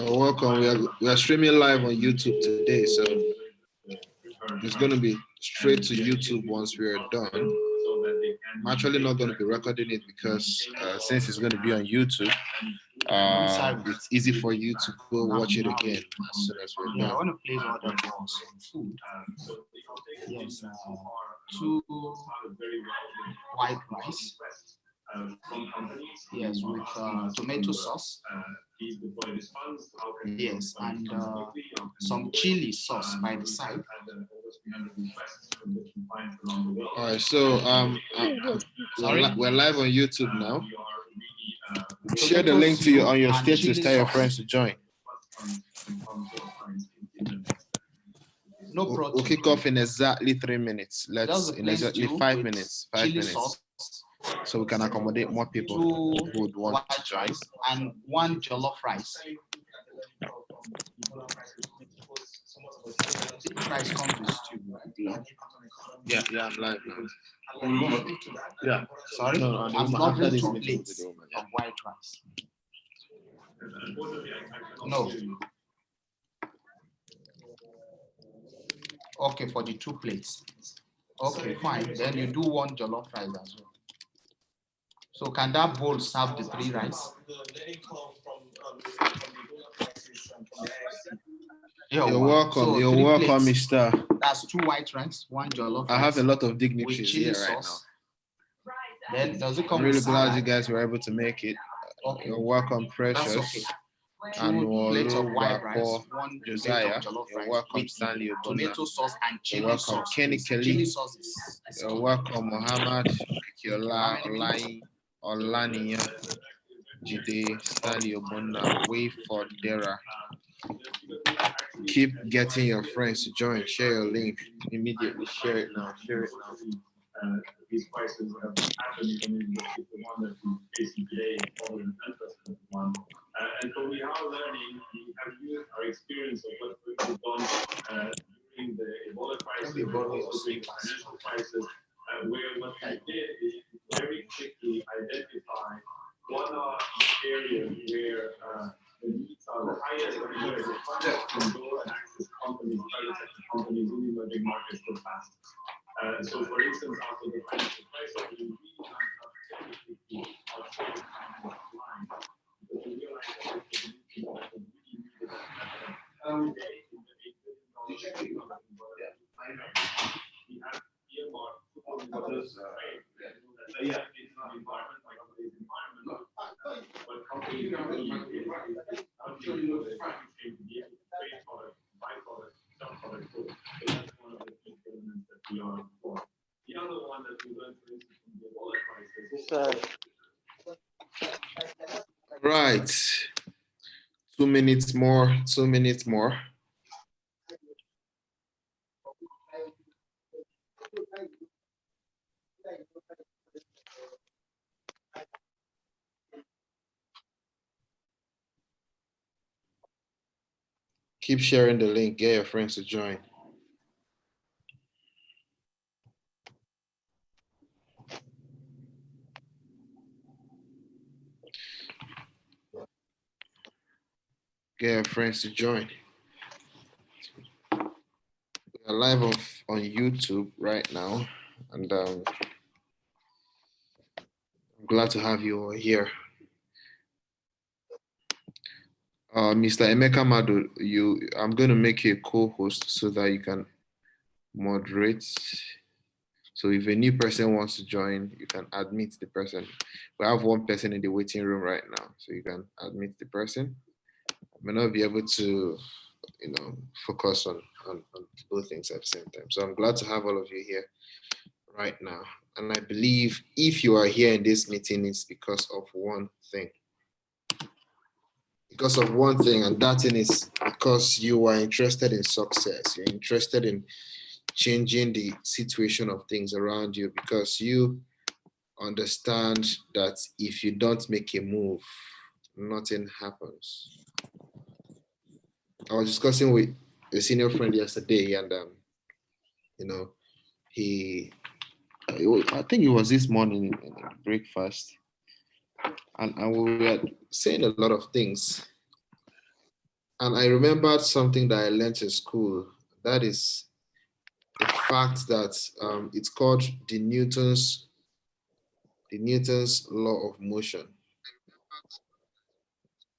Oh, welcome. We are streaming live on YouTube today, so it's going to be straight to YouTube once we are done. I'm actually not going to be recording it because since it's going to be on YouTube, it's easy for you to go watch it again as soon as we're done. Yeah, I want to place order for some food. Yes, 2 white rice. Yes, with tomato sauce. Yes, and some chili sauce by the side. All right, so we're live on YouTube now. Share the link to you on your status. Tell your friends to join. No problem. We'll kick off in exactly 3 minutes. In exactly 5 minutes. 5 minutes. Sauce, so we can accommodate more people who would want to join. And 1 jollof rice. Rice comes with stew, right? Yeah, I'm live now. Yeah. Sorry? No, I'm not ready to plates of white rice. No. Okay, for the 2 plates. Okay, fine. Then you do 1 jollof rice as well. So can that bowl serve the 3 rice? You're welcome. So you're welcome, plates. Mr. That's 2 white rice, 1 jollof rice. I have a lot of dignitaries here right now. Then does it come I'm really with glad salad? you guys were able to make it. Okay. You're welcome, Precious. That's okay. And 2 plates of white rice, 1 Josiah. plate of jollof You're rice welcome, with Stanley Obuna. tomato sauce and chili You're welcome, sauce. Kenny Kelly. Chili sauce is You're welcome, Muhammad, Kikiola, Olai, Olania, Jide, Stanley Obuna, Way for Dera. Keep getting your friends to join. Share your link immediately. Share it now. Share it now. These prices have happened in the one that we facing today, probably an unprecedented one. And so we are learning, we have used our experience of what we've done during the Ebola crisis, also during financial crisis, where what we did is very quickly identify what are the areas where the needs are the highest and where the funders can go and access companies, private sector companies in emerging markets the fastest. So, for instance, after the financial crisis, we really ramped up our trade line because we realized that we have earmarked so yeah, it's not environment like today's environment, but companies really to be able to trade products, buy products, sell products. So that's one of the key elements that we are for. The other one that we learned, for instance, from the Ebola crisis. Right. 2 minutes more. 2 minutes more. Keep sharing the link. Get your friends to join. Get your friends to join. We are live on YouTube right now, and I'm glad to have you all here. Mr. Emeka Madu, I'm going to make you a co-host so that you can moderate. So if a new person wants to join, you can admit the person. We have 1 person in the waiting room right now, so you can admit the person. I may not be able to, focus on both things at the same time. So I'm glad to have all of you here right now. And I believe if you are here in this meeting, it's because of one thing. Because of one thing, and that thing is because you are interested in success. You're interested in changing the situation of things around you, because you understand that if you don't make a move, nothing happens. I was discussing with a senior friend yesterday, and he I think it was this morning in breakfast, and we were saying a lot of things. And I remembered something that I learned in school. That is the fact that it's called the Newton's law of motion.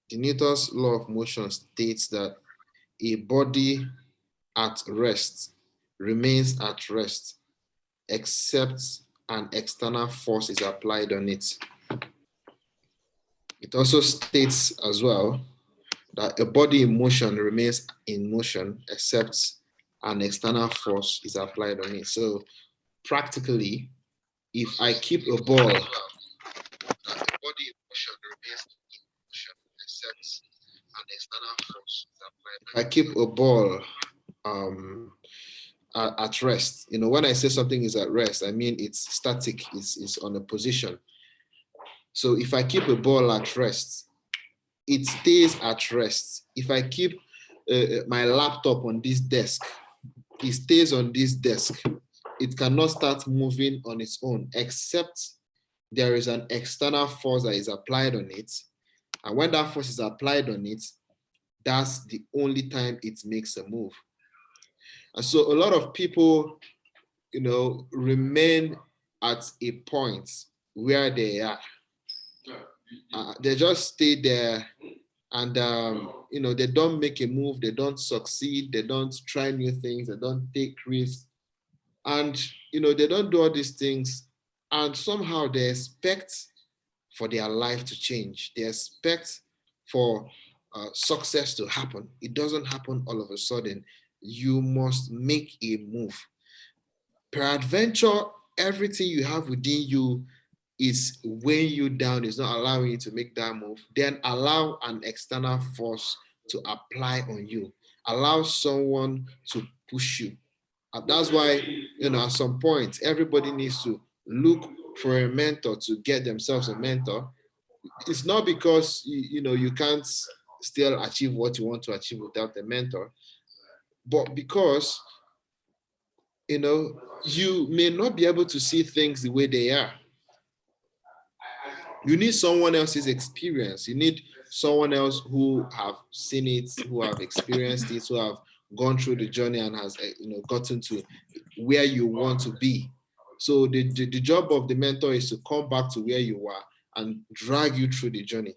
The Newton's law of motion states that a body at rest remains at rest except an external force is applied on it. It also states as well that a body in motion remains in motion except an external force is applied on it. So practically, if I keep a ball, the body in motion remains in motion except an external force is applied. If I keep a ball um, at rest, when I say something is at rest, I mean it's static, it's on a position. So if I keep a ball at rest, it stays at rest. If I keep my laptop on this desk, it stays on this desk. It cannot start moving on its own, except there is an external force that is applied on it. And when that force is applied on it, that's the only time it makes a move. And so a lot of people, remain at a point where they are. They just stay there, and they don't make a move, they don't succeed, they don't try new things, they don't take risks, and they don't do all these things, and somehow they expect for their life to change. They expect for success to happen. It doesn't happen all of a sudden. You must make a move. Peradventure, everything you have within you is weighing you down, is not allowing you to make that move, then allow an external force to apply on you. Allow someone to push you. And that's why, at some point, everybody needs to look for a mentor to get themselves a mentor. It's not because, you can't still achieve what you want to achieve without a mentor, but because, you may not be able to see things the way they are. You need someone else's experience. You need someone else who have seen it, who have experienced it, who have gone through the journey and has gotten to where you want to be. So the job of the mentor is to come back to where you are and drag you through the journey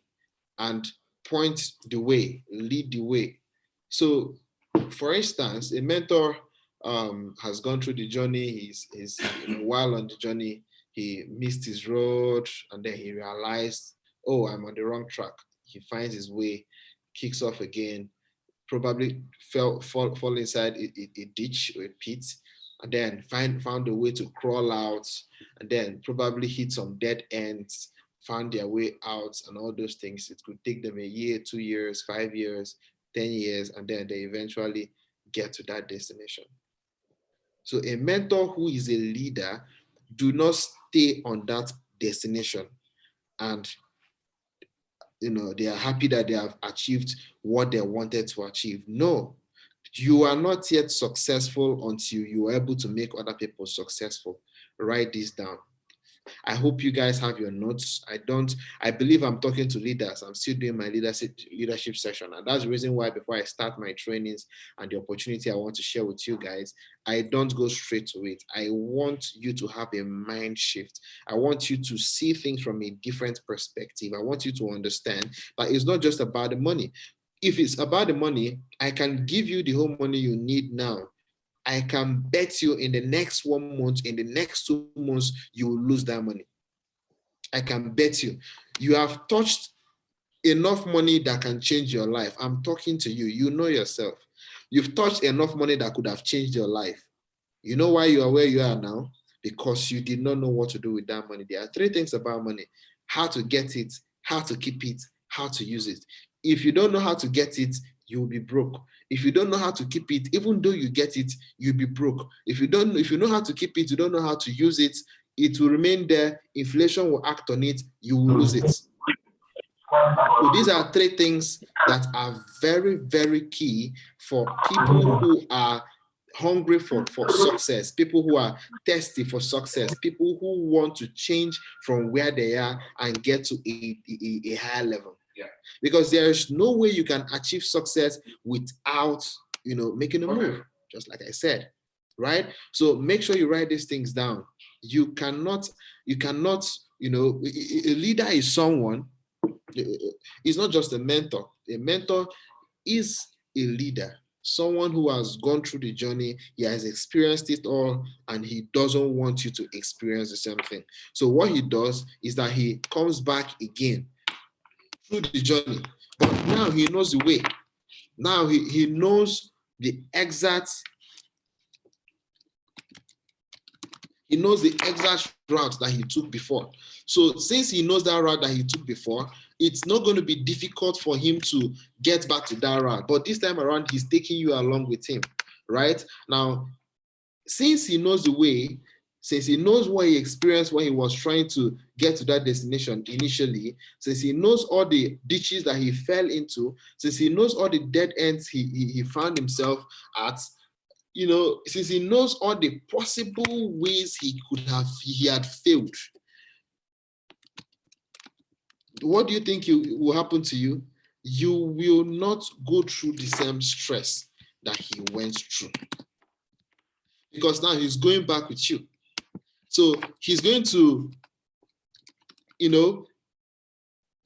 and point the way, lead the way. So, for instance, a mentor has gone through the journey. He's while on the journey, he missed his road, and then he realized, oh, I'm on the wrong track. He finds his way, kicks off again, probably fall inside a ditch or a pit, and then found a way to crawl out, and then probably hit some dead ends, found their way out, and all those things. It could take them a year, 2 years, 5 years, 10 years, and then they eventually get to that destination. So a mentor who is a leader do not stay on that destination and they are happy that they have achieved what they wanted to achieve. No, you are not yet successful until you are able to make other people successful. Write this down. I hope you guys have your notes. I believe I'm talking to leaders. I'm still doing my leadership session. And that's the reason why before I start my trainings and the opportunity I want to share with you guys, I don't go straight to it. I want you to have a mind shift. I want you to see things from a different perspective. I want you to understand that it's not just about the money. If it's about the money, I can give you the whole money you need now. I can bet you in the next 1 month, in the next 2 months, you will lose that money. I can bet you. You have touched enough money that can change your life. I'm talking to you. You know yourself. You've touched enough money that could have changed your life. You know why you are where you are now? Because you did not know what to do with that money. There are 3 things about money: how to get it, how to keep it, how to use it. If you don't know how to get it, you will be broke. If you don't know how to keep it, even though you get it, you'll be broke. If you know how to keep it, you don't know how to use it, it will remain there. Inflation will act on it, you will lose it. So these are 3 things that are very, very key for people who are hungry for success, people who are thirsty for success, people who want to change from where they are and get to a higher level. Yeah. Because there is no way you can achieve success without, making a move, just like I said, right? So make sure you write these things down. You cannot, a leader is someone, it's not just a mentor. A mentor is a leader, someone who has gone through the journey, he has experienced it all, and he doesn't want you to experience the same thing. So what he does is that he comes back again through the journey, but now he knows the way. Now he knows the exact route that he took before. So since he knows that route that he took before, it's not going to be difficult for him to get back to that route. But this time around, he's taking you along with him, right? Now, since he knows the way, since he knows what he experienced when he was trying to get to that destination initially, since he knows all the ditches that he fell into, since he knows all the dead ends he found himself at, since he knows all the possible ways he had failed, what do you think will happen to you? You will not go through the same stress that he went through, because now he's going back with you. So he's going to,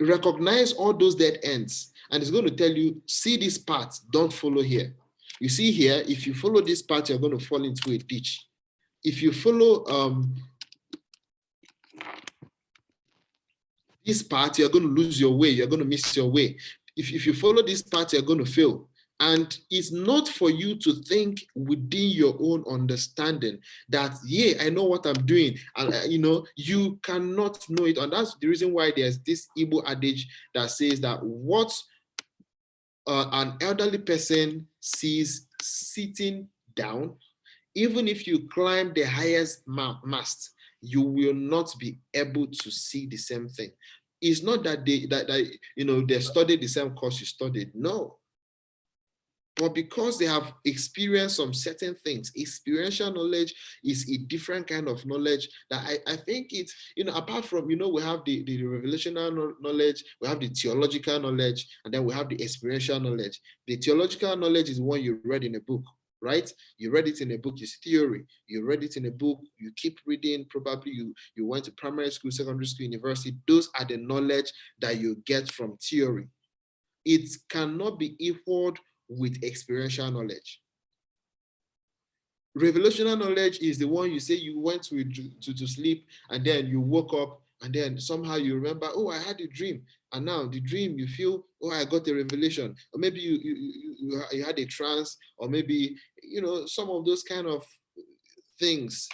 recognize all those dead ends, and he's going to tell you, see this path, don't follow here. You see here, if you follow this path, you're going to fall into a ditch. If you follow this path, you're going to lose your way, you're going to miss your way. If you follow this path, you're going to fail. And it's not for you to think within your own understanding that, yeah, I know what I'm doing. And, you cannot know it. And that's the reason why there's this Igbo adage that says that what an elderly person sees sitting down, even if you climb the highest mast, you will not be able to see the same thing. It's not that they studied the same course you studied. No. But because they have experienced some certain things, experiential knowledge is a different kind of knowledge that I think it's, apart from, we have the revelational knowledge, we have the theological knowledge, and then we have the experiential knowledge. The theological knowledge is one you read in a book, right? You read it in a book, it's theory. You read it in a book, you keep reading, probably you went to primary school, secondary school, university. Those are the knowledge that you get from theory. It cannot be equaled with experiential knowledge. Revelational knowledge is the one you say you went to sleep, and then you woke up, and then somehow you remember, oh, I had a dream, and now the dream you feel, oh, I got a revelation, or maybe you had a trance, or maybe some of those kind of things.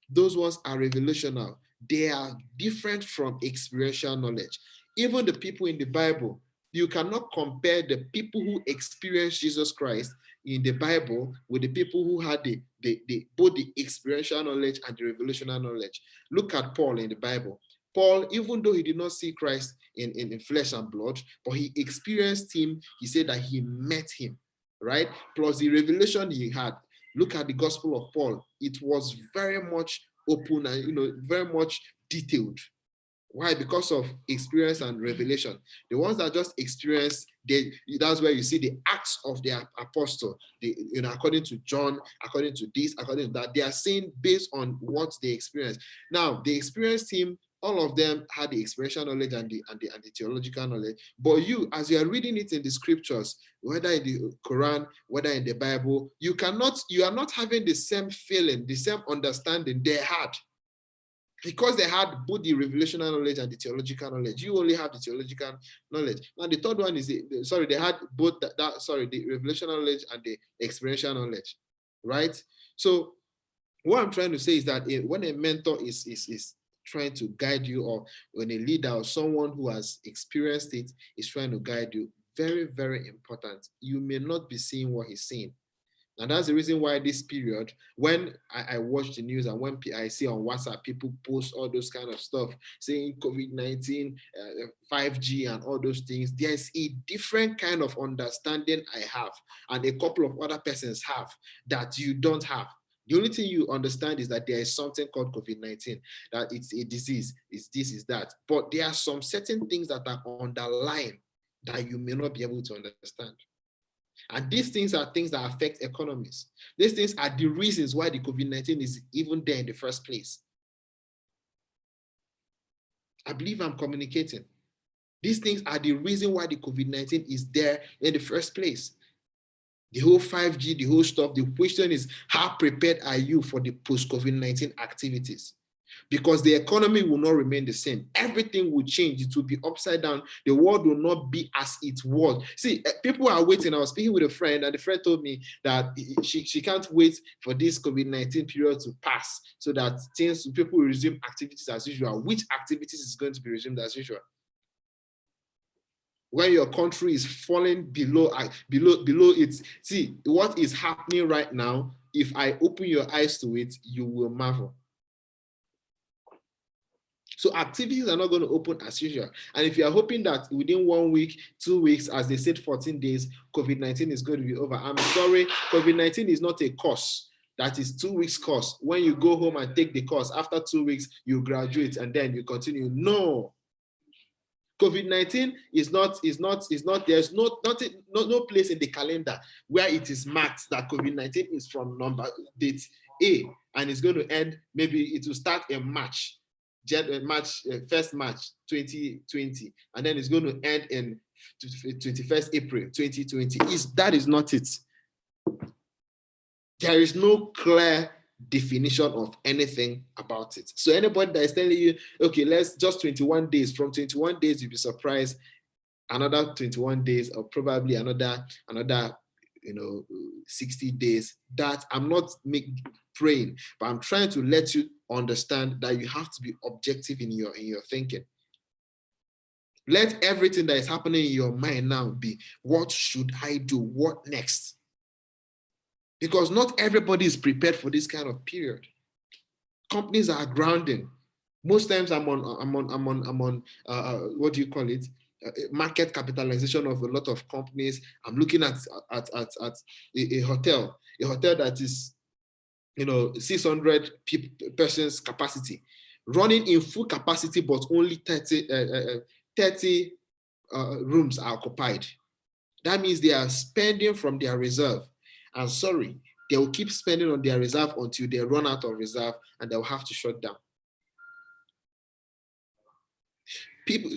Those ones are revelational. They are different from experiential knowledge. Even the people in the Bible, you cannot compare the people who experienced Jesus Christ in the Bible with the people who had both the experiential knowledge and the revelational knowledge. Look at Paul in the Bible. Paul, even though he did not see Christ in flesh and blood, but he experienced him, he said that he met him, right? Plus the revelation he had. Look at the Gospel of Paul. It was very much open and very much detailed. Why? Because of experience and revelation. The ones that just experience, that's where you see the acts of the apostle. According to John, according to this, according to that, they are saying based on what they experienced. Now, they experienced him. All of them had the experiential knowledge and the theological knowledge. But you, as you are reading it in the scriptures, whether in the Quran, whether in the Bible, you are not having the same feeling, the same understanding they had. Because they had both the revelational knowledge and the theological knowledge. You only have the theological knowledge. Now the third one is they had both the revelational knowledge and the experiential knowledge, right? So what I'm trying to say is that when a mentor is trying to guide you, or when a leader or someone who has experienced it is trying to guide you, very, very important. You may not be seeing what he's seeing. And that's the reason why this period, when I watch the news and when I see on WhatsApp, people post all those kind of stuff, saying COVID-19, 5G and all those things, there's a different kind of understanding I have and a couple of other persons have that you don't have. The only thing you understand is that there is something called COVID-19, that it's a disease, it's this, is that. But there are some certain things that are underlying that you may not be able to understand. And these things are things that affect economies. These things are the reasons why the COVID-19 is even there in the first place. I believe I'm communicating. These things are the reason why the COVID-19 is there in the first place. The whole 5G, the whole stuff, the question is, how prepared are you for the post-COVID-19 activities? Because the economy will not remain the same. Everything will change. It will be upside down. The world will not be as it was. See, people are waiting. I was speaking with a friend, and the friend told me that she can't wait for this COVID-19 period to pass so that people will resume activities as usual. Which activities is going to be resumed as usual? When your country is falling below its, see what is happening right now. If I open your eyes to it, you will marvel. So activities are not going to open as usual. And if you are hoping that within 1 week, 2 weeks, as they said, 14 days, COVID-19 is going to be over, I'm sorry, COVID-19 is not a course. That is 2 weeks course. When you go home and take the course, after 2 weeks, you graduate and then you continue. No. COVID-19 is not, there's no place in the calendar where it is marked that COVID-19 is from date A and it's going to end, maybe it will start in March. First March 2020, and then it's going to end in 21st April 2020. That is not it. There is no clear definition of anything about it. So anybody that is telling you, okay, let's just 21 days, from 21 days, you'll be surprised, another 21 days, or probably another 60 days. That I'm not praying, but I'm trying to let you understand that you have to be objective in your thinking. Let everything that is happening in your mind now be, what should I do? What next? Because not everybody is prepared for this kind of period. Companies are grounding. Most times I'm on what do you call it? Market capitalization of a lot of companies. I'm looking at a hotel that is 600 persons capacity, running in full capacity, but only 30 rooms are occupied. That means they are spending from their reserve. And sorry, they will keep spending on their reserve until they run out of reserve and they'll have to shut down. People,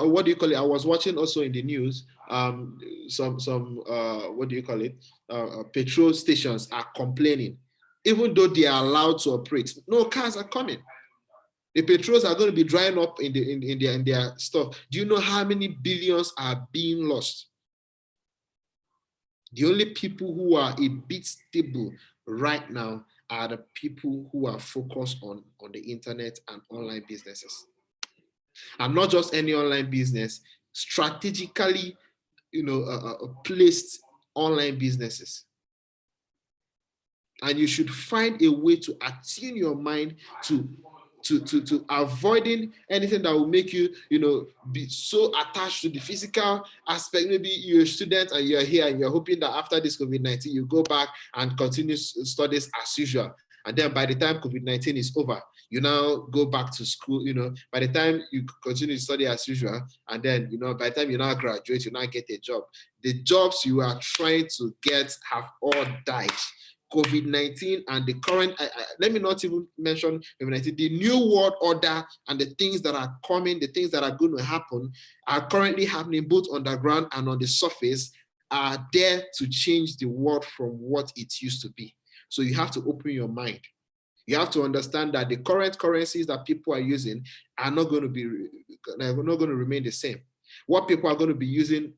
what do you call it? I was watching also in the news, some what do you call it? Petrol stations are complaining, even though they are allowed to operate. No cars are coming. The petrols are going to be drying up in their stuff. Do you know how many billions are being lost? The only people who are a bit stable right now are the people who are focused on the internet and online businesses. And not just any online business, strategically, placed online businesses. And you should find a way to attune your mind to avoiding anything that will make you, be so attached to the physical aspect. Maybe you're a student and you're here and you're hoping that after this COVID-19, you go back and continue studies as usual. And then by the time COVID-19 is over, you now go back to school, by the time you continue to study as usual, and then, by the time you now graduate, you now get a job. The jobs you are trying to get have all died. COVID-19 and the current, let me not even mention COVID-19, the new world order and the things that are coming, the things that are going to happen are currently happening both underground and on the surface, are there to change the world from what it used to be. So you have to open your mind. You have to understand that the current currencies that people are using are not going to remain the same. What people are going to be using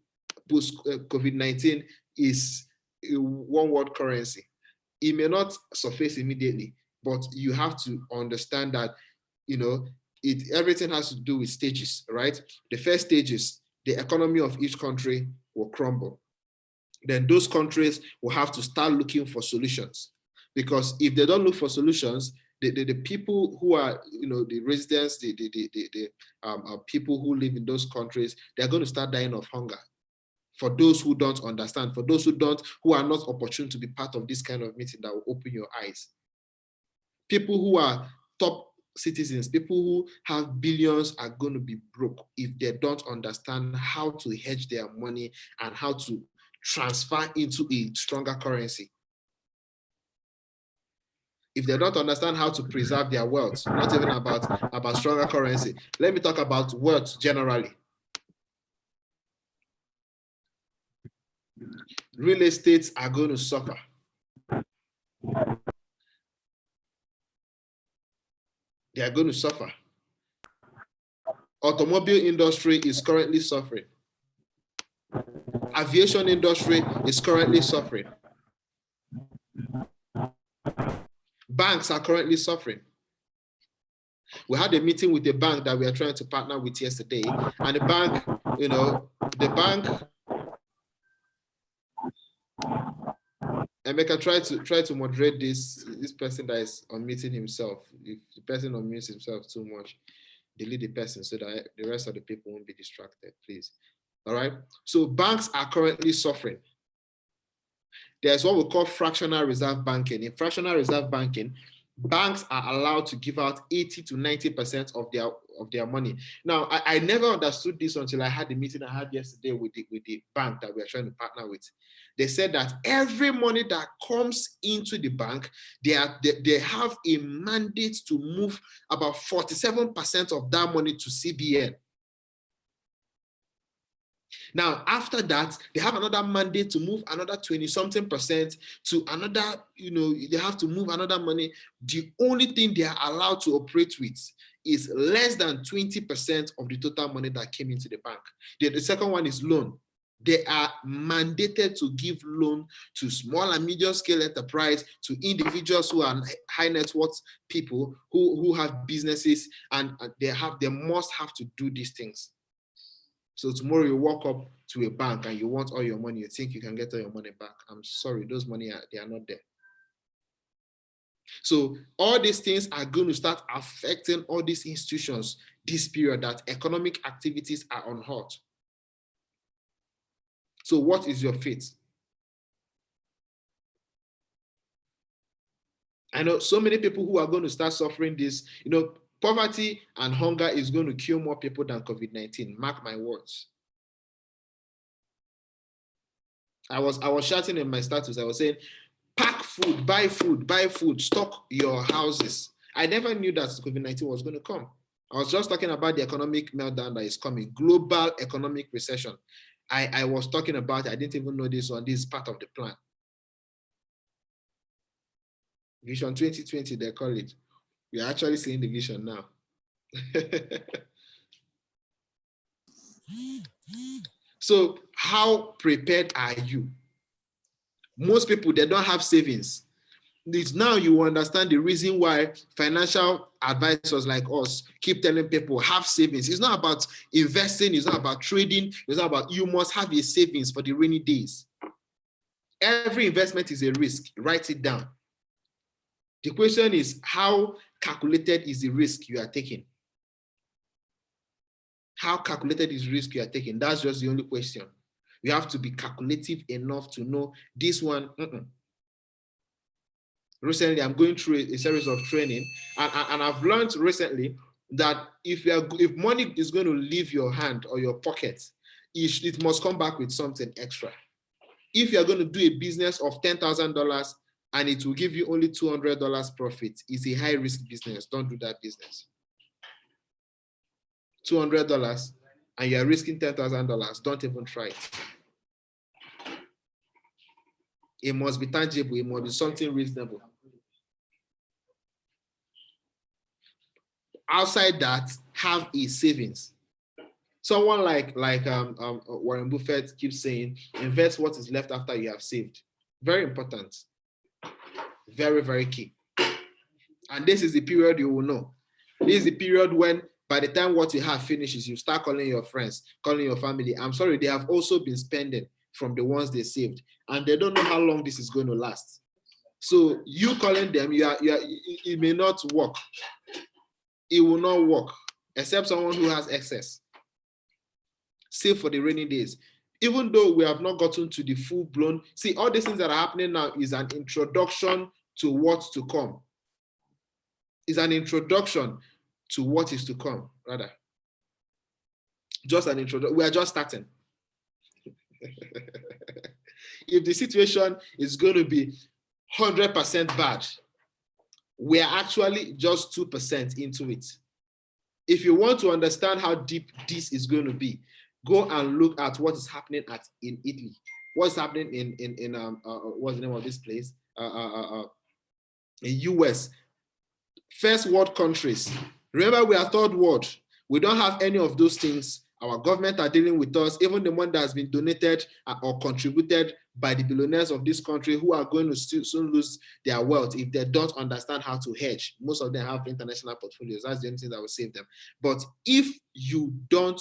post COVID-19 is a one world currency. It may not surface immediately, but you have to understand that, everything has to do with stages, right? The first stage is the economy of each country will crumble. then those countries will have to start looking for solutions. Because if they don't look for solutions, the people who are, the residents, the people who live in those countries, they're going to start dying of hunger. For those who don't understand, for those who are not opportune to be part of this kind of meeting that will open your eyes. People who are top citizens, people who have billions are going to be broke if they don't understand how to hedge their money and how to transfer into a stronger currency. If they don't understand how to preserve their wealth, not even about stronger currency. Let me talk about wealth generally. Real estates are going to suffer. They are going to suffer. Automobile industry is currently suffering. Aviation industry is currently suffering. Banks are currently suffering. We had a meeting with the bank that we are trying to partner with yesterday, and the bank, Emeka, try to moderate this person that is unmuting himself. If the person unmutes himself too much, delete the person so that the rest of the people won't be distracted, please. All right. So banks are currently suffering. There's what we call fractional reserve banking. In fractional reserve banking, banks are allowed to give out 80 to 90% of their money. Now, I never understood this until I had the meeting I had yesterday with the bank that we are trying to partner with. They said that every money that comes into the bank, they have a mandate to move about 47% of that money to CBN. Now, after that, they have another mandate to move another 20-something% to another, they have to move another money. The only thing they are allowed to operate with is less than 20% of the total money that came into the bank. The second one is loan. They are mandated to give loan to small and medium scale enterprise, to individuals who are high net worth people who have businesses, and they must have to do these things. So tomorrow you walk up to a bank and you want all your money, you think you can get all your money back. I'm sorry, those money they are not there. So all these things are going to start affecting all these institutions this period that economic activities are on halt. So what is your fate? I know so many people who are going to start suffering this, poverty and hunger is going to kill more people than COVID-19. Mark my words. I was shouting in my status. I was saying, pack food, buy food, stock your houses. I never knew that COVID-19 was going to come. I was just talking about the economic meltdown that is coming, global economic recession. I was talking about it. I didn't even know this one. This is part of the plan. Vision 2020, they call it. We are actually seeing the vision now. So how prepared are you? Most people, they don't have savings. It's now you understand the reason why financial advisors like us keep telling people have savings. It's not about investing, it's not about trading, it's not about, you must have a savings for the rainy days. Every investment is a risk. Write it down. The question is, how calculated is the risk you are taking? How calculated is risk you are taking? That's just the only question. You have to be calculative enough to know this one. Recently, I'm going through a series of training, and I've learned recently that if money is going to leave your hand or your pocket, it must come back with something extra. If you're going to do a business of $10,000 and it will give you only $200 profit, it's a high risk business. Don't do that business. $200 and you're risking $10,000. Don't even try it. It must be tangible. It must be something reasonable. Outside that, have a savings. Someone like Warren Buffett keeps saying, invest what is left after you have saved. Very important. Very, very key. And this is the period you will know. This is the period when by the time what you have finishes, you start calling your friends, calling your family. I'm sorry, they have also been spending. from the ones they saved, and they don't know how long this is going to last. So you calling them, it may not work. It will not work, except someone who has excess. Save for the rainy days. Even though we have not gotten to the full-blown, see, all these things that are happening now is an introduction to what's to come. It's an introduction to what is to come, rather. Just an introduction. We are just starting. If the situation is going to be 100% bad, we are actually just 2% into it. If you want to understand how deep this is going to be, go and look at what is happening in Italy. What's happening in what's the name of this place? In US. First world countries. Remember, we are third world. We don't have any of those things. Our government are dealing with us, even the one that has been donated or contributed by the billionaires of this country, who are going to soon lose their wealth if they don't understand how to hedge. Most of them have international portfolios. That's the only thing that will save them. But if you don't,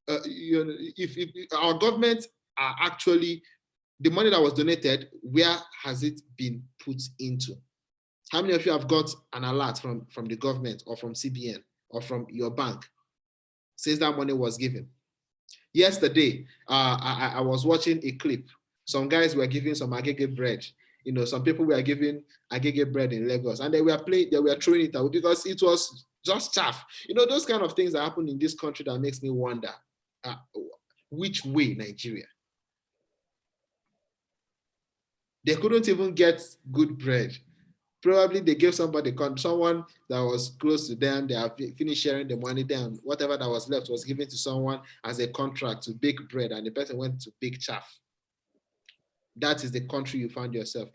if our government are actually, the money that was donated, where has it been put into? How many of you have got an alert from the government or from CBN or from your bank since that money was given? Yesterday, I was watching a clip. Some guys were giving some agege bread. You know, some people were giving agege bread in Lagos, and they were throwing it out because it was just chaff. You know, those kind of things that happen in this country that makes me wonder, which way Nigeria? They couldn't even get good bread. Probably they gave someone that was close to them. They have finished sharing the money, then whatever that was left was given to someone as a contract to bake bread, and the person went to bake chaff. That is the country you found yourself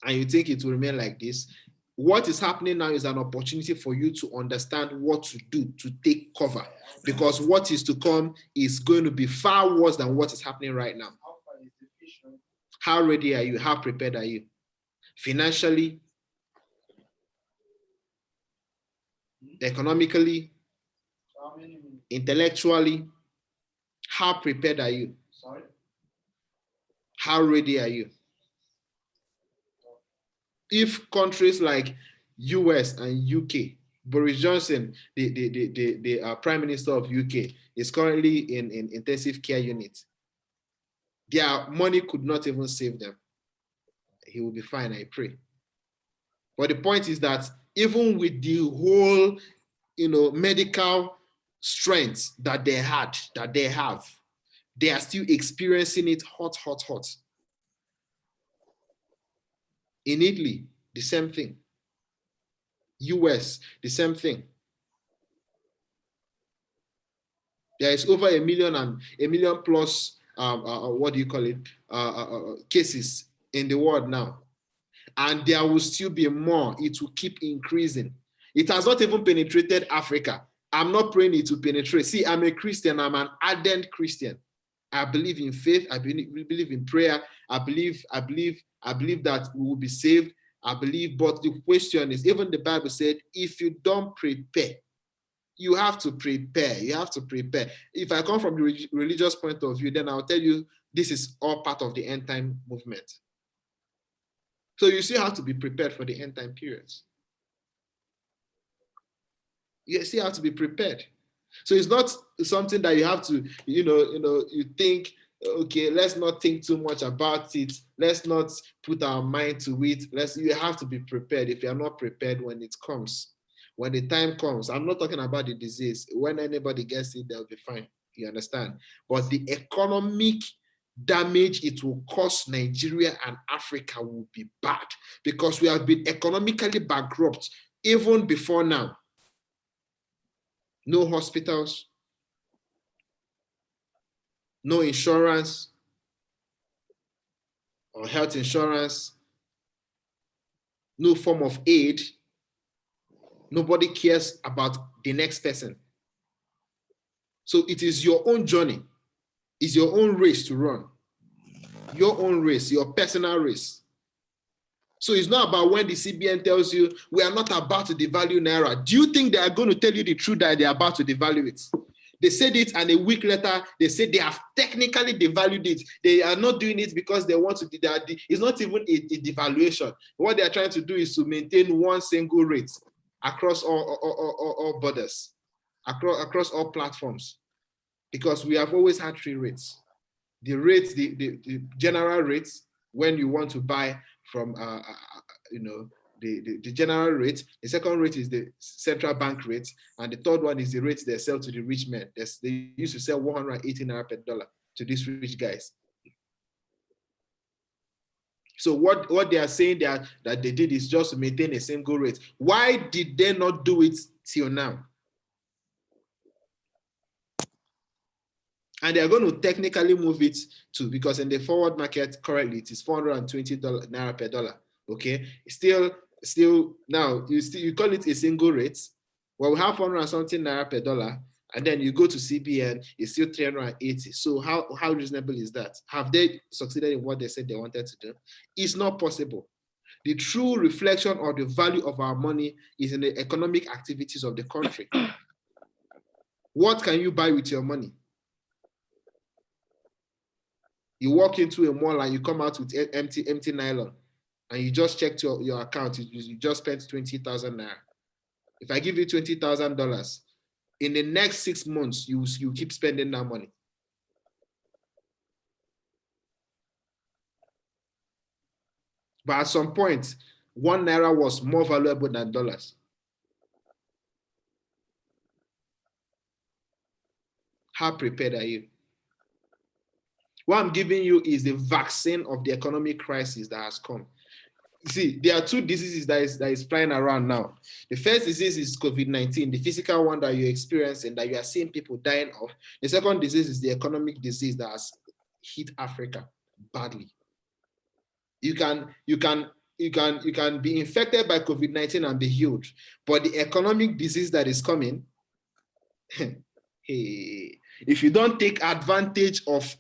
in. And you think it will remain like this? What is happening now is an opportunity for you to understand what to do to take cover, because what is to come is going to be far worse than what is happening right now. How ready are you? How prepared are you? Financially, economically, intellectually, how prepared are you? How ready are you? If countries like US and UK, Boris Johnson, the Prime Minister of UK, is currently in intensive care unit, their money could not even save them. He will be fine, I pray. But the point is that even with the whole, medical strength that they have, they are still experiencing it hot. In Italy, the same thing. US, the same thing. There is over a million plus, cases in the world now. And there will still be more. It will keep increasing. It has not even penetrated Africa. I'm not praying it to penetrate. See, I'm a Christian. I'm an ardent Christian. I believe in faith. I believe in prayer. I believe that we will be saved. I believe, but the question is, even the Bible said, if you don't prepare, you have to prepare. You have to prepare. If I come from the religious point of view, then I'll tell you this is all part of the end time movement. So you still have to be prepared for the end time periods. You still have to be prepared. So it's not something that you have to, you think, okay, let's not think too much about it. Let's not put our mind to it. You have to be prepared. If you're not prepared when it comes, when the time comes, I'm not talking about the disease. When anybody gets it, they'll be fine. You understand? But the economic damage it will cause Nigeria and Africa will be bad, because we have been economically bankrupt even before now. No hospitals, no insurance or health insurance, no form of aid. Nobody cares about the next person. So it is your own journey. It's your own race to run. Your own race, your personal race. So it's not about when the CBN tells you we are not about to devalue Naira. Do you think they are going to tell you the truth that they are about to devalue it? They said it, and a week later, they said they have technically devalued it. They are not doing it because they want to. It's not even a devaluation. What they are trying to do is to maintain one single rate across all borders, across all platforms, because we have always had three rates. The rates, the general rates when you want to buy from, the general rate. The second rate is the central bank rate, and the third one is the rate they sell to the rich men. They used to sell 180 naira per dollar to these rich guys. So what they are saying that they did is just to maintain a single rate. Why did they not do it till now? And they are going to technically move it to, because in the forward market currently it is $420 naira per dollar. Okay, still now you call it a single rate. Well, we have 400 and something naira per dollar, and then you go to CBN, it's still 380. So how reasonable is that? Have they succeeded in what they said they wanted to do? It's not possible. The true reflection of the value of our money is in the economic activities of the country. What can you buy with your money? You walk into a mall and you come out with empty nylon, and you just checked your account. You just spent 20,000 naira. If I give you $20,000, in the next 6 months, you keep spending that money. But at some point, 1 naira was more valuable than dollars. How prepared are you? What I'm giving you is the vaccine of the economic crisis that has come. You see, there are two diseases that is flying around now. The first disease is COVID-19, the physical one that you're experiencing, that you are seeing people dying of. The second disease is the economic disease that has hit Africa badly. You can be infected by COVID-19 and be healed, but the economic disease that is coming, hey, if you don't take advantage of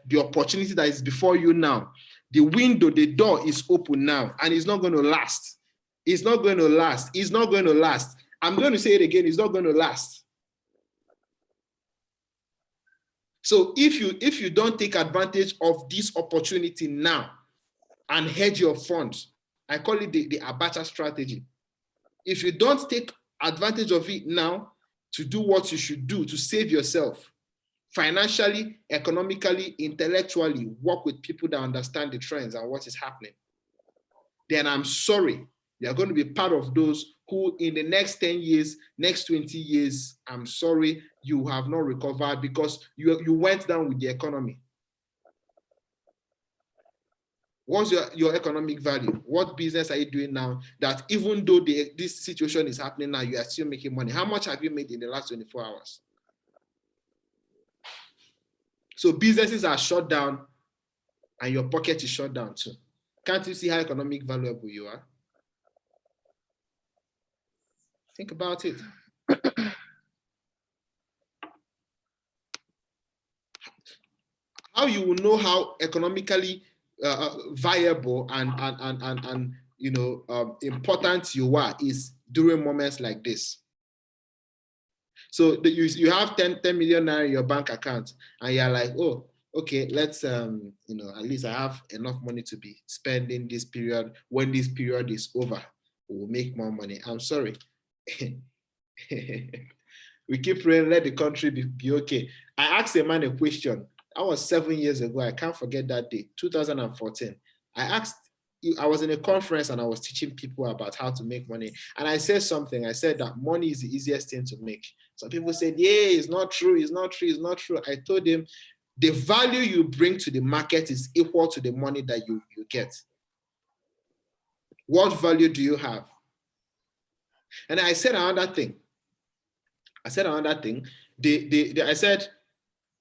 the opportunity that is before you now, the window, the door is open now, and it's not going to last. It's not going to last. It's not going to last. I'm going to say it again. It's not going to last. So if you don't take advantage of this opportunity now and hedge your funds, I call it the Abacha strategy. If you don't take advantage of it now to do what you should do to save yourself, financially, economically, intellectually, work with people that understand the trends and what is happening, then I'm sorry, you're going to be part of those who in the next 10 years, next 20 years, I'm sorry, you have not recovered because you went down with the economy. What's your economic value? What business are you doing now that even though this situation is happening now, you are still making money? How much have you made in the last 24 hours? So businesses are shut down and your pocket is shut down too. Can't you see how economic valuable you are? Think about it. How you will know how economically viable and important you are is during moments like this. So you have 10 million naira in your bank account, and you're like, oh, okay, let's at least I have enough money to be spending this period. When this period is over, we'll make more money. I'm sorry. We keep praying, let the country be okay. I asked a man a question. That was 7 years ago. I can't forget that day, 2014. I was in a conference and I was teaching people about how to make money. And I said something. I said that money is the easiest thing to make. Some people said, yeah, it's not true. It's not true. It's not true. I told him the value you bring to the market is equal to the money that you get. What value do you have? And I said another thing. I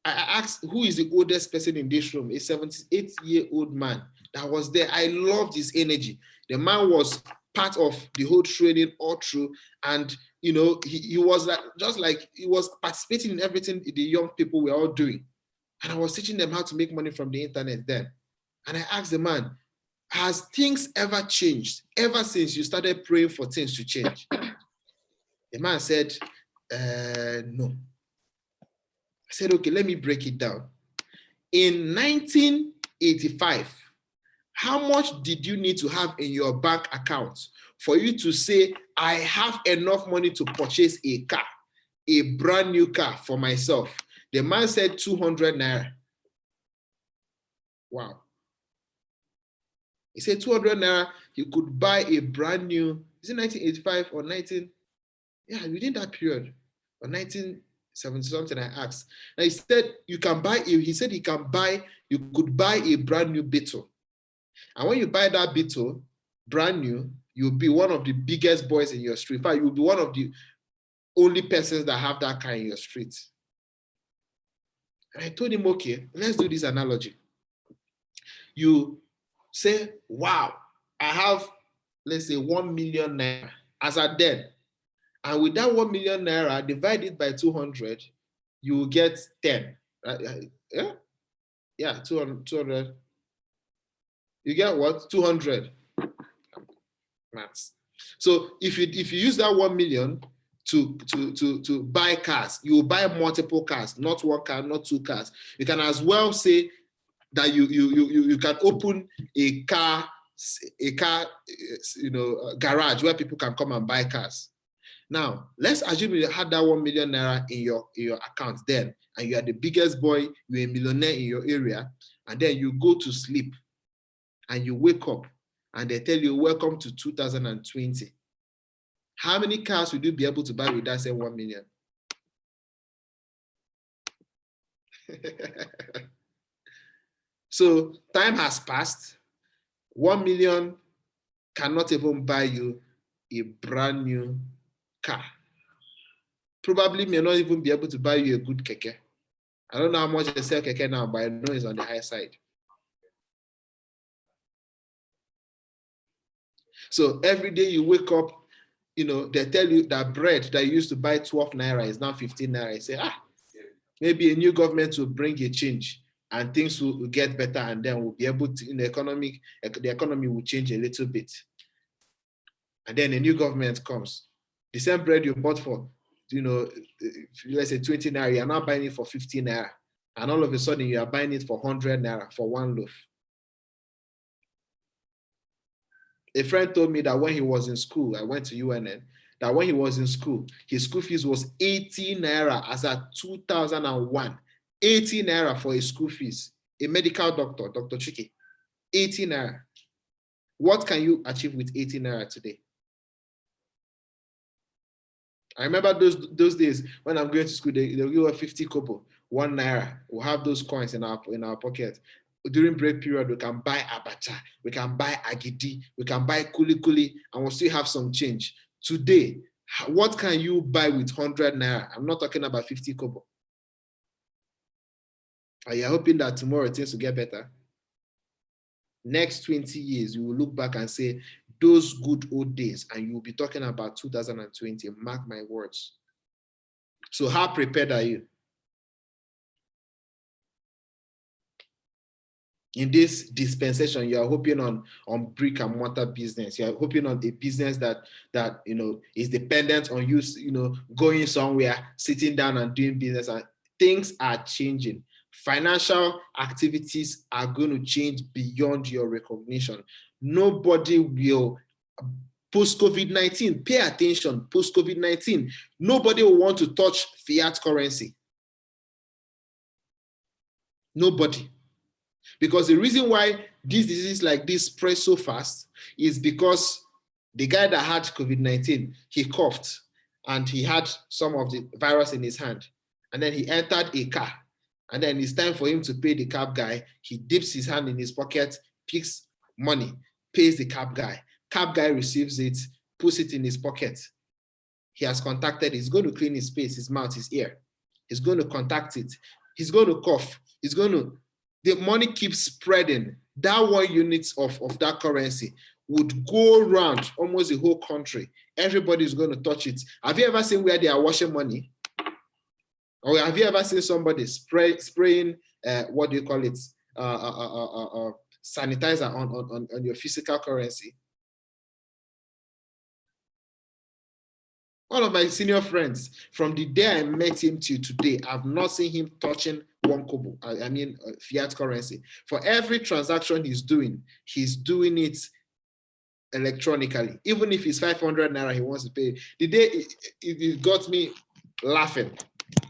asked, who is the oldest person in this room? A 78-year-old man that was there. I loved his energy. The man was part of the whole training all through. And, he was he was participating in everything the young people were all doing. And I was teaching them how to make money from the internet then. And I asked the man, has things ever changed ever since you started praying for things to change? The man said, no. I said, okay, let me break it down. In 1985, how much did you need to have in your bank account for you to say, I have enough money to purchase a car, a brand new car for myself? The man said 200 naira. Wow. He said 200 naira, you could buy a brand new, is it 1985 or 19? Yeah, within that period, or 1970 something, I asked. And he said you can buy, he said you could buy a brand new Beetle. And when you buy that Beetle, brand new, you'll be one of the biggest boys in your street. In fact, you'll be one of the only persons that have that car in your street. And I told him, okay, let's do this analogy. You say, wow, I have, let's say, 1 million naira as a debt. And with that 1 million naira, divide it by 200, you will get 10. Yeah, yeah, 200. You get what? 200. Maths. So if you use that 1 million to buy cars, you will buy multiple cars, not one car, not two cars. You can as well say that you can open a car, garage where people can come and buy cars. Now, let's assume you had that 1 million naira in your account then, and you are the biggest boy, you're a millionaire in your area, and then you go to sleep and you wake up and they tell you, welcome to 2020. How many cars would you be able to buy with that same 1 million? So time has passed. 1 million cannot even buy you a brand new car. Probably may not even be able to buy you a good keke. I don't know how much they sell keke now, but I know it's on the high side. So every day you wake up, they tell you that bread that you used to buy 12 naira is now 15 naira. You say, maybe a new government will bring a change and things will get better, and then we'll be able to, the economy will change a little bit. And then a new government comes. The same bread you bought for, let's say 20 naira, you're now buying it for 15 naira. And all of a sudden you are buying it for 100 naira for one loaf. A friend told me that when he was in school, I went to UNN, that when he was in school, his school fees was 80 naira as at 2001. 80 naira for his school fees. A medical doctor, Dr. Chiki, 80 naira. What can you achieve with 80 naira today? I remember those days when I'm going to school, they'll give us 50 kobo, 1 naira. We'll have those coins in our pocket. During break period, we can buy abacha, we can buy agidi, we can buy kuli kuli, and we'll still have some change. Today, what can you buy with 100 naira? I'm not talking about 50 kobo. Are you hoping that tomorrow things will get better? Next 20 years, you will look back and say, those good old days, and you'll be talking about 2020, mark my words. So how prepared are you? In this dispensation, you are hoping on brick and mortar business. You are hoping on a business that is dependent on you, going somewhere, sitting down and doing business. And things are changing. Financial activities are going to change beyond your recognition. Nobody will, post-COVID-19, pay attention, post-COVID-19, nobody will want to touch fiat currency. Nobody. Because the reason why these diseases like this spread so fast is because the guy that had COVID-19, he coughed and he had some of the virus in his hand. And then he entered a car. And then it's time for him to pay the cab guy. He dips his hand in his pocket, picks money, pays the cab guy. Cab guy receives it, puts it in his pocket. He has contacted, he's going to clean his face, his mouth, his ear. He's going to contact it. He's going to cough. The money keeps spreading. That 1 unit of that currency would go around almost the whole country. Everybody's going to touch it. Have you ever seen where they are washing money? Or have you ever seen somebody spraying, what do you call it, sanitizer on your physical currency? All of my senior friends, from the day I met him till today, I've not seen him touching one kobo, I mean fiat currency. For every transaction he's doing it electronically. Even if it's 500 naira he wants to pay. The day it got me laughing.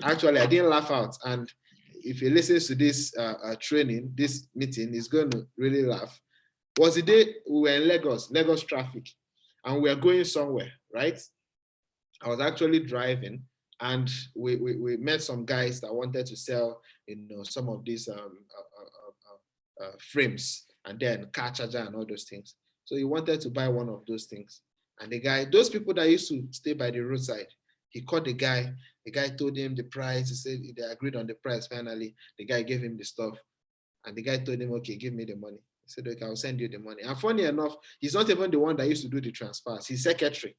Actually, I didn't laugh out. And if he listens to this training, this meeting, he's going to really laugh. Was the day we were in Lagos traffic, and we are going somewhere, right? I was actually driving, and we met some guys that wanted to sell, some of these frames, and then car charger and all those things. So he wanted to buy one of those things. And the guy, those people that used to stay by the roadside, he called the guy. The guy told him the price. He said they agreed on the price. Finally, the guy gave him the stuff. And the guy told him, okay, give me the money. He said, okay, I'll send you the money. And funny enough, he's not even the one that used to do the transfers. His secretary.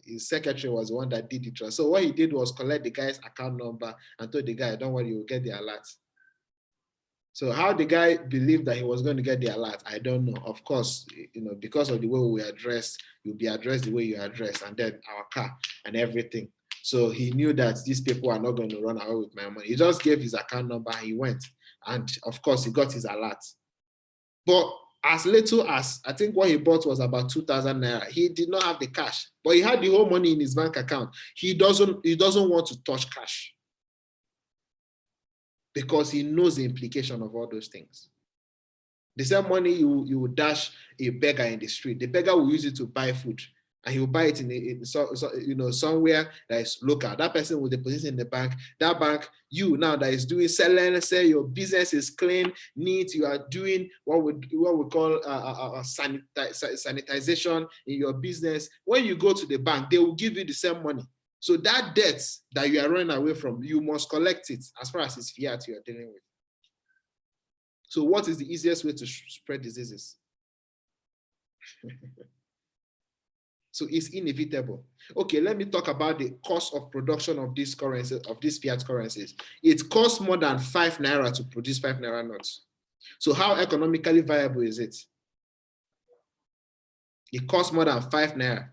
His secretary was the one that did the transfer. So what he did was collect the guy's account number and told the guy, don't worry, you'll get the alert. So how the guy believed that he was going to get the alert, I don't know. Of course, because of the way we are dressed, you'll be addressed the way you are dressed, and then our car and everything. So he knew that these people are not going to run away with my money. He just gave his account number and he went. And of course, he got his alert. But as little as, I think what he bought was about 2,000 naira. He did not have the cash, but he had the whole money in his bank account. He doesn't want to touch cash because he knows the implication of all those things. The same money you would dash a beggar in the street. The beggar will use it to buy food, and he will buy it in somewhere that is local. That person will deposit in the bank. That bank, you now that is doing selling, say your business is clean, neat. You are doing what we call sanitization in your business. When you go to the bank, they will give you the same money. So that debt that you are running away from, you must collect it as far as it's fiat you are dealing with. So what is the easiest way to spread diseases? So it's inevitable. Okay, let me talk about the cost of production of these currencies, of these fiat currencies. It costs more than 5 naira to produce 5 naira notes. So how economically viable is it? It costs more than 5 naira.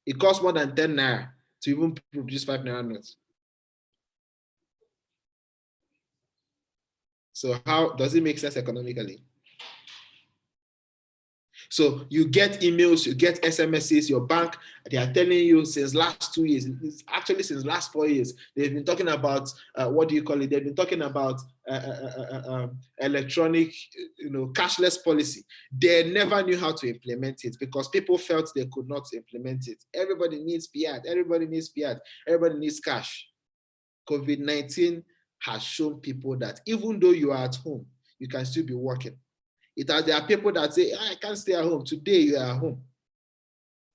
It costs more than 10 naira to even produce 5 naira notes. So how does it make sense economically? So you get emails, you get SMSs, your bank, they are telling you since last 2 years, actually since last 4 years, they've been talking about, what do you call it? They've been talking about electronic, cashless policy. They never knew how to implement it because people felt they could not implement it. Everybody needs fiat, everybody needs fiat, everybody needs cash. COVID-19 has shown people that even though you are at home, you can still be working. There are people that say, I can't stay at home. Today you are at home.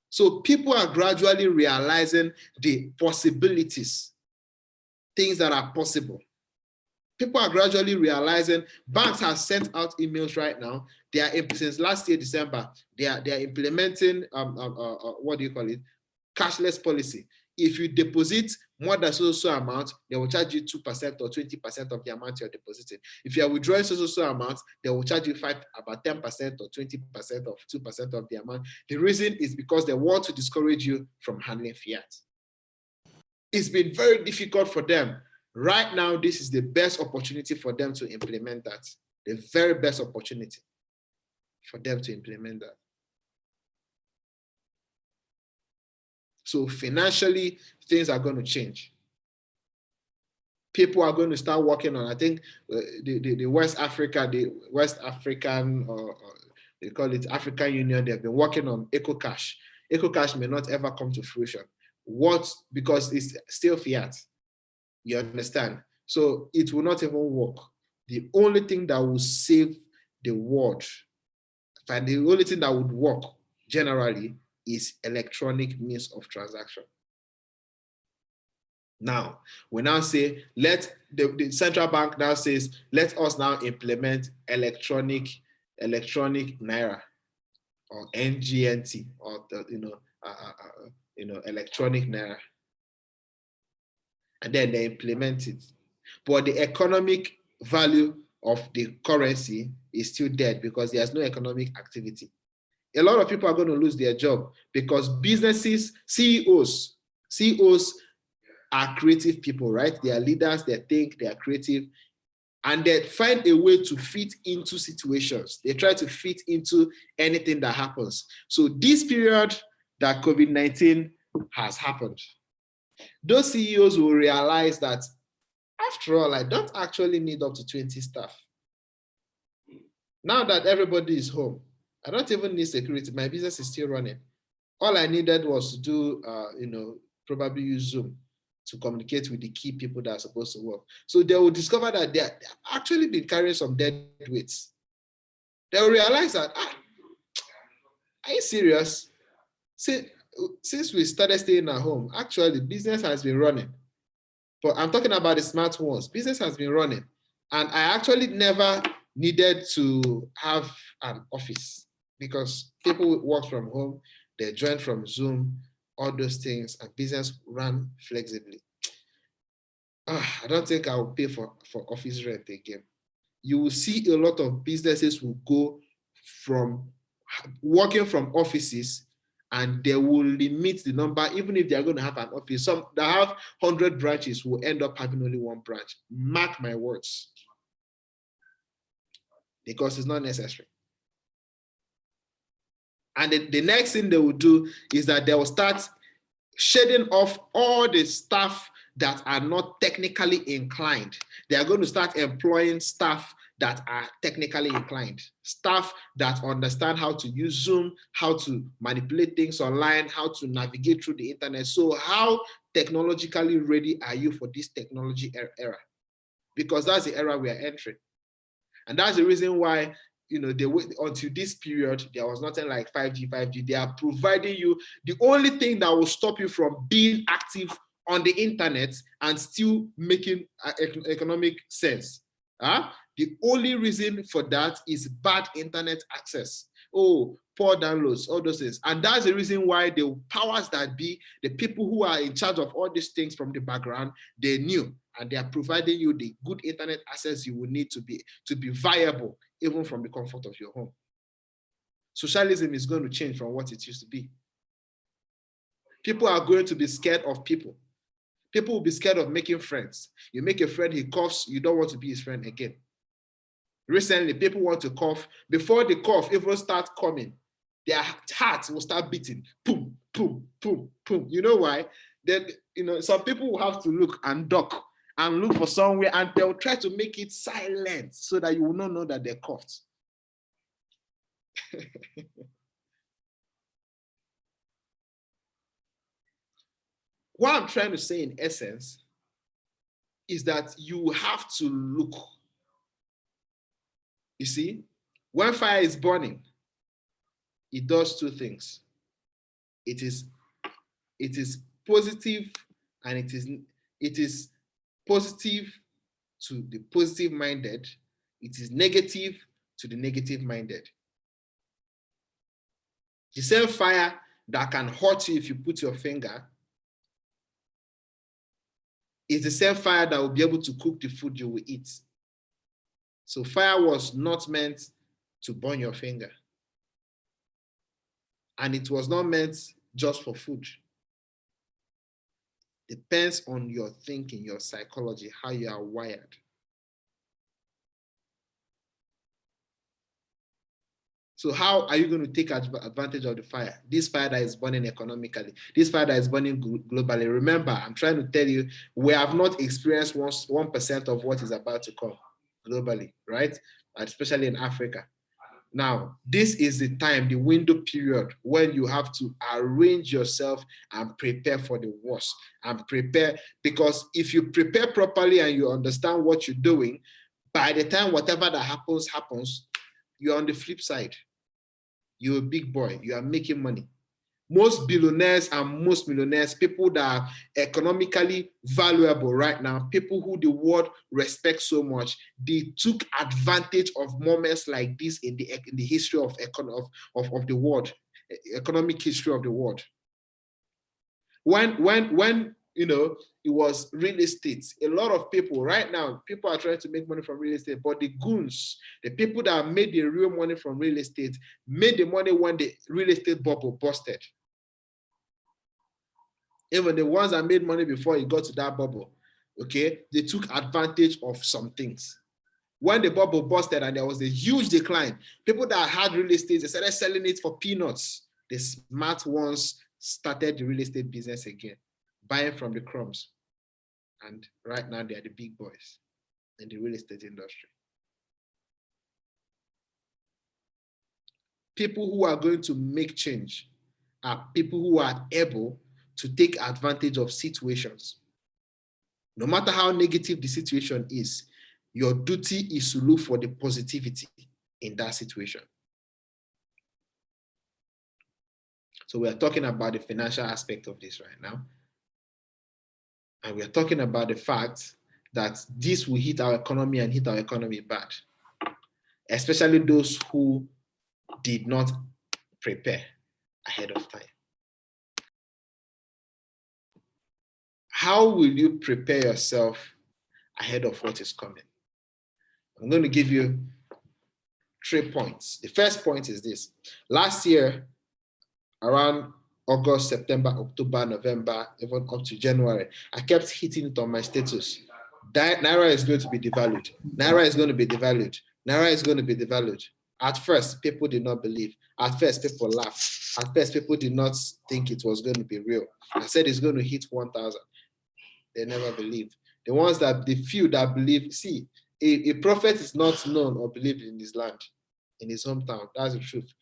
So people are gradually realizing the possibilities, things that are possible. People are gradually realizing banks have sent out emails right now. They are, since last year, December, they are implementing, what do you call it? Cashless policy. If you deposit more than so amount, they will charge you 2% or 20% of the amount you're depositing. If you are withdrawing so amount, they will charge you about 10% or 20% of 2% of the amount. The reason is because they want to discourage you from handling fiat. It's been very difficult for them. Right now, this is the best opportunity for them to implement that. The very best opportunity for them to implement that. So financially, things are going to change. People are going to start working on, I think, the West African, or they call it African Union, they've been working on EcoCash. EcoCash may not ever come to fruition. Because it's still fiat. You understand? So it will not even work. The only thing that will save the world, and the only thing that would work generally, is electronic means of transaction. Now, we now say, the central bank now says, let us now implement electronic naira, or NGNT, or electronic naira. And then they implement it. But the economic value of the currency is still dead because there's no economic activity. A lot of people are going to lose their job because businesses, CEOs are creative people, right? They are leaders, they think, they are creative, and they find a way to fit into situations. They try to fit into anything that happens. So this period that COVID-19 has happened, those CEOs will realize that after all, I don't actually need up to 20 staff. Now that everybody is home, I don't even need security. My business is still running. All I needed was to do, probably use Zoom to communicate with the key people that are supposed to work. So they will discover that they've actually been carrying some dead weights. They will realize that, are you serious? Since we started staying at home, actually business has been running. But I'm talking about the smart ones. Business has been running. And I actually never needed to have an office because people work from home, they join from Zoom, all those things, and business ran flexibly. I don't think I will pay for office rent again. You will see a lot of businesses will go from working from offices, and they will limit the number, even if they are going to have an office. Some that have 100 branches will end up having only one branch. Mark my words. Because it's not necessary. And the next thing they will do is that they will start shedding off all the staff that are not technically inclined. They are going to start employing staff that are technically inclined, staff that understand how to use Zoom, how to manipulate things online, how to navigate through the internet. So how technologically ready are you for this technology era? Because that's the era we are entering. And that's the reason why, until this period, there was nothing like 5G. They are providing you the only thing that will stop you from being active on the internet and still making economic sense. The only reason for that is bad internet access. Oh, poor downloads, all those things. And that's the reason why the powers that be, the people who are in charge of all these things from the background, they knew, and they are providing you the good internet access you will need to be viable, even from the comfort of your home. Socialism is going to change from what it used to be. People are going to be scared of people. People will be scared of making friends. You make a friend, he coughs, you don't want to be his friend again. Recently, people want to cough. Before the cough even starts coming, their hearts will start beating. Boom, boom, boom, boom. You know why? Then, some people will have to look and duck and look for somewhere, and they'll try to make it silent so that you will not know that they coughed. What I'm trying to say in essence is that you have to look. You see, when fire is burning, it does two things. It is positive, and it is positive to the positive minded. It is negative to the negative minded. The same fire that can hurt you if you put your finger is the same fire that will be able to cook the food you will eat. So fire was not meant to burn your finger. And it was not meant just for food. Depends on your thinking, your psychology, how you are wired. So how are you going to take advantage of the fire? This fire that is burning economically, this fire that is burning globally. Remember, I'm trying to tell you, we have not experienced 1% of what is about to come globally, right? Especially in Africa. Now, this is the time, the window period, when you have to arrange yourself and prepare for the worst. And prepare, because if you prepare properly and you understand what you're doing, by the time whatever that happens, you're on the flip side. You're a big boy, you are making money. Most billionaires and most millionaires, people that are economically valuable right now, people who the world respects so much, they took advantage of moments like this in the history of the world, economic history of the world. When it was real estate. A lot of people right now, people are trying to make money from real estate, but the goons, the people that made the real money from real estate, made the money when the real estate bubble busted. Even the ones that made money before it got to that bubble, okay, they took advantage of some things. When the bubble busted and there was a huge decline, people that had real estate, they started selling it for peanuts. The smart ones started the real estate business again, buying from the crumbs. And right now they are the big boys in the real estate industry. People who are going to make change are people who are able to take advantage of situations. No matter how negative the situation is, your duty is to look for the positivity in that situation. So we are talking about the financial aspect of this right now. And we are talking about the fact that this will hit our economy and hit our economy bad, especially those who did not prepare ahead of time. How will you prepare yourself ahead of what is coming? I'm going to give you 3 points. The first point is this. Last year, around August, September, October, November, even up to January, I kept hitting it on my status. Naira is going to be devalued. Naira is going to be devalued. Naira is going to be devalued. At first, people did not believe. At first, people laughed. At first, people did not think it was going to be real. I said it's going to hit 1,000. They never believed. The few that believe, see, a prophet is not known or believed in his land, in his hometown. That's the truth.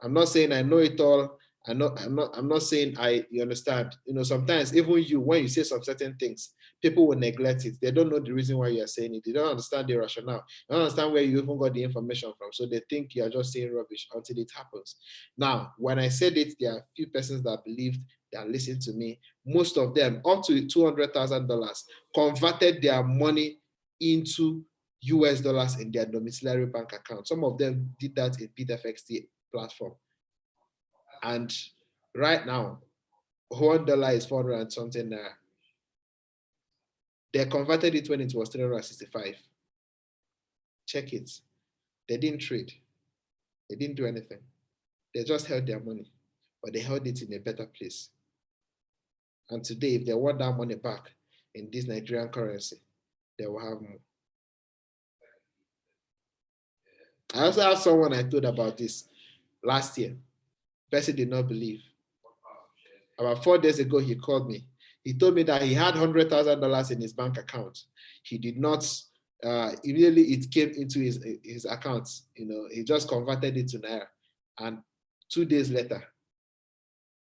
I'm not saying I know it all. I'm not saying you understand. Sometimes even when you say some certain things, people will neglect it. They don't know the reason why you are saying it. They don't understand the rationale. They don't understand where you even got the information from. So they think you are just saying rubbish until it happens. Now, when I said it, there are a few persons that believed, that listened to me. Most of them, up to $200,000, converted their money into US dollars in their domiciliary bank account. Some of them did that in Bitfxt platform. And right now, $1 is 400 and something naira. They converted it when it was 365. Check it. They didn't trade. They didn't do anything. They just held their money, but they held it in a better place. And today, if they want that money back in this Nigerian currency, they will have more. I also have someone I told about this last year. Person did not believe. About 4 days ago, he called me. He told me that he had $100,000 in his bank account. He did not, immediately it came into his account. He just converted it to Naira. And 2 days later,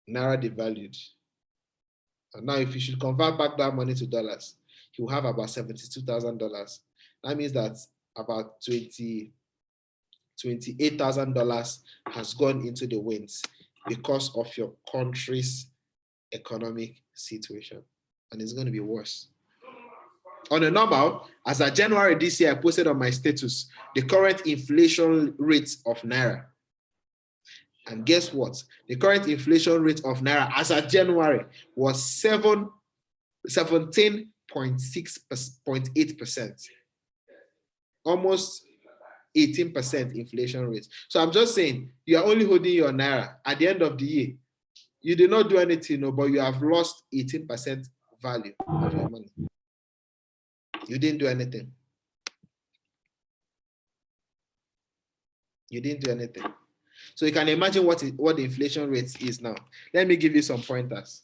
Naira devalued. And now if you should convert back that money to dollars, he will have about $72,000. That means that about $28,000 has gone into the winds because of your country's economic situation. And it's going to be worse. On a normal, as of January this year, I posted on my status the current inflation rate of Naira. And guess what? The current inflation rate of Naira as of January was 17.8%. Almost 18% inflation rate. So I'm just saying, you are only holding your Naira at the end of the year. You did not do anything, but you have lost 18% value of your money. You didn't do anything. You didn't do anything. So you can imagine what the inflation rate is now. Let me give you some pointers.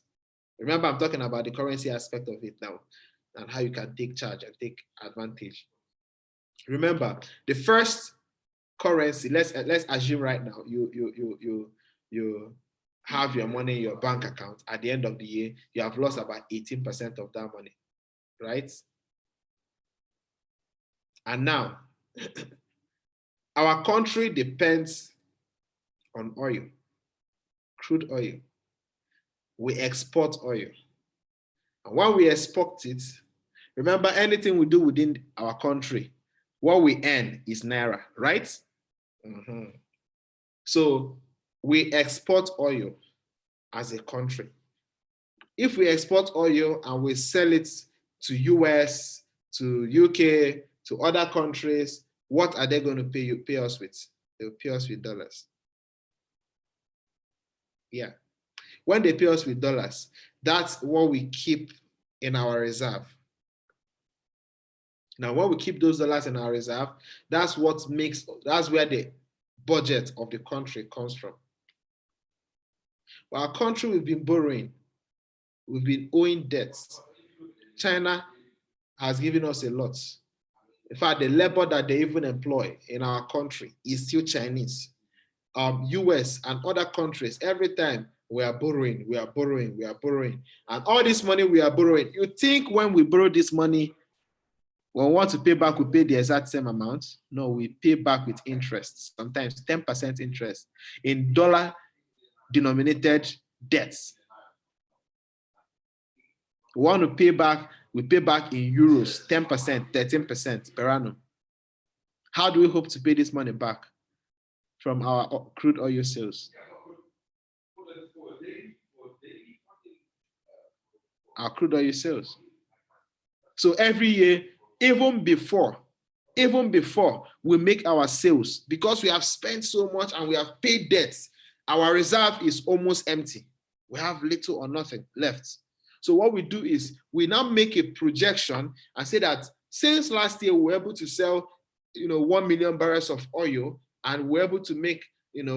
Remember, I'm talking about the currency aspect of it now and how you can take charge and take advantage. Remember, the first currency, let's assume right now you have your money in your bank account. At the end of the year, you have lost about 18% of that money, right? And now, our country depends on oil, crude oil. We export oil. And when we export it, remember, anything we do within our country, what we earn is Naira, right? Mm-hmm. So we export oil as a country. If we export oil and we sell it to US, to UK, to other countries, what are they going to pay us with? They'll pay us with dollars. Yeah. When they pay us with dollars, that's what we keep in our reserve. Now, when we keep those dollars in our reserve, that's where the budget of the country comes from. Our country, we've been borrowing, we've been owing debts. China has given us a lot. In fact, the labor that they even employ in our country is still Chinese. US and other countries, every time we are borrowing. And all this money we are borrowing, you think when we borrow this money, when we want to pay back, we pay the exact same amount? No, we pay back with interest, sometimes 10% interest in dollar-denominated debts. We want to pay back, we pay back in euros, 10%, 13% per annum. How do we hope to pay this money back? From our crude oil sales. Our crude oil sales. So every year, even before we make our sales, because we have spent so much and we have paid debts, our reserve is almost empty. We have little or nothing left. So what we do is we now make a projection and say that since last year we were able to sell 1 million barrels of oil, and we're able to make 20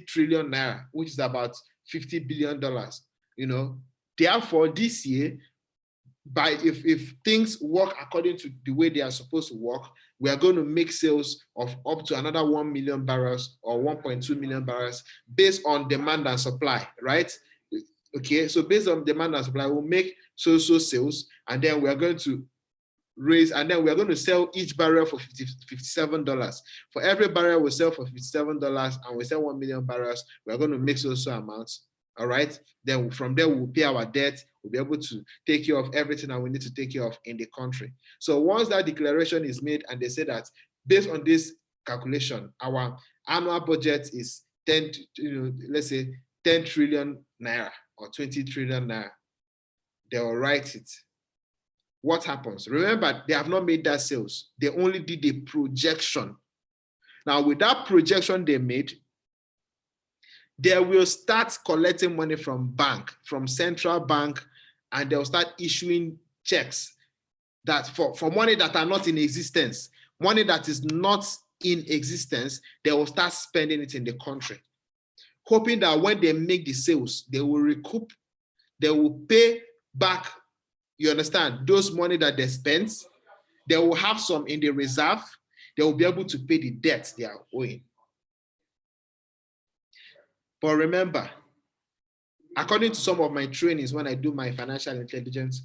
trillion naira, which is about $50 billion. Therefore, this year, if things work according to the way they are supposed to work, we are going to make sales of up to another 1 million barrels or 1.2 million barrels based on demand and supply, right? Okay, so based on demand and supply, we'll make so sales, and then we are going to raise, and then we are going to sell each barrel for $57. For every barrel we sell for $57 and we sell 1 million barrels, we are going to make so amounts. All right. Then from there, we'll pay our debt. We'll be able to take care of everything that we need to take care of in the country. So once that declaration is made and they say that based on this calculation, our annual budget is 10 trillion naira or 20 trillion naira, they will write it. What happens? Remember, they have not made that sales. They only did a projection. Now, with that projection they made, they will start collecting money from central bank, and they'll start issuing checks that for money that are not in existence, money that is not in existence, they will start spending it in the country, hoping that when they make the sales, they will recoup, they will pay back. You understand? Those money that they spent, they will have some in the reserve. They will be able to pay the debts they are owing. But remember, according to some of my trainings, when I do my financial intelligence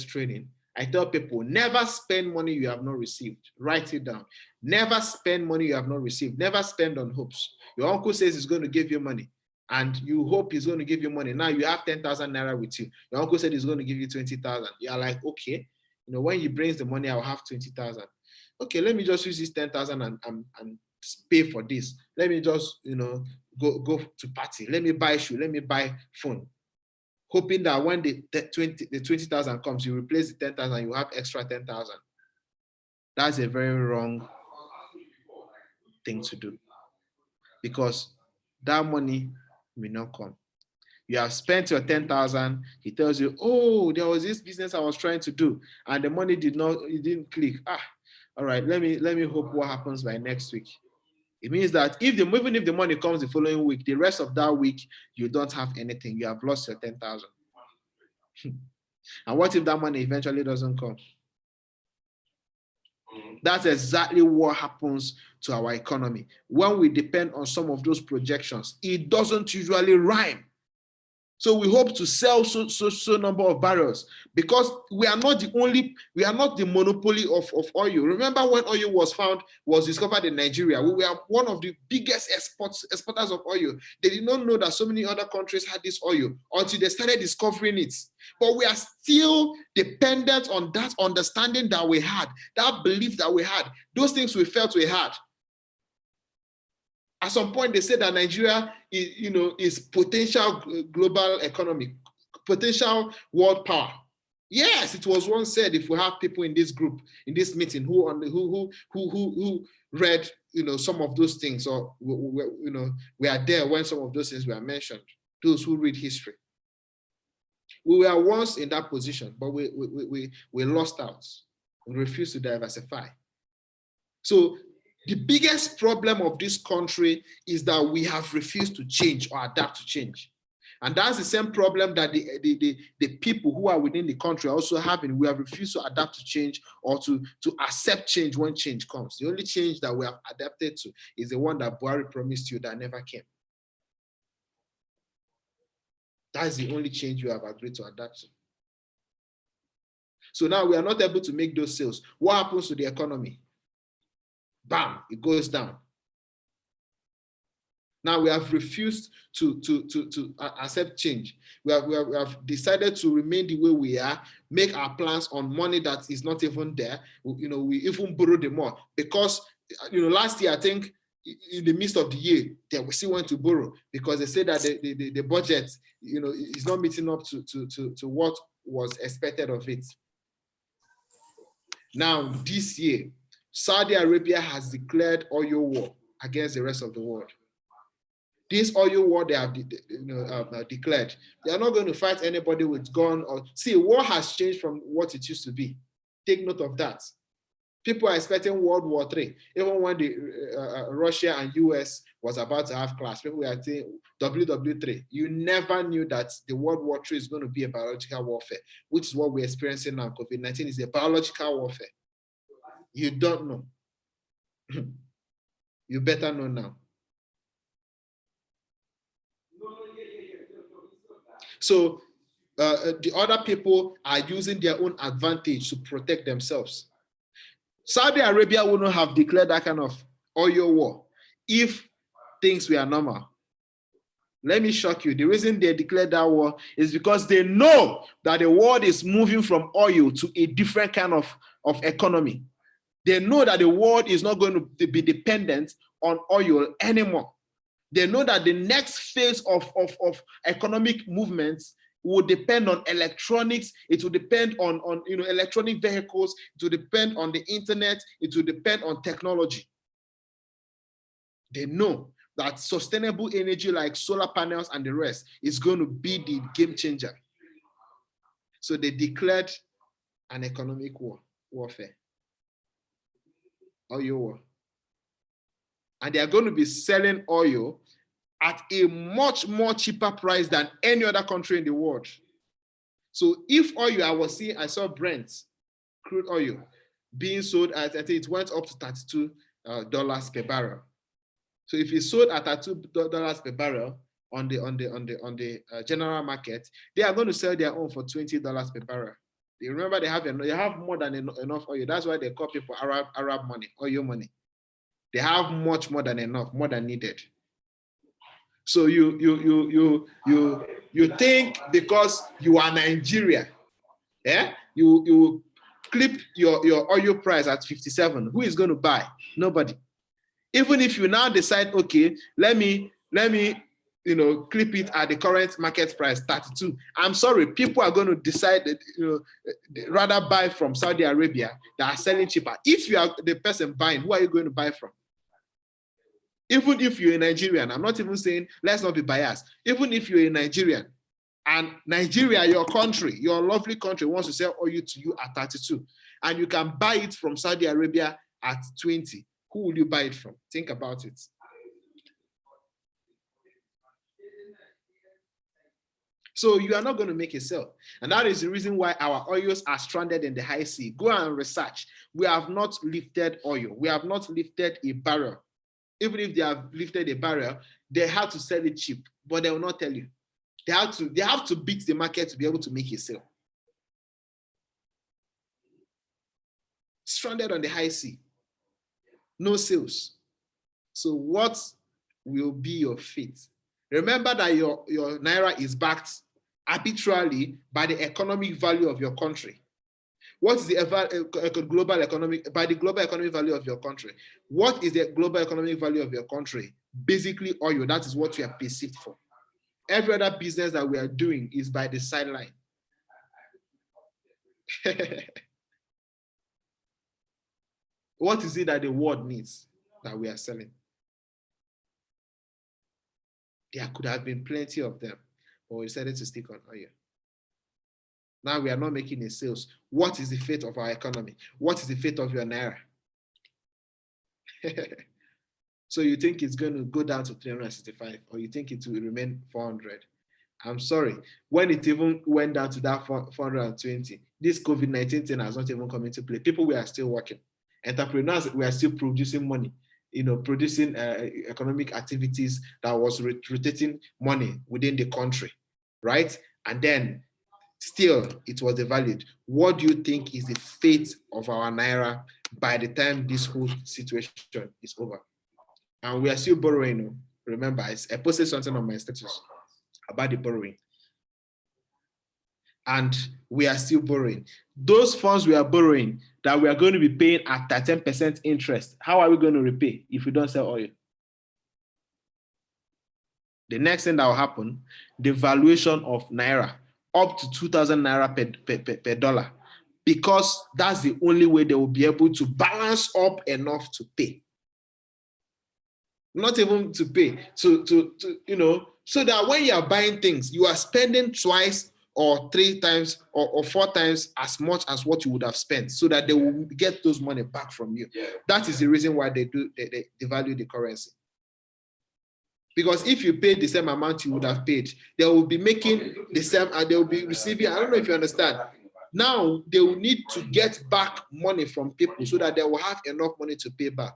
training, I tell people, never spend money you have not received. Write it down. Never spend money you have not received. Never spend on hopes. Your uncle says he's going to give you money, and you hope he's going to give you money. Now you have 10,000 naira with you. Your uncle said he's going to give you 20,000. You're like, okay, when he brings the money, I'll have 20,000. Okay, let me just use this 10,000 and pay for this. Let me just, go to party. Let me buy shoe. Let me buy phone. Hoping that when the 20,000 comes, you replace the 10,000, you have extra 10,000. That's a very wrong thing to do, because that money will not come. You have spent your 10,000. He tells you, oh, there was this business I was trying to do, and the money didn't click. All right, let me hope what happens by next week. It means that even if the money comes the following week, the rest of that week, you don't have anything. You have lost your 10,000. And what if that money eventually doesn't come? That's exactly what happens to our economy. When we depend on some of those projections, it doesn't usually rhyme. So we hope to sell so number of barrels, because we are not the monopoly of oil. Remember when oil was discovered in Nigeria? We were one of the biggest exporters of oil. They did not know that so many other countries had this oil until they started discovering it. But we are still dependent on that understanding that we had, that belief that we had, those things we felt we had. At some point, they said that Nigeria is potential global economy, potential world power. Yes, it was once said, if we have people in this group, in this meeting, who read some of those things, or we are there when some of those things were mentioned. Those who read history, we were once in that position, but we lost out. We refused to diversify. So the biggest problem of this country is that we have refused to change or adapt to change. And that's the same problem that the people who are within the country are also having. We have refused to adapt to change or to accept change when change comes. The only change that we have adapted to is the one that Buhari promised you that never came. That's the only change you have agreed to adapt to. So now we are not able to make those sales. What happens to the economy? Bam, it goes down. Now we have refused to accept change. We have decided to remain the way we are, make our plans on money that is not even there. We even borrow the more because last year, I think in the midst of the year, they still want to borrow because they say that the budget is not meeting up to what was expected of it. Now this year, Saudi Arabia has declared oil war against the rest of the world. This oil war they have declared, they are not going to fight anybody with gun or see. War has changed from what it used to be. Take note of that. People are expecting World War III. Even when the Russia and US was about to have clash, people were saying WW3. You never knew that the World War III is going to be a biological warfare, which is what we're experiencing now. COVID-19 is a biological warfare. You don't know. You better know now. So the other people are using their own advantage to protect themselves. Saudi Arabia wouldn't have declared that kind of oil war if things were normal. Let me shock you. The reason they declared that war is because they know that the world is moving from oil to a different kind of economy. They know that the world is not going to be dependent on oil anymore. They know that the next phase of economic movements will depend on electronics. It will depend on electronic vehicles. It will depend on the internet. It will depend on technology. They know that sustainable energy like solar panels and the rest is going to be the game changer. So they declared an economic warfare, oil war. And they are going to be selling oil at a much more cheaper price than any other country in the world. So if oil, I saw Brent crude oil being sold at, I think it went up to $32 per barrel. So if it's sold at $32 per barrel on the general market, they are going to sell their own for $20 per barrel. You remember they have more than enough oil. That's why they call people Arab money, oil money. They have much more than enough, more than needed. So you think because you are Nigeria, you clip your oil price at 57. Who is going to buy? Nobody. Even if you now decide, okay, let me clip it at the current market price, 32. I'm sorry, people are going to decide that rather buy from Saudi Arabia that are selling cheaper. If you are the person buying, who are you going to buy from? Even if you're a Nigerian, I'm not even saying let's not be biased. Even if you're a Nigerian and Nigeria, your country, your lovely country wants to sell oil to you at 32 and you can buy it from Saudi Arabia at 20, who will you buy it from? Think about it. So you are not going to make a sale. And that is the reason why our oils are stranded in the high sea. Go and research. We have not lifted oil. We have not lifted a barrel. Even if they have lifted a barrel, they have to sell it cheap, but they will not tell you. They have to beat the market to be able to make a sale. Stranded on the high sea. No sales. So what will be your fate? Remember that your Naira is backed arbitrarily by the economic value of your country. What is the global economic, by the global economic value of your country? What is the global economic value of your country? Basically oil. That is what we are perceived for. Every other business that we are doing is by the sideline. What is it that the world needs that we are selling? There could have been plenty of them, but we decided to stick on oil. Now we are not making a sales. What is the fate of our economy? What is the fate of your naira? So you think it's going to go down to 365, or you think it will remain 400? I'm sorry. When it even went down to that 420, this COVID-19 thing has not even come into play. People were still working. Entrepreneurs were still producing money, producing economic activities that was rotating money within the country, right? And then still it was devalued. What do you think is the fate of our naira by the time this whole situation is over? And we are still borrowing. Remember, I posted something on my status about the borrowing. And we are still borrowing. Those funds we are borrowing that we are going to be paying at 10% interest, how are we going to repay if we don't sell oil? The next thing that will happen, the valuation of naira up to 2,000 naira per dollar, because that's the only way they will be able to balance up enough to pay. Not even to pay, so that when you are buying things, you are spending twice or 3 times or 4 times as much as what you would have spent, so that they will get those money back from you. Yeah. That is the reason why they devalue the currency. Because if you pay the same amount you would have paid, they will be making the same, and they will be receiving. I don't know if you understand. Now they will need to get back money from people so that they will have enough money to pay back.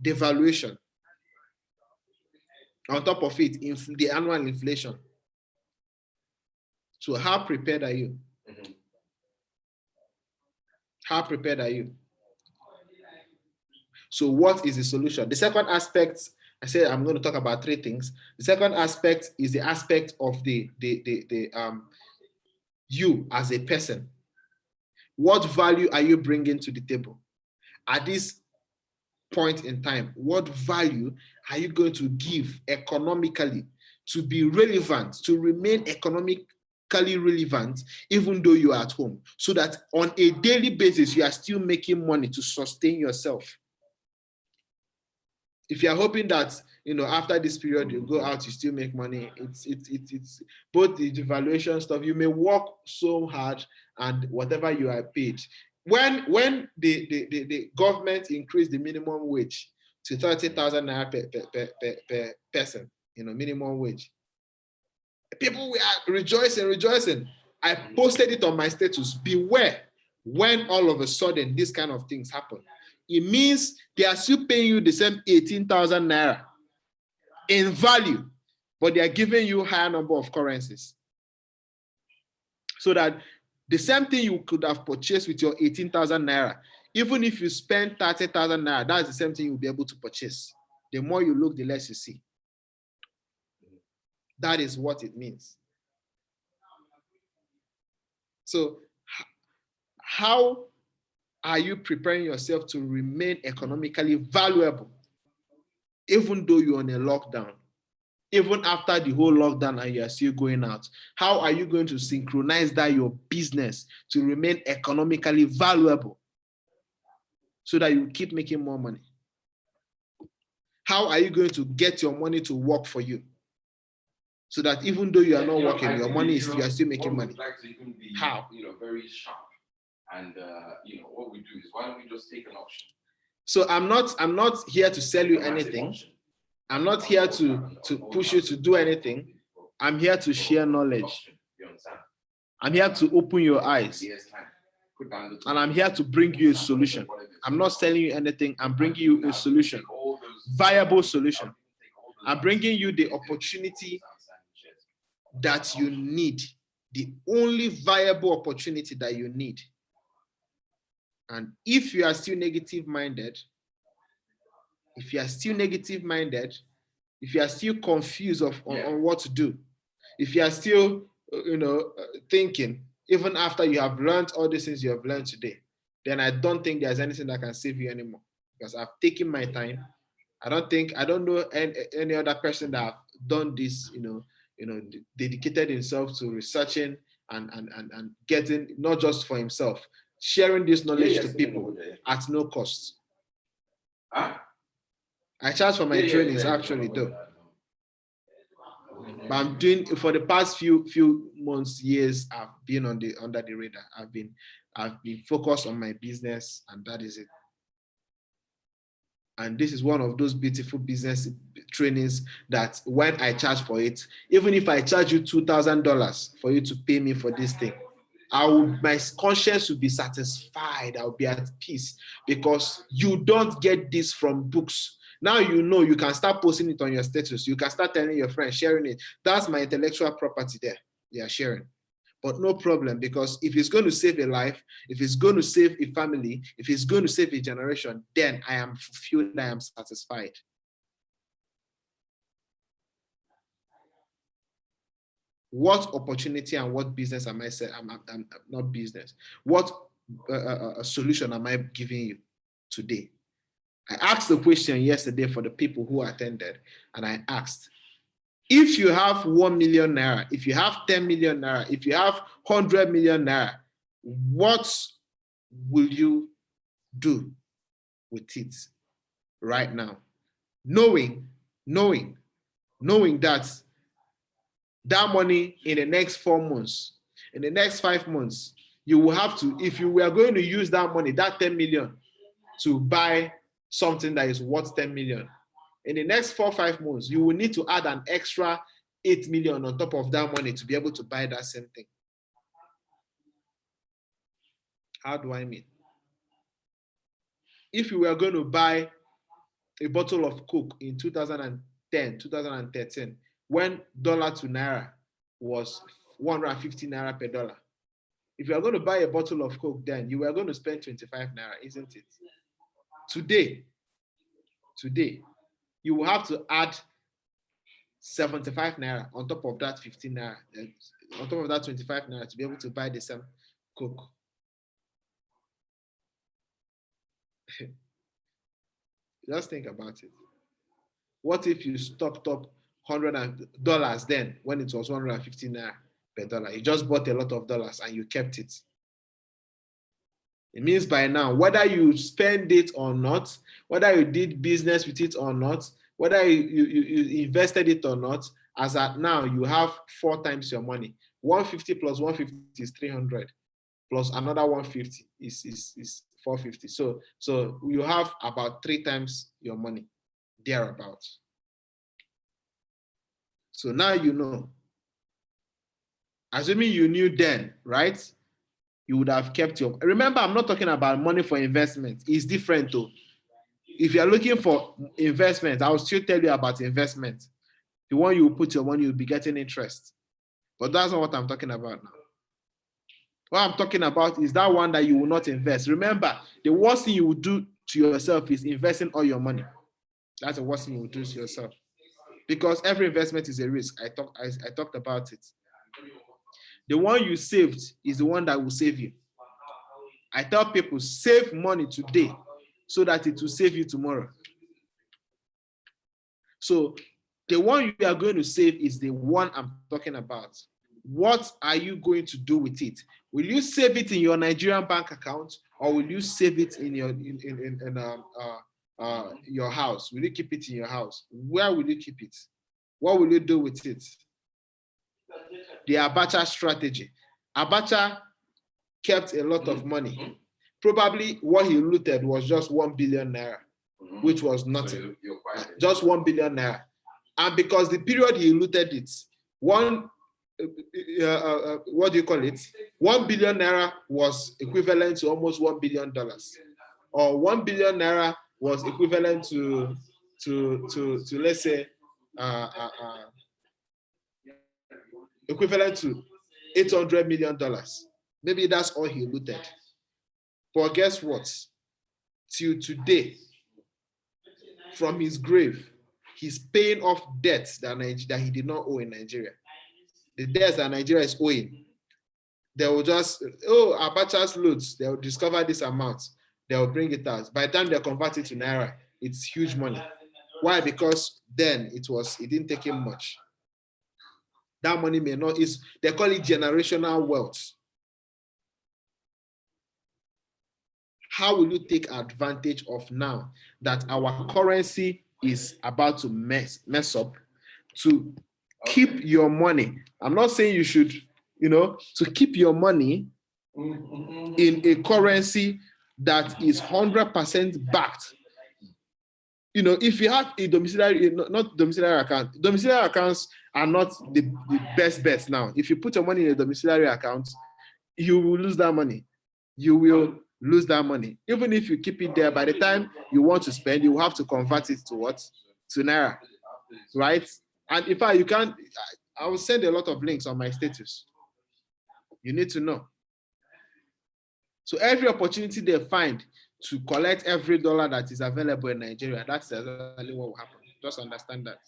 Devaluation. On top of it, the annual inflation. So how prepared are you? Mm-hmm. How prepared are you? So what is the solution? The second aspect, I said I'm going to talk about 3 things. The second aspect is the aspect of you as a person. What value are you bringing to the table? At this point in time, what value are you going to give economically to be relevant, to remain economically relevant, even though you are at home, so that on a daily basis, you are still making money to sustain yourself? If you are hoping that, after this period, you go out, you still make money, it's both the devaluation stuff. You may work so hard and whatever you are paid. When the government increased the minimum wage to 30,000 naira per person, minimum wage, people were rejoicing. I posted it on my status. Beware when all of a sudden this kind of things happen. It means they are still paying you the same 18,000 naira in value, but they are giving you a higher number of currencies. So that the same thing you could have purchased with your 18,000 naira, even if you spend 30,000 naira, that's the same thing you'll be able to purchase. The more you look, the less you see. That is what it means. So how are you preparing yourself to remain economically valuable, even though you're on a lockdown? Even after the whole lockdown and you're still going out, how are you going to synchronize that your business to remain economically valuable so that you keep making more money? How are you going to get your money to work for you so that even though you are not working, your money is, you are still making money? Like to even be, how? Very sharp. And what we do is, why don't we just take an option? So I'm not here to sell you anything. I'm not here to push you to do anything. I'm here to share knowledge. I'm here to open your eyes. And I'm here to bring you a solution. I'm not selling you anything. I'm bringing you a solution, viable solution. I'm bringing you the opportunity that you need, the only viable opportunity that you need. And if you are still negative-minded, if you are still confused on what to do, if you are still, thinking, even after you have learned all these things you have learned today, then I don't think there's anything that can save you anymore, because I've taken my time. I don't know any other person that have done this, dedicated himself to researching and getting, not just for himself, sharing this knowledge to people at no cost. Huh? I charge for my trainings actually though. But I'm doing, for the past few months, years, I've been under the radar. I've been focused on my business, and that is it. And this is one of those beautiful business trainings that when I charge for it, even if I charge you $2,000 for you to pay me for this thing, my conscience will be satisfied. I'll be at peace, because you don't get this from books. Now you can start posting it on your status. You can start telling your friends, sharing it. That's my intellectual property there. They are sharing. But no problem, because if it's going to save a life, if it's going to save a family, if it's going to save a generation, then I am fulfilled, I am satisfied. What opportunity and what business am I saying? I'm not business. What solution am I giving you today? I asked the question yesterday for the people who attended, and I asked, if you have 1 million naira, if you have 10 million naira, if you have 100 million naira, what will you do with it right now? Knowing that money in the next 4 months, in the next 5 months, you will have to, if you were going to use that money, that 10 million, to buy something that is worth 10 million, in the next 4 or 5 months, you will need to add an extra 8 million on top of that money to be able to buy that same thing. How do I mean? If you were going to buy a bottle of Coke in 2010, 2013, when dollar to naira was 150 naira per dollar, if you are going to buy a bottle of Coke then, you were going to spend 25 naira, isn't it? Today, you will have to add 75 naira on top of that 15 naira, on top of that 25 naira, to be able to buy the same Coke. Just think about it. What if you stocked up $100 then when it was 150 naira per dollar? You just bought a lot of dollars and you kept it. It means by now, whether you spend it or not, whether you did business with it or not, whether you invested it or not, as at now, you have 4 times your money. 150 plus 150 is 300, plus another 150 is 450. So you have about 3 times your money, thereabouts. So now you know. Assuming you knew then, right? You would have kept your. Remember, I'm not talking about money for investment. It's different though. If you're looking for investment, I will still tell you about investment. The one you put your money, you'll be getting interest. But that's not what I'm talking about now. What I'm talking about is that one that you will not invest. Remember, the worst thing you will do to yourself is investing all your money. That's the worst thing you will do to yourself. Because every investment is a risk. I talked about it. The one you saved is the one that will save you. I tell people, save money today so that it will save you tomorrow. So the one you are going to save is the one I'm talking about. What are you going to do with it? Will you save it in your Nigerian bank account, or will you save it in your house? Will you keep it in your house? Where will you keep it? What will you do with it? The Abacha strategy. Abacha kept a lot of money. Probably what he looted was just 1 billion naira, which was nothing. Just 1 billion naira. And because the period he looted it, what do you call it? 1 billion naira was equivalent to almost $1 billion. Or 1 billion naira was equivalent to let's say, equivalent to $800 million. Maybe that's all he looted. But guess what? Till today, from his grave, he's paying off debts that he did not owe in Nigeria. The debts that Nigeria is owing, They will just, oh, Abacha's loads, they will discover this amount, they will bring it out. By the time they convert it to Naira, it's huge money. Why? Because then it didn't take him much. That money may not, they call it generational wealth. How will you take advantage of now that our currency is about to mess up, to keep your money? I'm not saying you should, to keep your money in a currency that is 100% backed. If you have a domiciliary, not domiciliary account, domiciliary accounts are not the best bets now. If you put your money in a domiciliary account, you will lose that money. You will lose that money. Even if you keep it there, by the time you want to spend, you will have to convert it to what? To Naira, right? And in fact, you can't, I will send a lot of links on my status. You need to know. So every opportunity they find to collect every dollar that is available in Nigeria, that's exactly what will happen. Just understand that.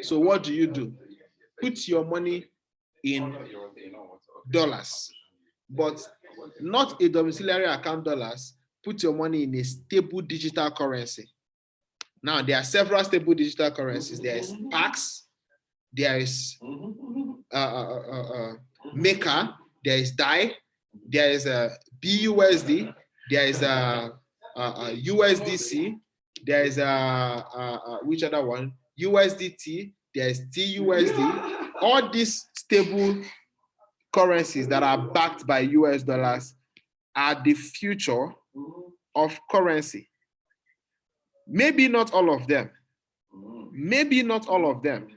So what do? Put your money in dollars, but not a domiciliary account dollars. Put your money in a stable digital currency. Now, there are several stable digital currencies. There is Pax, there is Maker, there is DAI, there is a BUSD, there is a USDC, there is which other one? USDT, there is TUSD. All these stable currencies that are backed by US dollars are the future of currency. Maybe not all of them. Maybe not all of them.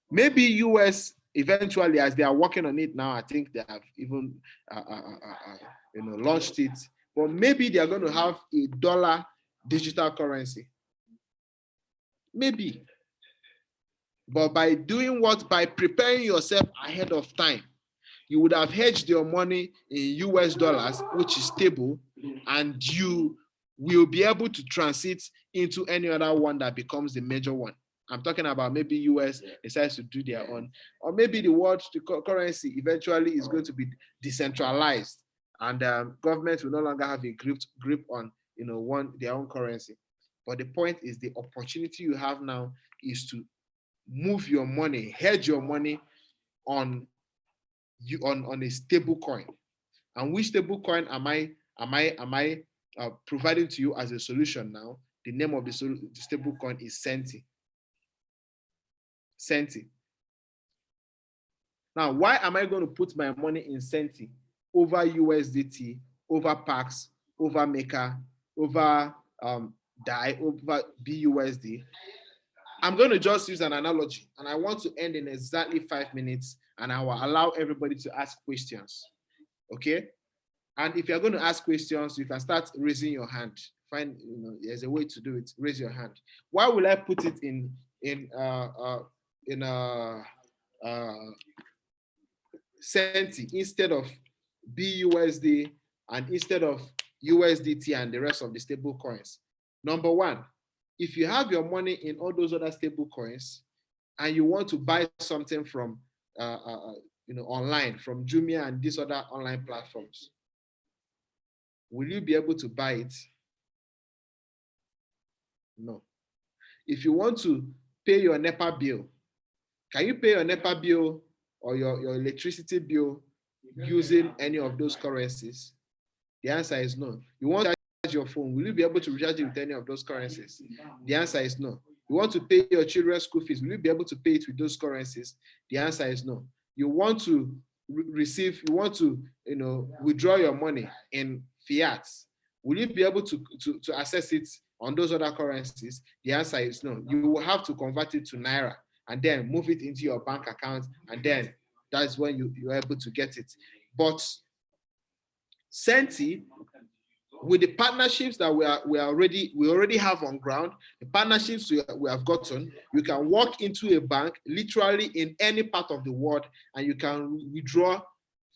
Maybe US eventually, as they are working on it now, I think they have even launched it. But maybe they are going to have a dollar digital currency. Maybe. But by doing what? By preparing yourself ahead of time, you would have hedged your money in US dollars, which is stable, and you will be able to transit into any other one that becomes the major one. I'm talking about maybe US decides to do their own, or maybe the currency eventually is going to be decentralized, and government will no longer have a grip on their own currency. But the point is, the opportunity you have now is to move your money, hedge your money on a stable coin. And which stable coin am I providing to you as a solution now? The name of the stable coin is Centi. Centi. Now, why am I going to put my money in Centi over USDT, over Pax, over Maker, over DAI, over BUSD? I'm going to just use an analogy, and I want to end in exactly 5 minutes, and I will allow everybody to ask questions. Okay? And if you're going to ask questions, you can start raising your hand. There's a way to do it. Raise your hand. Why will I put it in Centi instead of BUSD and instead of USDT and the rest of the stable coins? Number one, if you have your money in all those other stable coins and you want to buy something from online, from Jumia and these other online platforms, will you be able to buy it? No. If you want to pay your NEPA bill, can you pay your NEPA bill or your electricity bill using any of those currencies? The answer is no. You want to charge your phone, will you be able to recharge it with any of those currencies? The answer is no. You want to pay your children's school fees, will you be able to pay it with those currencies? The answer is no. You want to withdraw your money in fiat, will you be able to access it on those other currencies? The answer is no. You will have to convert it to Naira and then move it into your bank account, and then that's when you're able to get it. But Centi, with the partnerships that we already have on ground, the partnerships we have gotten, you can walk into a bank literally in any part of the world, and you can withdraw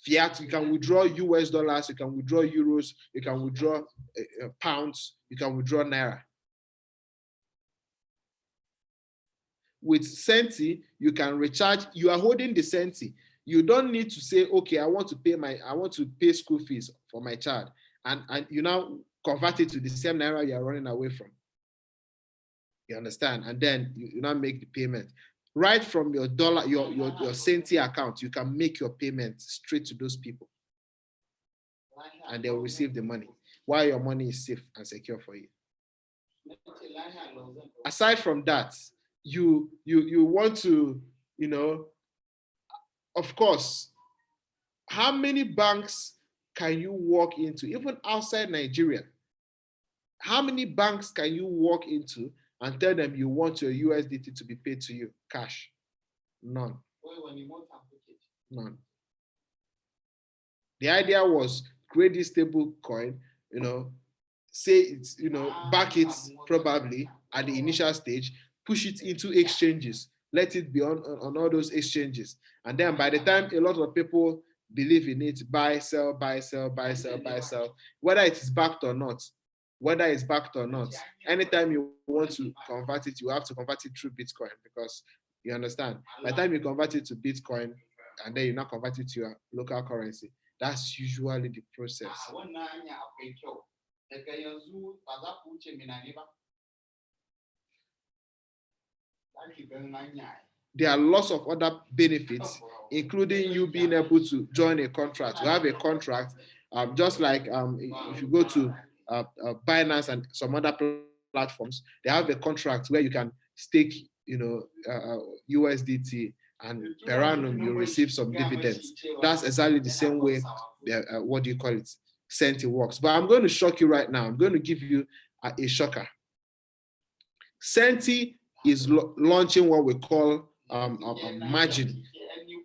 fiat, you can withdraw US dollars, you can withdraw euros, you can withdraw pounds, you can withdraw Naira. With Centi, you can recharge, you are holding the Centi. You don't need to say, okay, I want to pay school fees for my child, and you now convert it to the same naira you are running away from. You understand? And then you now make the payment. Right from your dollar, your Senti account, you can make your payment straight to those people. And they will receive the money while your money is safe and secure for you. Aside from that, you want to, of course, how many banks can you walk into, even outside Nigeria? How many banks can you walk into and tell them you want your USDT to be paid to you cash? None. None. The idea was create this stable coin, say it's, back it probably at the initial stage, push it into exchanges, let it be on all those exchanges. And then by the time a lot of people believe in it, buy, sell, buy, sell, buy, sell, buy, sell, whether it is backed or not, anytime you want to convert it, you have to convert it through Bitcoin, because you understand, by the time you convert it to Bitcoin and then you now convert it to your local currency, that's usually the process. There are lots of other benefits, including you being able to join a contract. You have a contract, just like if you go to Binance and some other platforms, they have a contract where you can stake, USDT, and per annum you receive some dividends. That's exactly the same way, what do you call it, Senti works. But I'm going to shock you right now. I'm going to give you a shocker. Senti is launching what we call margin,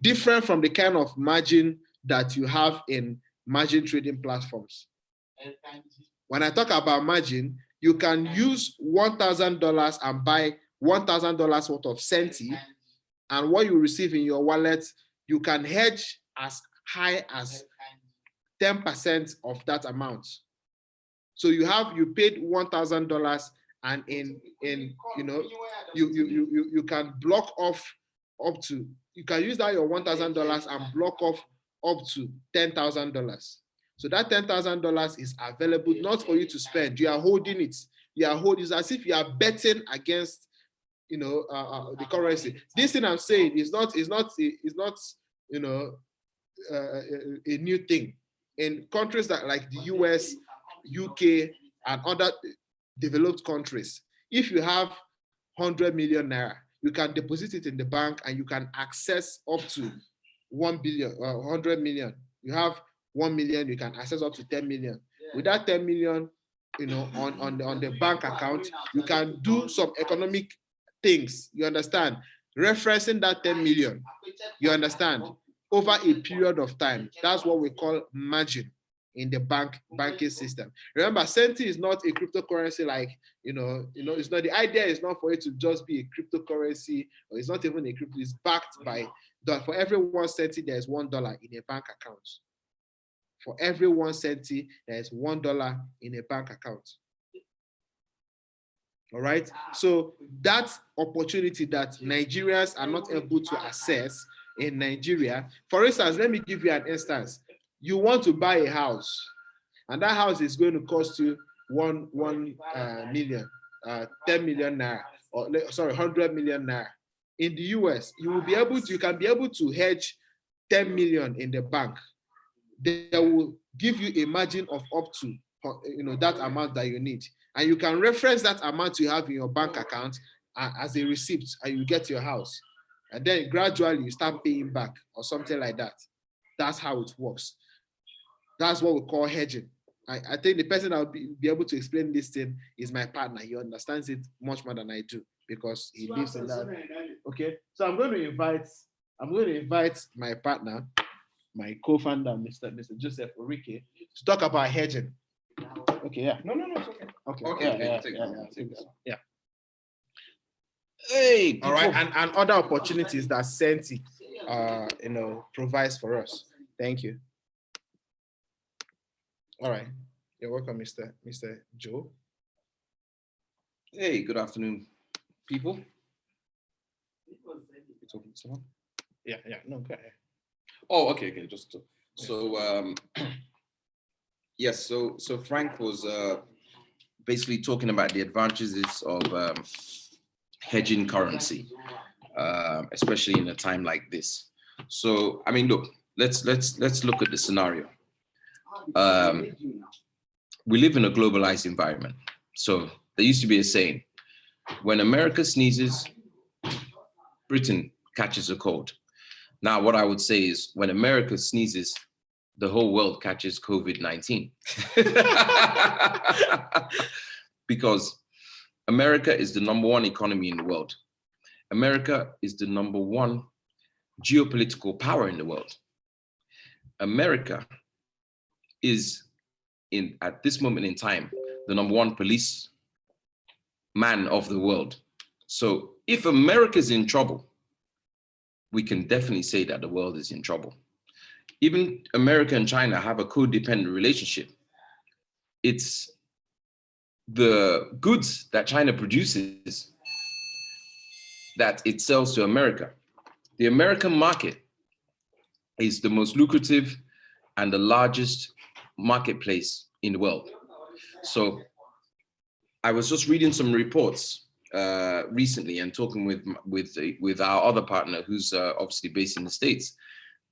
different from the kind of margin that you have in margin trading platforms. When I talk about margin, you can use $1,000 and buy $1,000 worth of Senti, and what you receive in your wallet, you can hedge as high as 10% of that amount. So you paid $1,000, and you can block off up to, you can use that your $1,000 and block off up to $10,000. So that $10,000 is available not for you to spend. You are holding it. It's as if you are betting against, the currency. This thing I'm saying is not a new thing. In countries that like the US, UK, and other developed countries, if you have 100 million naira, you can deposit it in the bank and you can access up to 1 billion, 100 million. You have 1 million, you can access up to 10 million. With that 10 million, on the bank account, you can do some economic things, you understand, referencing that 10 million, you understand, over a period of time. That's what we call margin in the banking system. Remember, Senti is not a cryptocurrency like, it's not, the idea is not for it to just be a cryptocurrency, or it's not even a crypto, it's backed by, for every 1 Senti, there's $1 in a bank account. For every 1 Senti, there's $1 in a bank account. All right. So that opportunity that Nigerians are not able to access in Nigeria. For instance, let me give you an instance. You want to buy a house, and that house is going to cost you 1 million, 10 million naira, or sorry, 100 million naira. In the US, you can be able to hedge 10 million in the bank. They will give you a margin of up to that amount that you need. And you can reference that amount you have in your bank account as a receipt, and you get your house. And then gradually you start paying back or something like that. That's how it works. That's what we call hedging. I think the person that will be able to explain this thing is my partner. He understands it much more than I do because he lives in that. Okay, so I'm going to invite my partner, my co-founder, Mr. Joseph Orike, to talk about hedging. Okay, yeah. No, it's okay. Okay, yeah. Hey, people. All right, and other opportunities that Senti, provides for us. Thank you. All right, you're welcome, Mr. Joe. Hey, good afternoon, people. You talking to someone? Yeah, no, go ahead. Oh, okay, just so yes, so Frank was basically talking about the advantages of hedging currency, especially in a time like this. So I mean, look, let's look at the scenario. We live in a globalized environment. So there used to be a saying: when America sneezes, Britain catches a cold. Now, what I would say is when America sneezes, the whole world catches COVID-19. Because America is the #1 economy in the world. America is the #1 geopolitical power in the world. America is, at this moment in time, the #1 police man of the world. So if America is in trouble, we can definitely say that the world is in trouble. Even America and China have a codependent relationship. It's the goods that China produces that it sells to America. The American market is the most lucrative and the largest marketplace in the world. So I was just reading some reports recently and talking with our other partner who's obviously based in the States.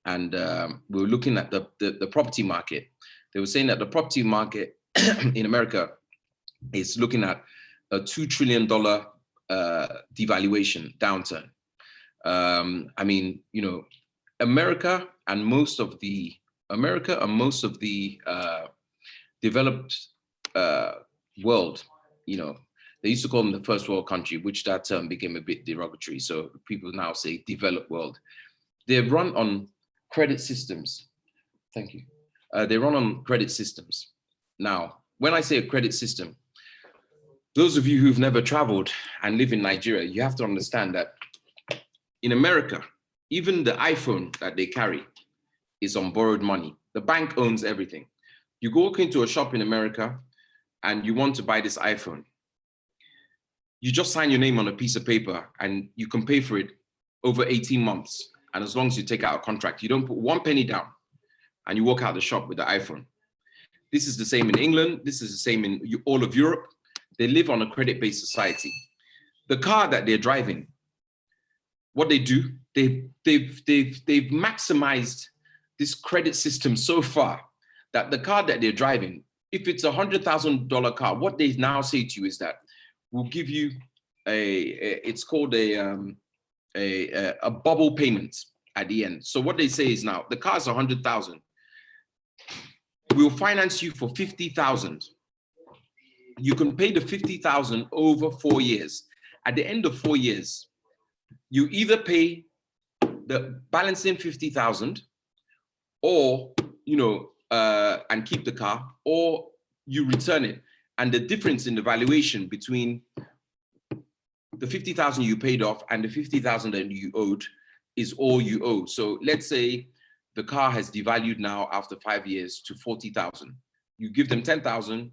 And we were looking at the property market. They were saying that the property market in America is looking at a $2 trillion devaluation downturn. I mean, you know, America and most of the developed world, you know, they used to call them the first world country, which that term became a bit derogatory. So people now say developed world. They run on credit systems. Thank you. They run on credit systems. Now, when I say a credit system, those of you who've never traveled and live in Nigeria, you have to understand that in America, even the iPhone that they carry is on borrowed money. The bank owns everything. You go into a shop in America and you want to buy this iPhone. You just sign your name on a piece of paper and you can pay for it over 18 months. And as long as you take out a contract, you don't put 1 penny down and you walk out the shop with the iPhone. This is the same in England. This is the same in all of Europe. They live on a credit-based society. The car that they're driving, what they do, they've maximized this credit system so far that the car that they're driving, if it's a $100,000 car, what they now say to you is that we'll give you it's called a bubble payment at the end. So what they say is now the car's 100,000. We'll finance you for 50,000. You can pay the 50,000 over 4 years. At the end of 4 years, you either pay the balancing 50,000 or, you know, and keep the car, or you return it. And the difference in the valuation between the 50,000 you paid off and the 50,000 that you owed is all you owe. So let's say the car has devalued now after 5 years to 40,000. You give them 10,000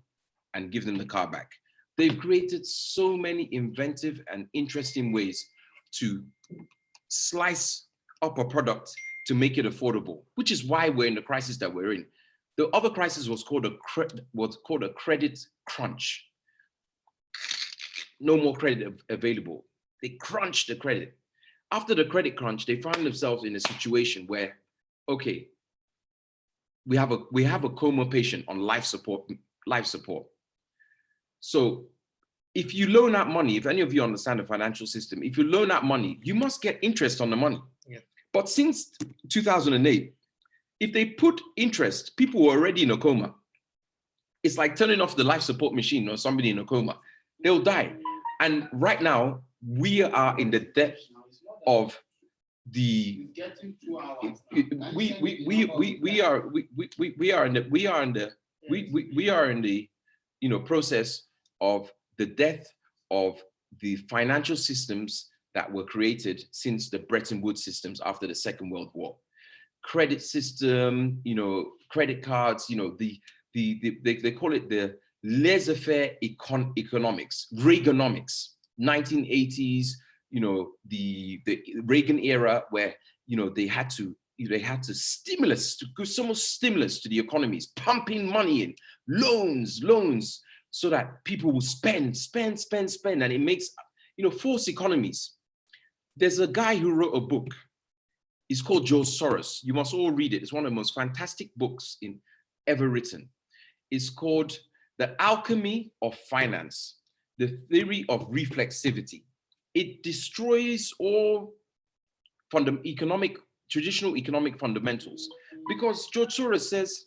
and give them the car back. They've created so many inventive and interesting ways to slice up a product to make it affordable, which is why we're in the crisis that we're in. The other crisis was called a credit crunch. No more credit available. They crunched the credit. After the credit crunch, they found themselves in a situation where, okay, we have a coma patient on life support. So if you loan out money, if any of you understand the financial system, if you loan out money, you must get interest on the money. Yeah. But since 2008, if they put interest, people were already in a coma. It's like turning off the life support machine or somebody in a coma. They'll die. And right now, we are in the depth of the we are in the you know process of the death of the financial systems that were created since the Bretton Woods systems after the Second World War. Credit system, you know, credit cards, you know, they call it the laissez-faire economics, Reaganomics, 1980s, you know, the Reagan era where, you know, they had to they had to stimulus, to give so much stimulus to the economies, pumping money in, loans, so that people will spend, and it makes, false economies. There's a guy who wrote a book. It's called George Soros. You must all read it. It's one of the most fantastic books ever written. It's called The Alchemy of Finance, the Theory of Reflexivity. It destroys all traditional economic fundamentals, because George Soros says,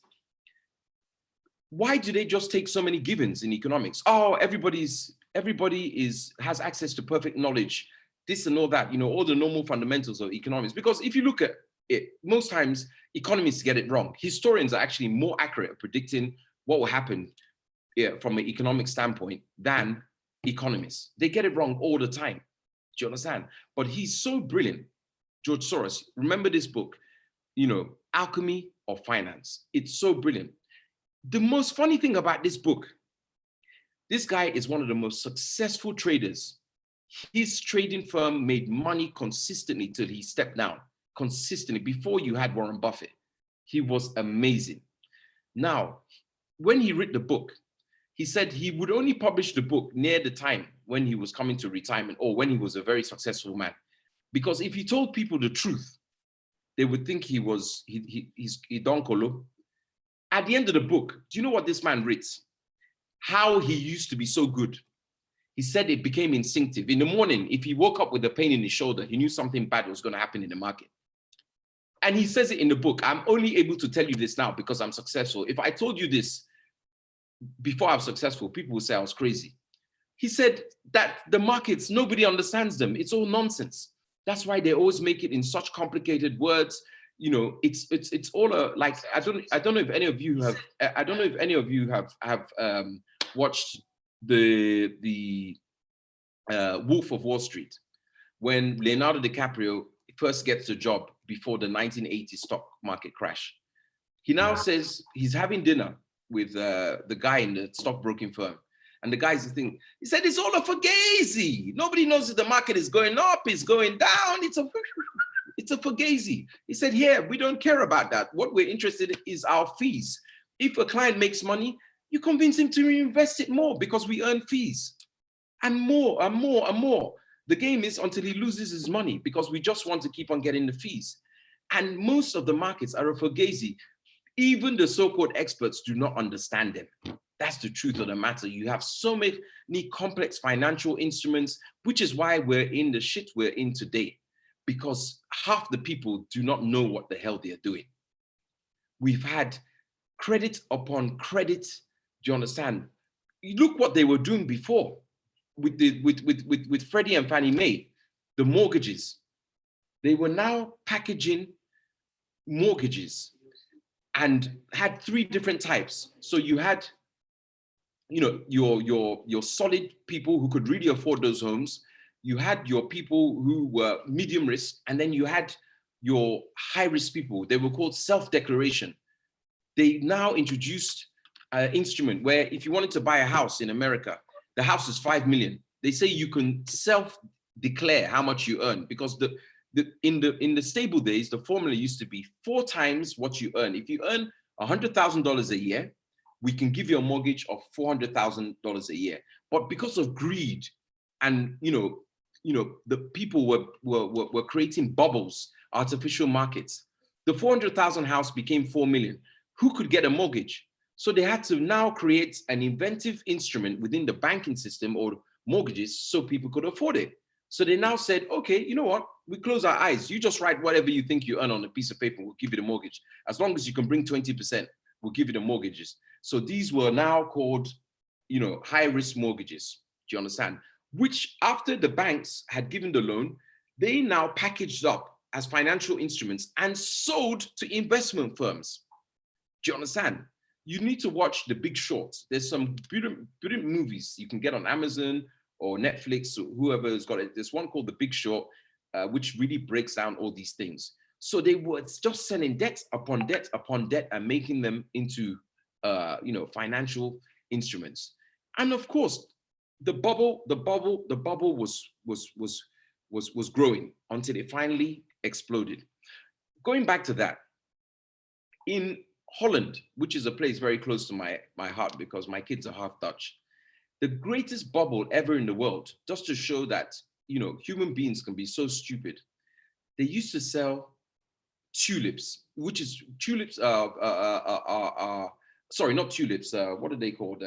why do they just take so many givens in economics? Oh, everybody has access to perfect knowledge, this and all that, all the normal fundamentals of economics. Because if you look at it, most times economists get it wrong. Historians are actually more accurate at predicting what will happen from an economic standpoint than economists. They get it wrong all the time. Do you understand? But he's so brilliant, George Soros. Remember this book, Alchemy of Finance. It's so brilliant. The most funny thing about this book, this guy is one of the most successful traders. His trading firm made money consistently till he stepped down, consistently, before you had Warren Buffett. He was amazing. Now, when he wrote the book, he said he would only publish the book near the time when he was coming to retirement or when he was a very successful man. Because if he told people the truth, they would think he's Don Colo. At the end of the book, do you know what this man writes? How he used to be so good. He said it became instinctive. In the morning, if he woke up with a pain in his shoulder, he knew something bad was going to happen in the market. And he says it in the book. I'm only able to tell you this now because I'm successful. If I told you this before I was successful, people would say I was crazy. He said that the markets, nobody understands them. It's all nonsense. That's why they always make it in such complicated words. It's all like, I don't know if any of you have watched the Wolf of Wall Street, when Leonardo DiCaprio first gets the job before the 1980 stock market crash. He now says he's having dinner with the guy in the stockbroking firm. And the guy's the thing, he said, it's all a fugazi. Nobody knows if the market is going up, it's going down. It's a fugazi. He said, here, we don't care about that. What we're interested in is our fees. If a client makes money, you convince him to reinvest it more because we earn fees. And more and more and more. The game is until he loses his money because we just want to keep on getting the fees. And most of the markets are a fugazi. Even the so-called experts do not understand them. That's the truth of the matter. You have so many complex financial instruments, which is why we're in the shit we're in today, because half the people do not know what the hell they're doing. We've had credit upon credit. Do you understand? Look what they were doing before with Freddie and Fannie Mae, the mortgages. They were now packaging mortgages and had three different types. So you had, your solid people who could really afford those homes. You had your people who were medium risk, and then you had your high risk people. They were called self-declaration. They now introduced an instrument where if you wanted to buy a house in America, the house is 5 million. They say you can self-declare how much you earn, because in the stable days, the formula used to be 4 times what you earn. If you earn $100,000 a year, we can give you a mortgage of $400,000 a year. But because of greed and the people were creating bubbles, artificial markets, the 400,000 house became 4 million. Who could get a mortgage? So they had to now create an inventive instrument within the banking system or mortgages so people could afford it. So they now said, okay, you know what? We close our eyes. You just write whatever you think you earn on a piece of paper. We'll give you the mortgage. As long as you can bring 20%, we'll give you the mortgages. So these were now called, high risk mortgages. Do you understand? Which after the banks had given the loan, they now packaged up as financial instruments and sold to investment firms. Do you understand? You need to watch The Big Short. There's some brilliant movies you can get on Amazon or Netflix, or whoever has got it. There's one called The Big Short, which really breaks down all these things. So they were just selling debt upon debt upon debt and making them into, financial instruments. And of course, the bubble was growing until it finally exploded. going back to that, in Holland, which is a place very close to my heart because my kids are half Dutch, the greatest bubble ever in the world, just to show that, you know, human beings can be so stupid. They used to sell tulips, which is tulips, sorry, not tulips, what are they called?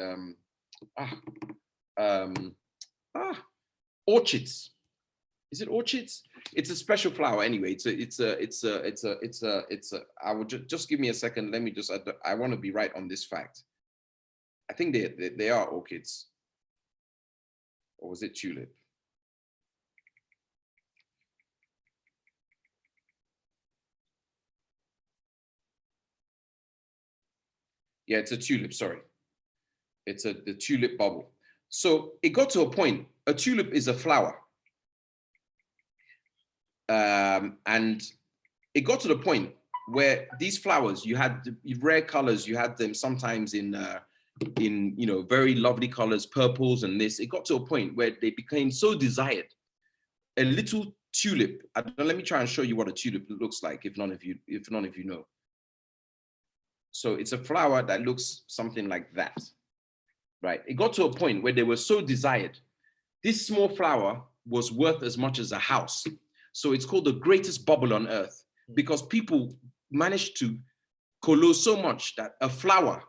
Orchids. Is it orchids? It's a special flower anyway. I would just give me a second. Let me just, I want to be right on this fact. I think they are orchids. Or was it tulip? Yeah, it's a tulip, sorry. It's the tulip bubble. So it got to a point, a tulip is a flower. And it got to the point where these flowers, you had the rare colors, you had them sometimes in you know, very lovely colors, purples and this. It got to a point where they became so desired. A little tulip. Let me try and show you what a tulip looks like, if none of you know. So it's a flower that looks something like that, right? It got to a point where they were so desired. This small flower was worth as much as a house. So it's called the greatest bubble on earth, because people managed to colloque so much that a flower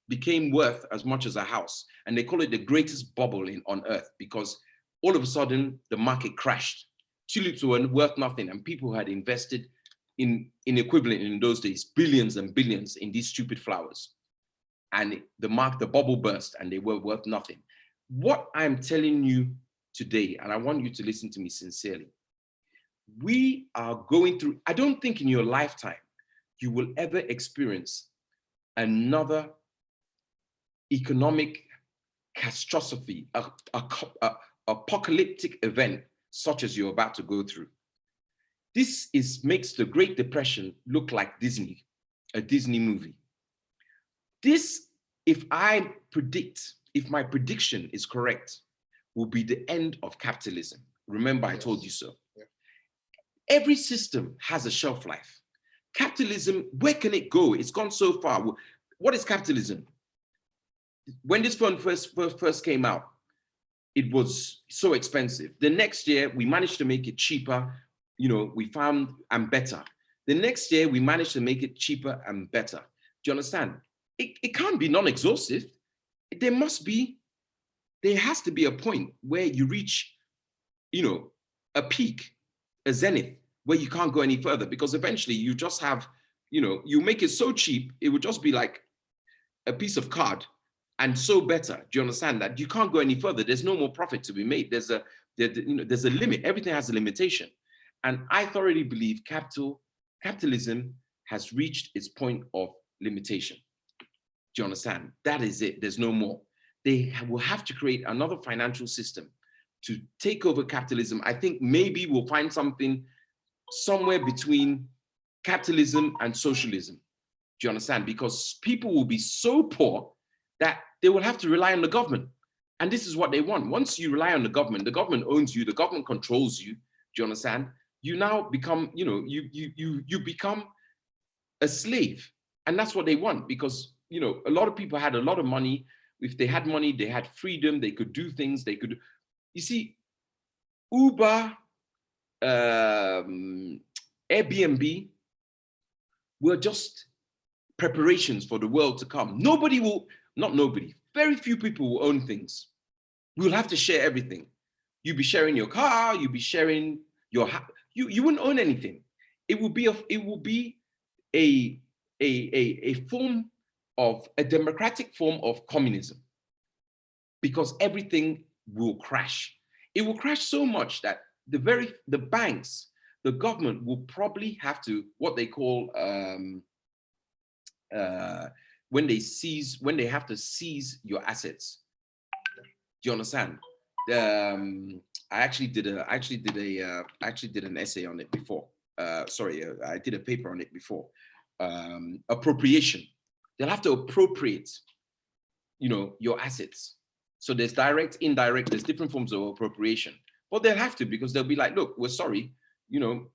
became worth as much as a house. And they call it the greatest bubble on earth, because all of a sudden the market crashed. Tulips were worth nothing, and people had invested in equivalent in those days, billions and billions in these stupid flowers. And the bubble burst and they were worth nothing. What I'm telling you today, and I want you to listen to me sincerely, we are going through, I don't think in your lifetime you will ever experience another economic catastrophe, apocalyptic event such as you're about to go through. This makes the Great Depression look like Disney, a Disney movie. This, if my prediction is correct, will be the end of capitalism. Remember, I told you so. Yeah. Every system has a shelf life. Capitalism, where can it go? It's gone so far. What is capitalism? When this phone first came out, it was so expensive. The next year, we managed to make it cheaper. You know, we found and better. The next year, we managed to make it cheaper and better. Do you understand? It can't be non-exhaustive. There has to be a point where you reach, you know, a peak, a zenith, where you can't go any further, because eventually you just have, you know, you make it so cheap, it would just be like a piece of card, and so better. Do you understand that? You can't go any further. There's no more profit to be made. There's a limit. Everything has a limitation. And I thoroughly believe capitalism has reached its point of limitation. Do you understand? That is it. There's no more. They will have to create another financial system to take over capitalism. I think maybe we'll find something somewhere between capitalism and socialism. Do you understand? Because people will be so poor that they will have to rely on the government. And this is what they want. Once you rely on the government owns you, the government controls you. Do you understand? You now become, you know, you become a slave. And that's what they want, because, you know, a lot of people had a lot of money. If they had money, they had freedom, they could do things, you see, Uber, Airbnb were just preparations for the world to come. Very few people will own things. We'll have to share everything. You'll be sharing your car, you'll be sharing your house. You wouldn't own anything. It will be a form of a democratic form of communism, because everything will crash. It will crash so much that the banks, the government will probably have to, what they call when they have to seize your assets. Do you understand? I actually did an essay on it before. I did a paper on it before. Appropriation. They'll have to appropriate, you know, your assets. So there's direct, indirect, there's different forms of appropriation. But they'll have to, because they'll be like, look, we're sorry, you know,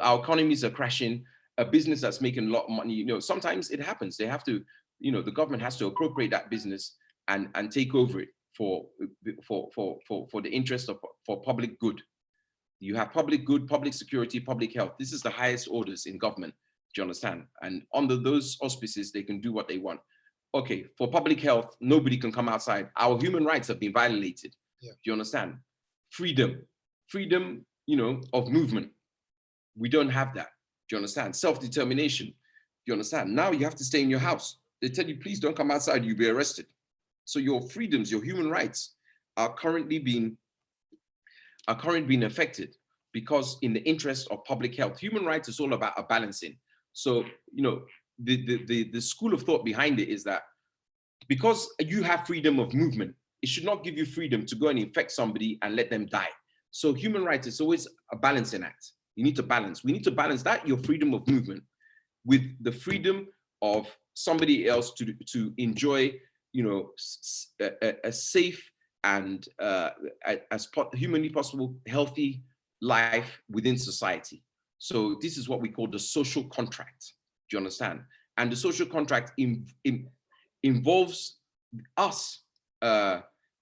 our economies are crashing. a business that's making a lot of money, sometimes it happens. They have to, the government has to appropriate that business and take over it for the interest of for public good. You have public good, public security, public health. This is the highest orders in government. Do you understand? And under those auspices, they can do what they want. Okay, for public health, nobody can come outside. Our human rights have been violated. Yeah. Do you understand? Freedom, of movement. We don't have that. Do you understand? Self-determination. Do you understand? Now you have to stay in your house. They tell you, please don't come outside, you'll be arrested. So your freedoms, your human rights are currently being affected because in the interest of public health. Human rights is all about a balancing. So, the school of thought behind it is that because you have freedom of movement, it should not give you freedom to go and infect somebody and let them die. So human rights is always a balancing act. You need to balance. We need to balance that, your freedom of movement, with the freedom of somebody else to enjoy, a safe and as humanly possible, healthy life within society. So this is what we call the social contract. Do you understand? And the social contract involves us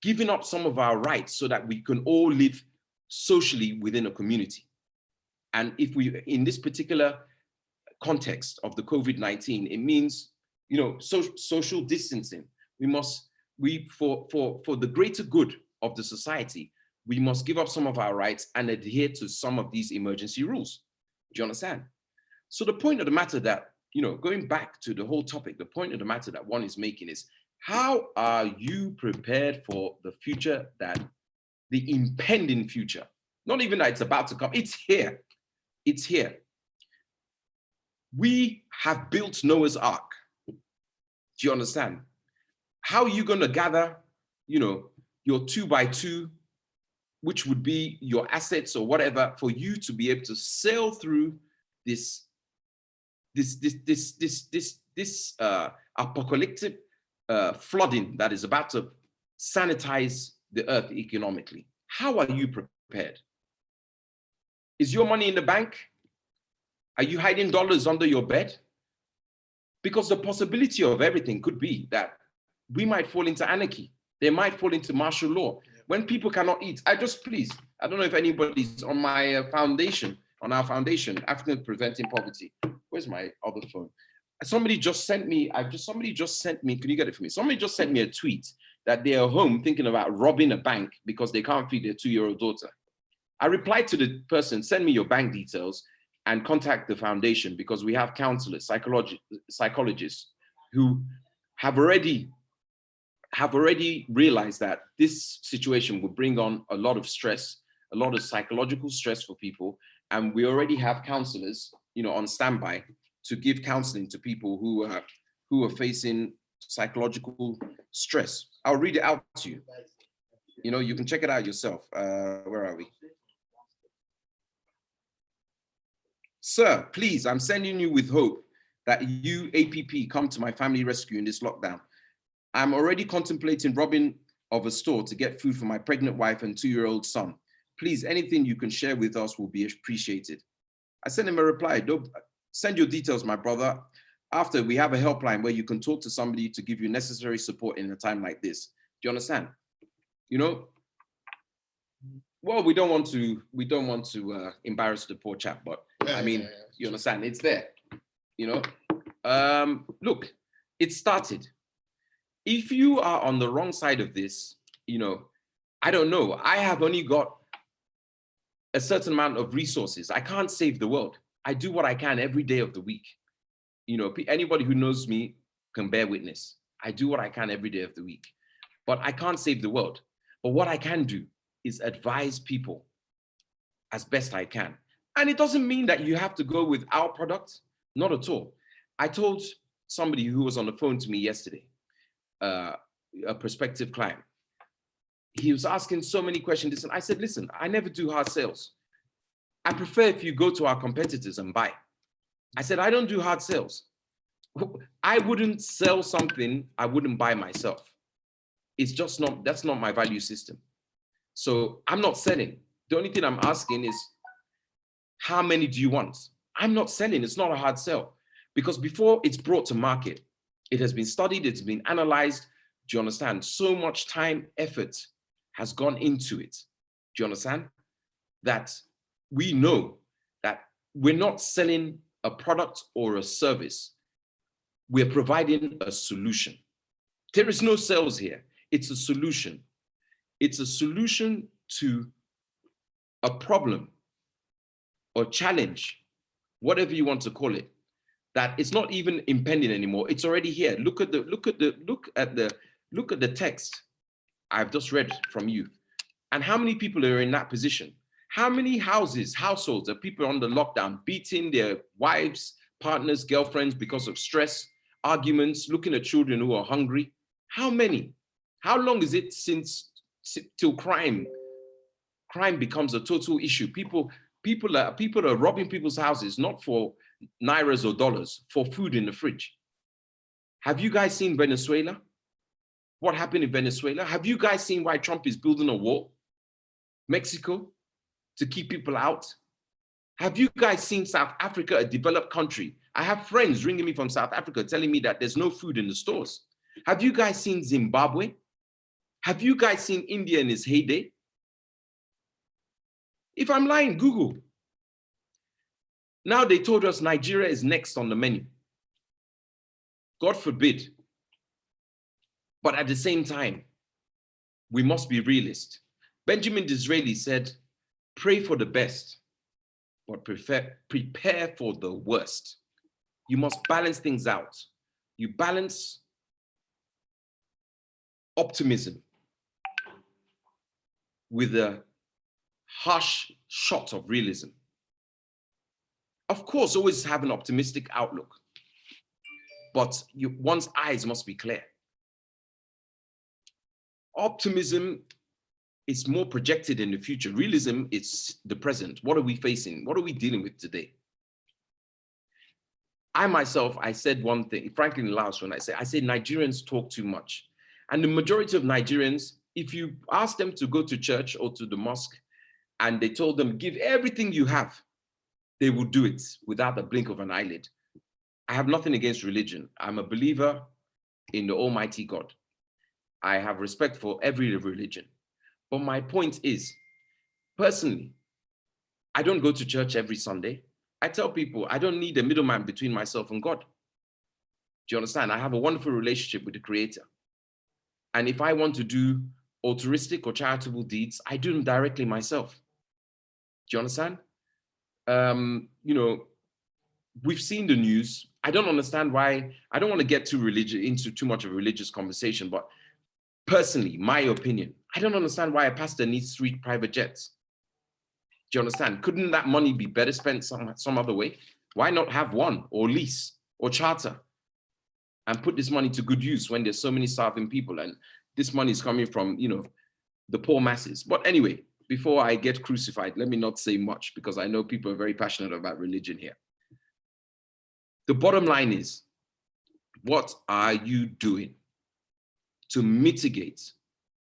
giving up some of our rights so that we can all live socially within a community. And if we, in this particular context of the COVID-19, it means, social distancing. For the greater good of the society, we must give up some of our rights and adhere to some of these emergency rules. Do you understand? So the point of the matter that, going back to the whole topic, the point of the matter that one is making is, how are you prepared for the future, the impending future? Not even that it's about to come, it's here. It's here. We have built Noah's Ark. Do you understand? How are you going to gather, your 2x2, which would be your assets or whatever, for you to be able to sail through this apocalyptic flooding that is about to sanitize the earth economically? How are you prepared? Is your money in the bank? Are you hiding dollars under your bed? Because the possibility of everything could be that we might fall into anarchy. They might fall into martial law. When people cannot eat, I don't know if anybody's on my foundation, on our foundation, African Preventing Poverty. Where's my other phone? Somebody just sent me, can you get it for me? Somebody just sent me a tweet that they are home thinking about robbing a bank because they can't feed their 2-year-old daughter. I replied to the person, send me your bank details and contact the foundation, because we have counselors, psychologists who have already realized that this situation will bring on a lot of stress, a lot of psychological stress for people. And we already have counselors, on standby to give counseling to people who are facing psychological stress. I'll read it out to you. You can check it out yourself. Where are we? Sir, please, I'm sending you with hope that you, APP, come to my family rescue in this lockdown. I'm already contemplating robbing of a store to get food for my pregnant wife and 2-year-old son. Please, anything you can share with us will be appreciated. I sent him a reply. Don't send your details, my brother. After, we have a helpline where you can talk to somebody to give you necessary support in a time like this. Do you understand? Well, we don't want to embarrass the poor chap, but you understand, it's there. Look, it started. If you are on the wrong side of this, I don't know. I have only got a certain amount of resources. I can't save the world. I do what I can every day of the week. Anybody who knows me can bear witness. I do what I can every day of the week, but I can't save the world. But what I can do is advise people as best I can. And it doesn't mean that you have to go with our product, not at all. I told somebody who was on the phone to me yesterday, a prospective client, he was asking so many questions. And I said, listen, I never do hard sales. I prefer if you go to our competitors and buy. I said, I don't do hard sales. I wouldn't sell something I wouldn't buy myself. It's just not, that's not my value system. So I'm not selling. The only thing I'm asking is, how many do you want? I'm not selling. It's not a hard sell, because before it's brought to market, it has been studied, it's been analyzed. Do you understand? So much time, effort has gone into it. Do you understand? That we know that we're not selling a product or a service. We're providing a solution. There is no sales here. It's a solution. It's a solution to a problem or challenge, whatever you want to call it, that it's not even impending anymore. It's already here. Look at the text I've just read from you. And how many people are in that position? How many households are people under lockdown, beating their wives, partners, girlfriends because of stress, arguments, looking at children who are hungry? How many? How long is it till crime becomes a total issue? People are robbing people's houses, not for nairas or dollars, for food in the fridge. Have you guys seen Venezuela? What happened in Venezuela? Have you guys seen why Trump is building a wall? Mexico, to keep people out? Have you guys seen South Africa, a developed country? I have friends ringing me from South Africa telling me that there's no food in the stores. Have you guys seen Zimbabwe? Have you guys seen India in its heyday? If I'm lying, Google. Now they told us Nigeria is next on the menu. God forbid. But at the same time, we must be realist. Benjamin Disraeli said, pray for the best, but prepare for the worst. You must balance things out. You balance optimism with a harsh shot of realism. Of course, always have an optimistic outlook, but one's eyes must be clear. Optimism is more projected in the future. Realism is the present. What are we facing? What are we dealing with today? I said one thing, frankly, in Laos, when I said Nigerians talk too much. And the majority of Nigerians, if you ask them to go to church or to the mosque, and they told them, give everything you have, they will do it without a blink of an eyelid. I have nothing against religion. I'm a believer in the Almighty God. I have respect for every religion. But my point is, personally, I don't go to church every Sunday. I tell people I don't need a middleman between myself and God. Do you understand? I have a wonderful relationship with the Creator. And if I want to do altruistic or charitable deeds, I do them directly myself. Do you understand? We've seen the news. I don't understand why. I don't want to get into too much of a religious conversation, but personally, my opinion, I don't understand why a pastor needs 3 private jets. Do you understand? Couldn't that money be better spent some other way? Why not have one or lease or charter and put this money to good use when there's so many starving people and this money is coming from, the poor masses? But anyway, before I get crucified, let me not say much because I know people are very passionate about religion here. The bottom line is, what are you doing to mitigate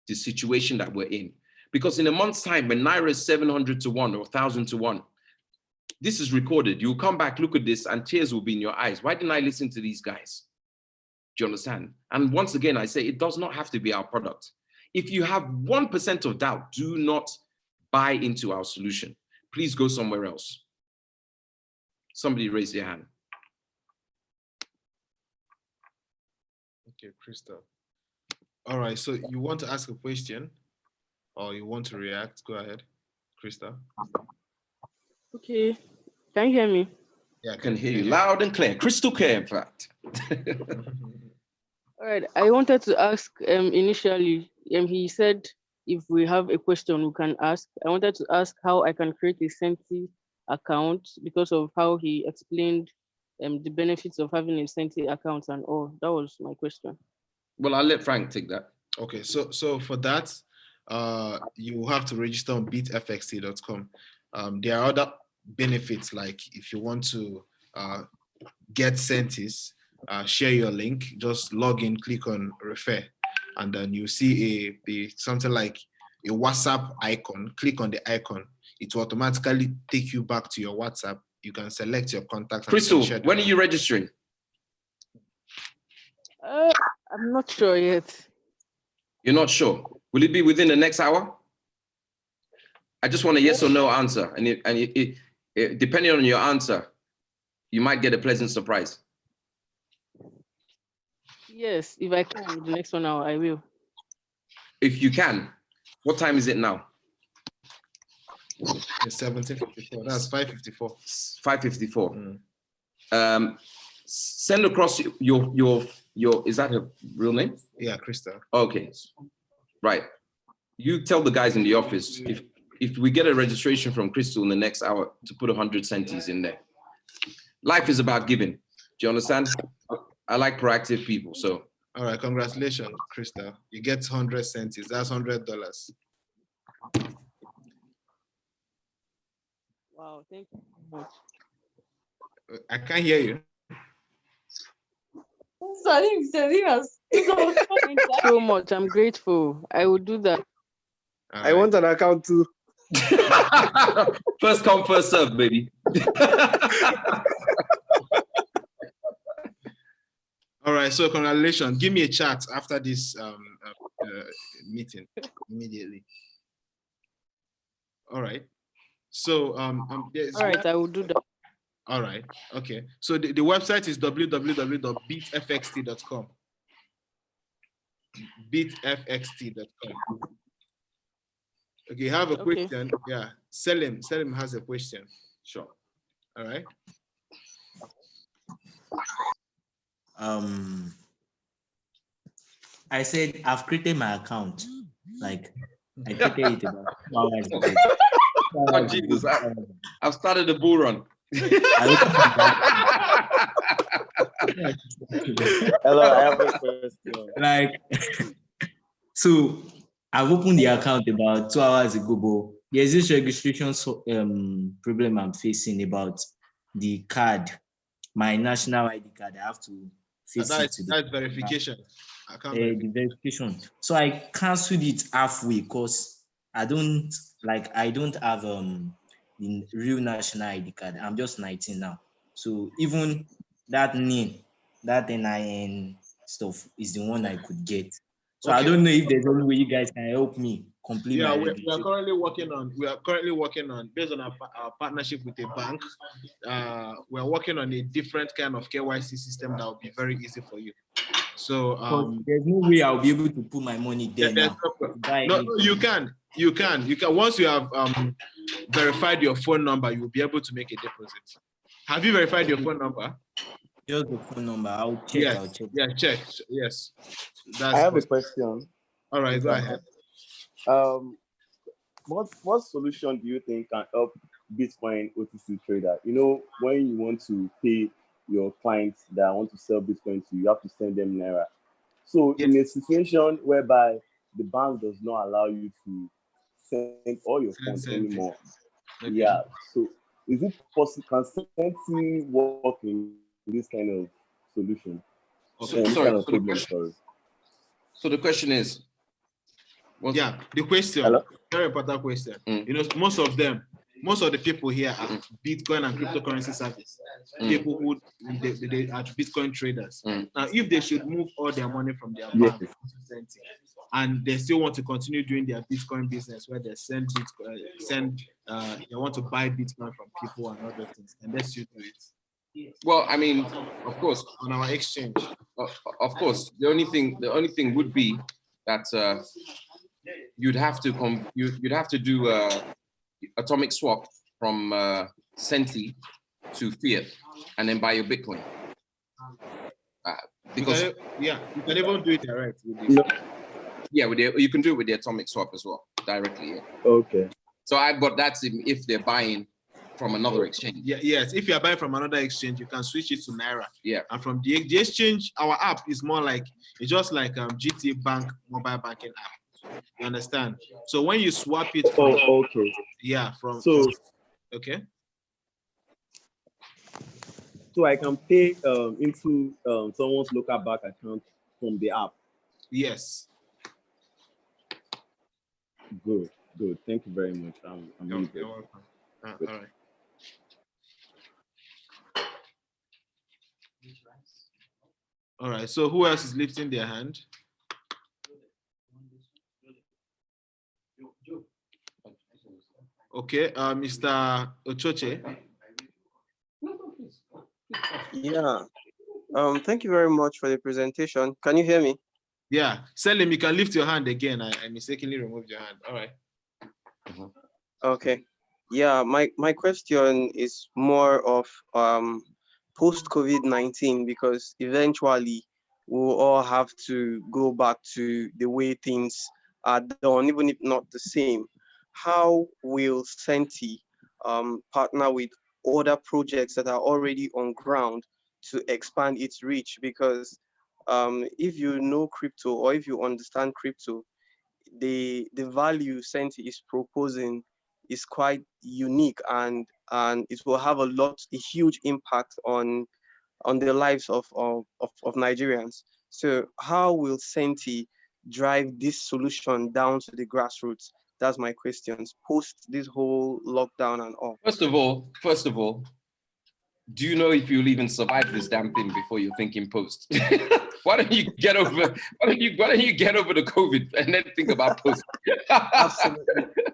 the situation that we're in? Because in a month's time, when Naira is 700 to 1 or 1,000 to 1, this is recorded. You'll come back, look at this, and tears will be in your eyes. Why didn't I listen to these guys? Do you understand? And once again, I say it does not have to be our product. If you have 1% of doubt, do not buy into our solution. Please go somewhere else. Somebody raise their hand. Okay, Crystal. All right, so you want to ask a question or you want to react? Go ahead, Crystal. Okay, can you hear me? Yeah, I can hear you loud and clear, crystal clear, in fact. All right, I wanted to ask initially, he said if we have a question we can ask. I wanted to ask how I can create a Senti account because of how he explained the benefits of having a Senti account and all. That was my question. Well, I'll let Frank take that. Okay, so for that, you have to register on bitfxt.com. There are other benefits, like if you want to get Sentis, share your link, just log in, click on refer, and then you see something like a WhatsApp icon. Click on the icon, it will automatically take you back to your WhatsApp, you can select your contacts. Crystal, And when are you registering? I'm not sure yet. You're not sure. Will it be within the next hour? I just want a yes or no answer. And depending on your answer, you might get a pleasant surprise. Yes, if I can, the next 1 hour, I will. If you can. What time is it now? It's 17:54. That's 5:54. 5:54. Send across your is that her real name? Yeah, Krista. Okay. Right. You tell the guys in the office if we get a registration from Crystal in the next hour to put 100 centis in there. Life is about giving. Do you understand? I like proactive people. So. All right. Congratulations, Krista. You get 100 centis. That's $100. Wow, thank you so much. I can't hear you. So much. I'm grateful. I will do that. All I want an account too. First come, first serve, baby. All right. So congratulations. Give me a chat after this meeting immediately. All right. So there's All right, I will do that. all right. Okay. So the website is www.bitfxt.com. Bitfxt.com. Okay, you have a question. Yeah. Selim has a question. Sure. All right. I said I've created my account. Like I created it about 2 hours ago. Oh, Jesus, I've started a bull run. Hello, I have a question. Like, so I've opened the account about 2 hours ago, but there's this registration problem I'm facing about the card, my national ID card. I have to face it to That's verification. the verification. So I canceled it halfway because I don't have the real national ID card. I'm just 19 now. So even that NIN stuff is the one I could get. So I don't know if there's any way you guys can help me complete my we are registration. currently working on based on our partnership with a bank. We're working on a different kind of KYC system that will be very easy for you. So there's no way I'll be able to put my money there now. No, you can. Once you have verified your phone number, you will be able to make a deposit. Have you verified your phone number? Just the phone number. I'll check. Yes. I'll check. Yeah, check. Yes. I have a question. All right, go ahead. What solution do you think can help Bitcoin OTC trader? You know, when you want to pay your clients that want to sell Bitcoin to you, you have to send them Naira. So in a situation whereby the bank does not allow you to send all your funds anymore, yeah. So is it possible? Can Senti work in this kind of solution? So the question is, the question. Hello? Very important question. You know, most of the people here are Bitcoin and cryptocurrency service. People who they are Bitcoin traders. Now, if they should move all their money from their bank to Senti, and they still want to continue doing their Bitcoin business where they send Bitcoin, they want to buy Bitcoin from people and other things, and they should do it. Well, I mean, of course, on our exchange. Of course, the only thing would be that you'd have to do atomic swap from Senti to fiat, and then buy your Bitcoin. Because you can even do it direct with this. Yeah, you can do it with the atomic swap as well, directly. Yeah. Okay. So but that's if they're buying from another exchange. Yes, if you are buying from another exchange, you can switch it to Naira. Yeah. And from the exchange, our app is more like, it's just like GT Bank mobile banking app. You understand? So when you swap it from, okay. Yeah, okay. So I can pay into someone's local bank account from the app. Yes. Good. Thank you very much. I'm really good. You're welcome. All right. All right. So who else is lifting their hand? Okay. Mr. Ochoche. Yeah. Thank you very much for the presentation. Can you hear me? Yeah. Selim, you can lift your hand again. I mistakenly removed your hand. All right. Okay. Yeah, my question is more of post COVID-19, because eventually we'll all have to go back to the way things are done, even if not the same. How will Senti partner with other projects that are already on ground to expand its reach? Because if you know crypto, or if you understand crypto, the value Senti is proposing is quite unique, and it will have a huge impact on the lives of Nigerians. So how will Senti drive this solution down to the grassroots? That's my questions post this whole lockdown and all. First of all, do you know if you'll even survive this damn thing before you're thinking post? Why don't you get over the COVID and then think about post?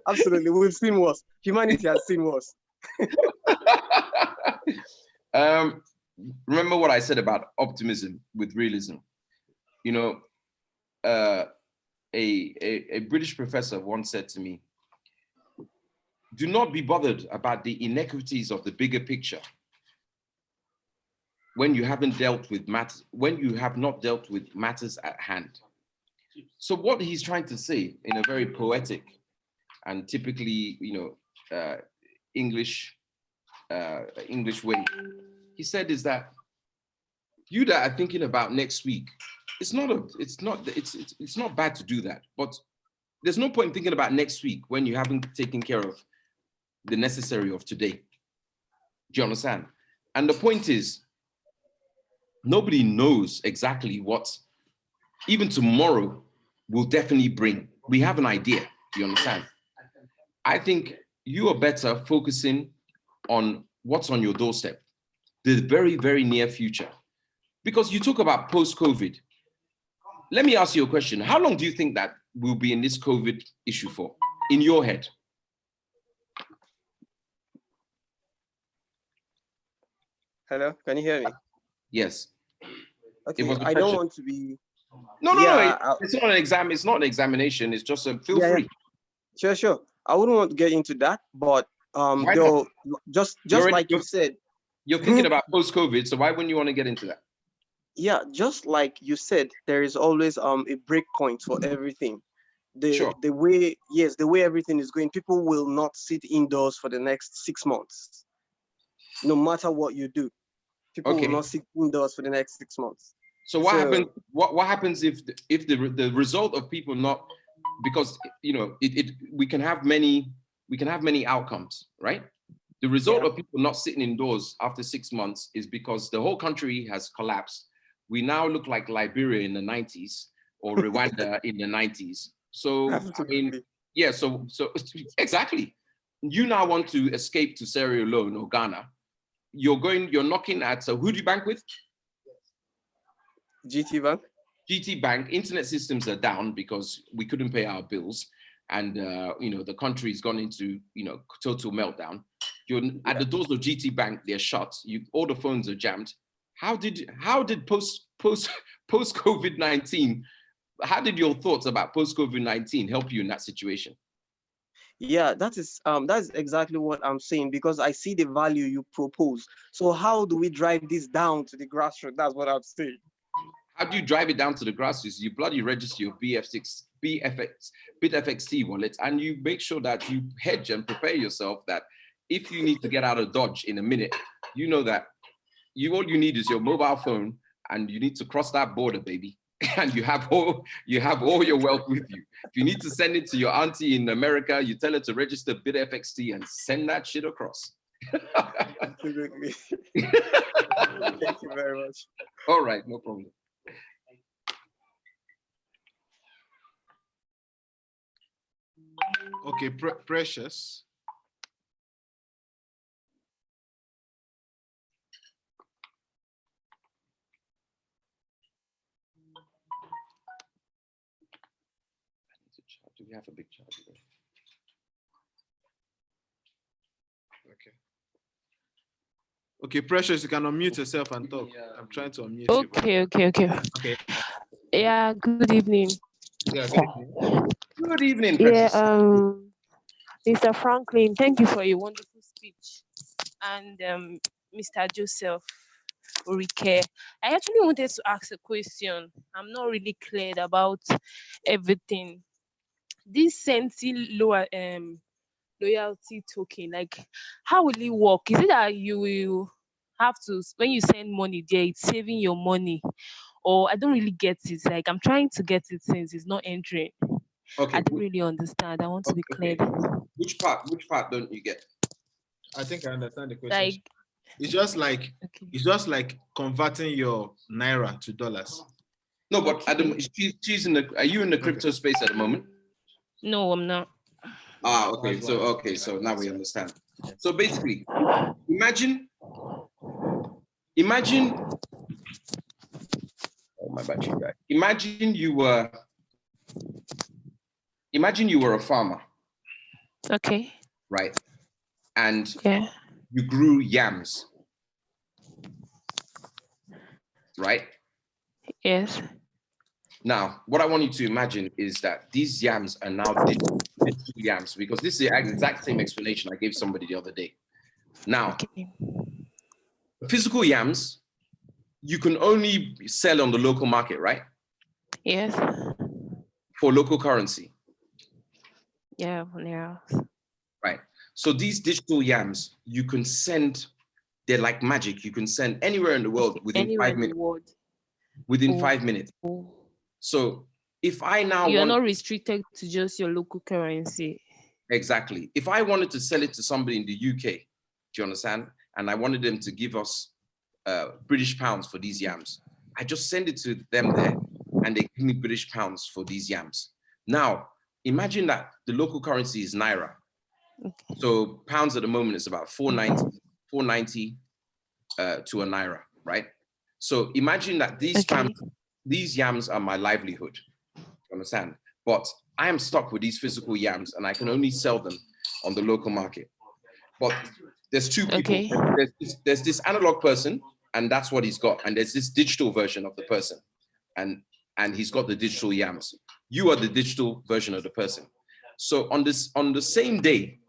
Absolutely. We've seen worse. Humanity has seen worse. Remember what I said about optimism with realism. You know, a British professor once said to me, do not be bothered about the inequities of the bigger picture when you haven't dealt with matters, when you have not dealt with matters at hand. So what he's trying to say in a very poetic and typically, English way, he said is that you that are thinking about next week, it's not bad to do that, but there's no point in thinking about next week when you haven't taken care of the necessary of today. Do you understand? And the point is, nobody knows exactly what even tomorrow will definitely bring. We have an idea, you understand? I think you are better focusing on what's on your doorstep, the very, very near future. Because you talk about post-COVID. Let me ask you a question. How long do you think that we'll be in this COVID issue for, in your head? Hello, can you hear me? Yes. Okay, I don't want to be. No. It's not an exam. It's not an examination. It's just a feel free. Yeah. Sure. I wouldn't want to get into that, but though, just like you said, you're thinking about post-COVID. So why wouldn't you want to get into that? Yeah, just like you said, there is always a break point for everything. The way everything is going, people will not sit indoors for the next 6 months, no matter what you do. People will not sit indoors for the next 6 months. So what happens? What happens if the result of people not, because we can have many outcomes, right? The result of people not sitting indoors after 6 months is because the whole country has collapsed. We now look like Liberia in the 90s or Rwanda in the 90s. So Absolutely. so exactly. You now want to escape to Sierra Leone or Ghana. You're knocking at, so who do you bank with? GT Bank. GT Bank. Internet systems are down because we couldn't pay our bills, and the country's gone into total meltdown. You're at the doors of GT Bank, they're shut. All the phones are jammed. How did post COVID-19? How did your thoughts about post COVID-19 help you in that situation? Yeah, that's exactly what I'm saying, because I see the value you propose. So how do we drive this down to the grassroots? That's what I'm saying. How do you drive it down to the grassroots? You bloody register your Bitfxt wallet, and you make sure that you hedge and prepare yourself that if you need to get out of Dodge in a minute, you know that all you need is your mobile phone, and you need to cross that border, baby. And you have all your wealth with you. If you need to send it to your auntie in America, you tell her to register Bitfxt and send that shit across. Absolutely. Thank you very much. All right, no problem. Okay, Precious. Do we have a big charger? Okay. Okay, Precious, you can unmute yourself and talk. I'm trying to unmute you. Okay. Yeah, good evening. Yeah, good evening. Good evening, Yeah, Precious. Mr. Franklin, thank you for a wonderful speech. And Mr. Joseph Urike, I actually wanted to ask a question. I'm not really clear about everything. This Senti lower loyalty token, like how will it work? Is it that you will have to, when you send money there, it's saving your money? Or I don't really get it. Like I'm trying to get it since it's not entering. Okay. I don't really understand. I want to be clear. Which part don't you get? I think I understand the question. Like It's just like okay. it's just like converting your naira to dollars. No, but at the, she's in the. Are you in the crypto space at the moment? No, I'm not. Ah, okay. So now we understand. So basically, imagine. Oh, my battery died. Imagine you were a farmer, Okay. right? And Yeah. you grew yams, right? Yes. Now, what I want you to imagine is that these yams are now digital yams, because this is the exact same explanation I gave somebody the other day. Now, Okay. physical yams, you can only sell on the local market, right? Yes. For local currency. Yeah. Yeah. Right. So these digital yams, you can send, they're like magic. You can send anywhere in the world within Anywhere 5 in the minutes. world. Within 5 minutes. So if I now You're not restricted to just your local currency. Exactly. If I wanted to sell it to somebody in the UK, do you understand? And I wanted them to give us British pounds for these yams, I just send it to them there and they give me British pounds for these yams. Now, imagine that the local currency is Naira. Okay. So pounds at the moment is about 490 to a Naira, right? So imagine that these yams are my livelihood, you understand? But I am stuck with these physical yams and I can only sell them on the local market. But there's two people. Okay. There's this analog person, and that's what he's got. And there's this digital version of the person, and he's got the digital yams. You are the digital version of the person. So on the same day,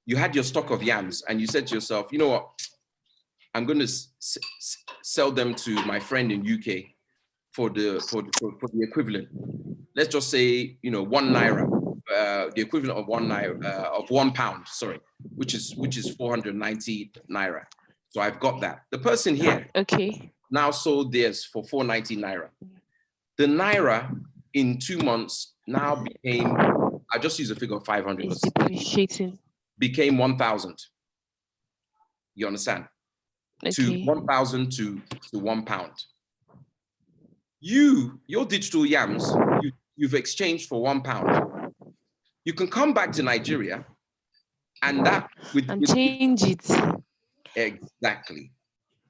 you had your stock of yams, and you said to yourself, you know what? I'm going to sell them to my friend in UK for the equivalent. Let's just say, you know, 1 Naira, the equivalent of 1 Naira, of £1, sorry, which is 490 Naira. So I've got that. The person here now sold theirs for 490 Naira. The Naira in 2 months now became, I just use a figure of 500. It's depreciating. Became 1,000. You understand? To 1,000 to £1. Your digital yams, you've exchanged for £1. You can come back to Nigeria and that change it. Exactly.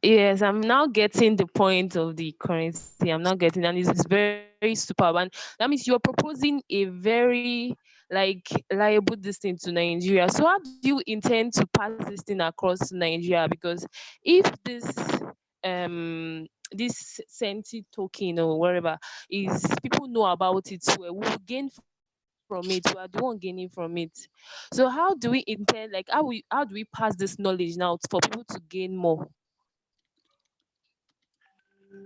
Yes, I'm now getting the point of the currency. I'm now getting, and it's very, very superb. And that means you're proposing a very liable this thing to Nigeria. So how do you intend to pass this thing across to Nigeria? Because if this Senti token or whatever is, people know about it, well, we'll gain from it. We are the one gaining from it. So how do we intend, how do we pass this knowledge now for people to gain more?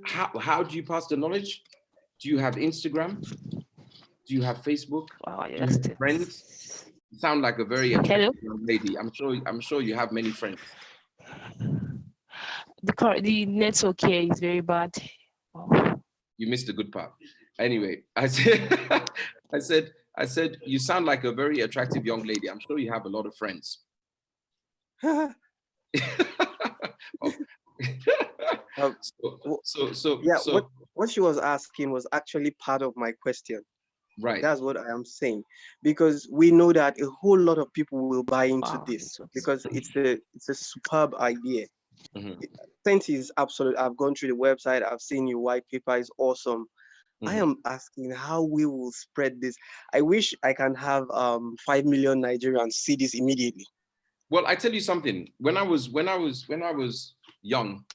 How do you pass the knowledge? Do you have Instagram? Do you have Facebook? Wow, do you have friends? You sound like a very attractive young lady. I'm sure you have many friends. The network here is very bad. Wow. You missed the good part. Anyway, I said you sound like a very attractive young lady. I'm sure you have a lot of friends. What she was asking was actually part of my question. Right. That's what I am saying, because we know that a whole lot of people will buy into this because it's a superb idea. Senti is absolute. I've gone through the website. I've seen your white paper. Is awesome. I am asking how we will spread this. I wish I can have 5 million Nigerians see this immediately. Well, I tell you something. When I was young,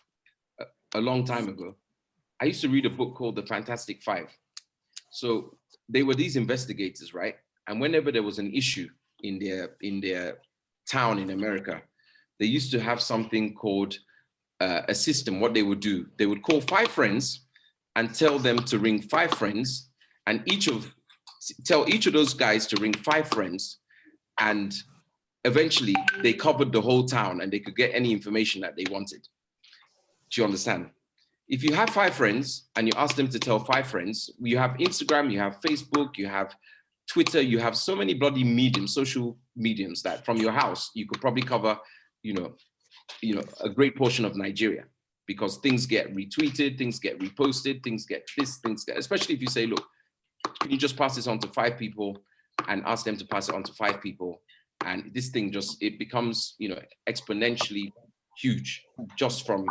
a long time ago, I used to read a book called The Fantastic Five. So they were these investigators, right? And whenever there was an issue in their town in America, they used to have something called a system. What they would do, they would call 5 friends and tell them to ring 5 friends, and tell each of those guys to ring 5 friends, and eventually they covered the whole town and they could get any information that they wanted. Do you understand? If you have 5 friends and you ask them to tell 5 friends, you have Instagram, you have Facebook, you have Twitter, you have so many bloody mediums, social mediums, that from your house, you could probably cover, a great portion of Nigeria, because things get retweeted, things get reposted, things get this, especially if you say, look, can you just pass this on to 5 people and ask them to pass it on to 5 people? And this thing it becomes, exponentially huge just from,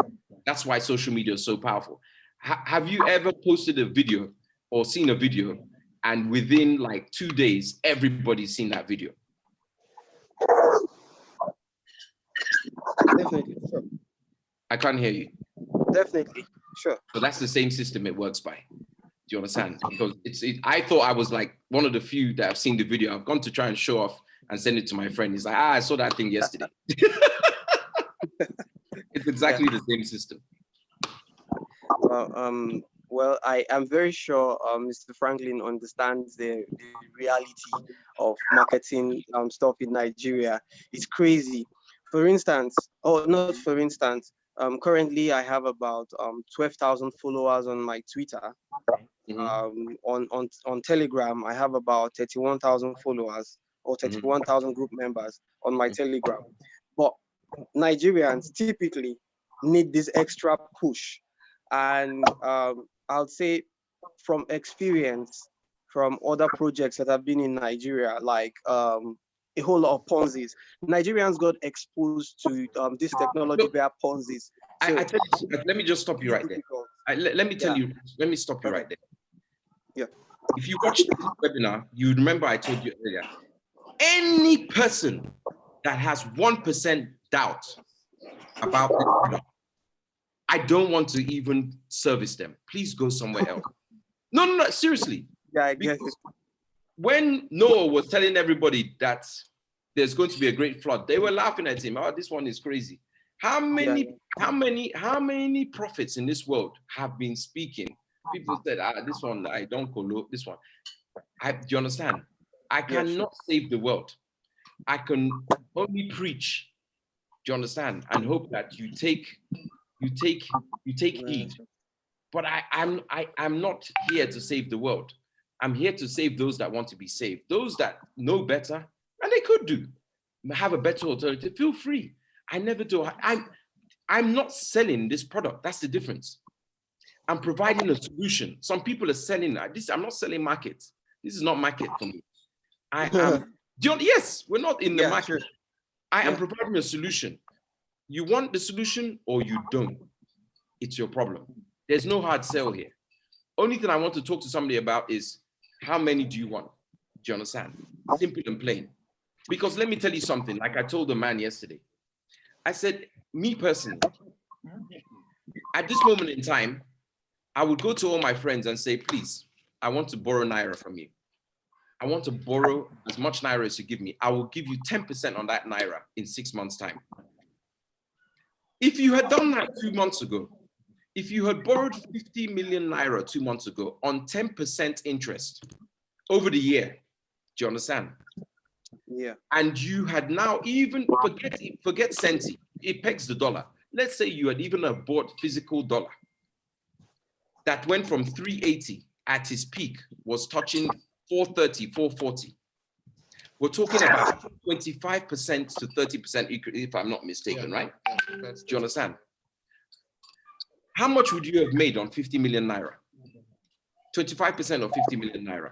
that's why social media is so powerful. Have you ever posted a video or seen a video and within like 2 days, everybody's seen that video? Definitely, sure. I can't hear you. Definitely, sure. So that's the same system it works by. Do you understand? Because I thought I was like one of the few that have seen the video. I've gone to try and show off and send it to my friend. He's like, I saw that thing yesterday. It's exactly the same system. Well, I am very sure Mr. Franklin understands the reality of marketing stuff in Nigeria. It's crazy. For instance, currently I have about 12,000 followers on my Twitter. On Telegram, I have about 31,000 followers or 31,000 group members on my Telegram. But Nigerians typically need this extra push. And I'll say from experience from other projects that have been in Nigeria, like a whole lot of Ponzi's. Nigerians got exposed to this technology via Ponzi's. So let me just stop you right there. Let me stop you right there. Yeah. If you watch this webinar, you remember I told you earlier, any person that has 1% doubt about this product, I don't want to even service them. Please go somewhere else. No, seriously. Yeah, I guess it. When Noah was telling everybody that there's going to be a great flood, they were laughing at him. Oh, this one is crazy. How many prophets in this world have been speaking? People said, this one, I don't follow this one. Do you understand? I cannot save the world. I can only preach. Do you understand? And hope that you take heed. But I'm not here to save the world. I'm here to save those that want to be saved. Those that know better, and they could have a better alternative, feel free. I never do. I'm not selling this product. That's the difference. I'm providing a solution. Some people are selling this. I'm not selling market. This is not market for me. I am. Yes, we're not in the market. Sure. I am providing a solution. You want the solution or you don't. It's your problem. There's no hard sell here. Only thing I want to talk to somebody about is how many do you want? Do you understand? Simple and plain. Because let me tell you something, like I told the man yesterday. I said, me personally, at this moment in time, I would go to all my friends and say, please, I want to borrow Naira from you. I want to borrow as much Naira as you give me. I will give you 10% on that Naira in 6 months' time. If you had done that 2 months ago, if you had borrowed 50 million Naira 2 months ago on 10% interest over the year, do you understand? Yeah. And you had now even, forget centi, it pegs the dollar. Let's say you had even bought physical dollar that went from 380 at its peak, was touching 430, 440. We're talking about 25% to 30%, if I'm not mistaken, right? Do you understand? How much would you have made on 50 million Naira? 25% of 50 million Naira.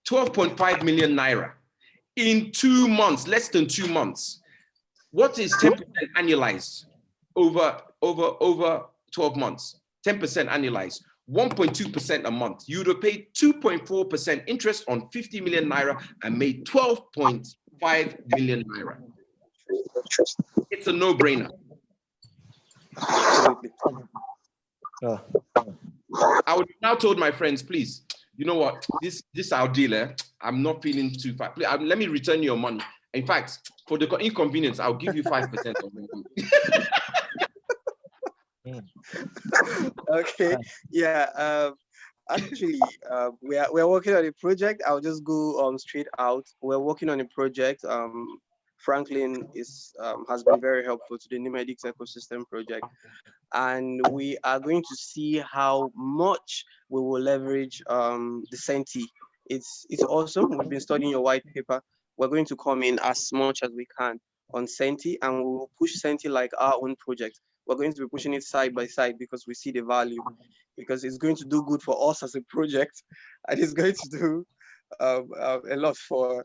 12.5 million Naira in 2 months, less than 2 months. What is 10% annualized over 12 months? 10% annualized. 1.2% a month, you would have paid 2.4% interest on 50 million naira and made 12.5 million naira. It's a no-brainer. I would now told my friends, please, you know what, this our dealer, I'm not feeling too fat. Let me return your money. In fact, for the inconvenience, I'll give you 5% of it. Okay, yeah. Actually, we're working on a project. I'll just go straight out. We're working on a project. Franklin has been very helpful to the Numedics ecosystem project, and we are going to see how much we will leverage the Senti. It's awesome. We've been studying your white paper. We're going to come in as much as we can on Senti, and we will push Senti like our own project. We're going to be pushing it side by side because we see the value, because it's going to do good for us as a project, and it's going to do a lot for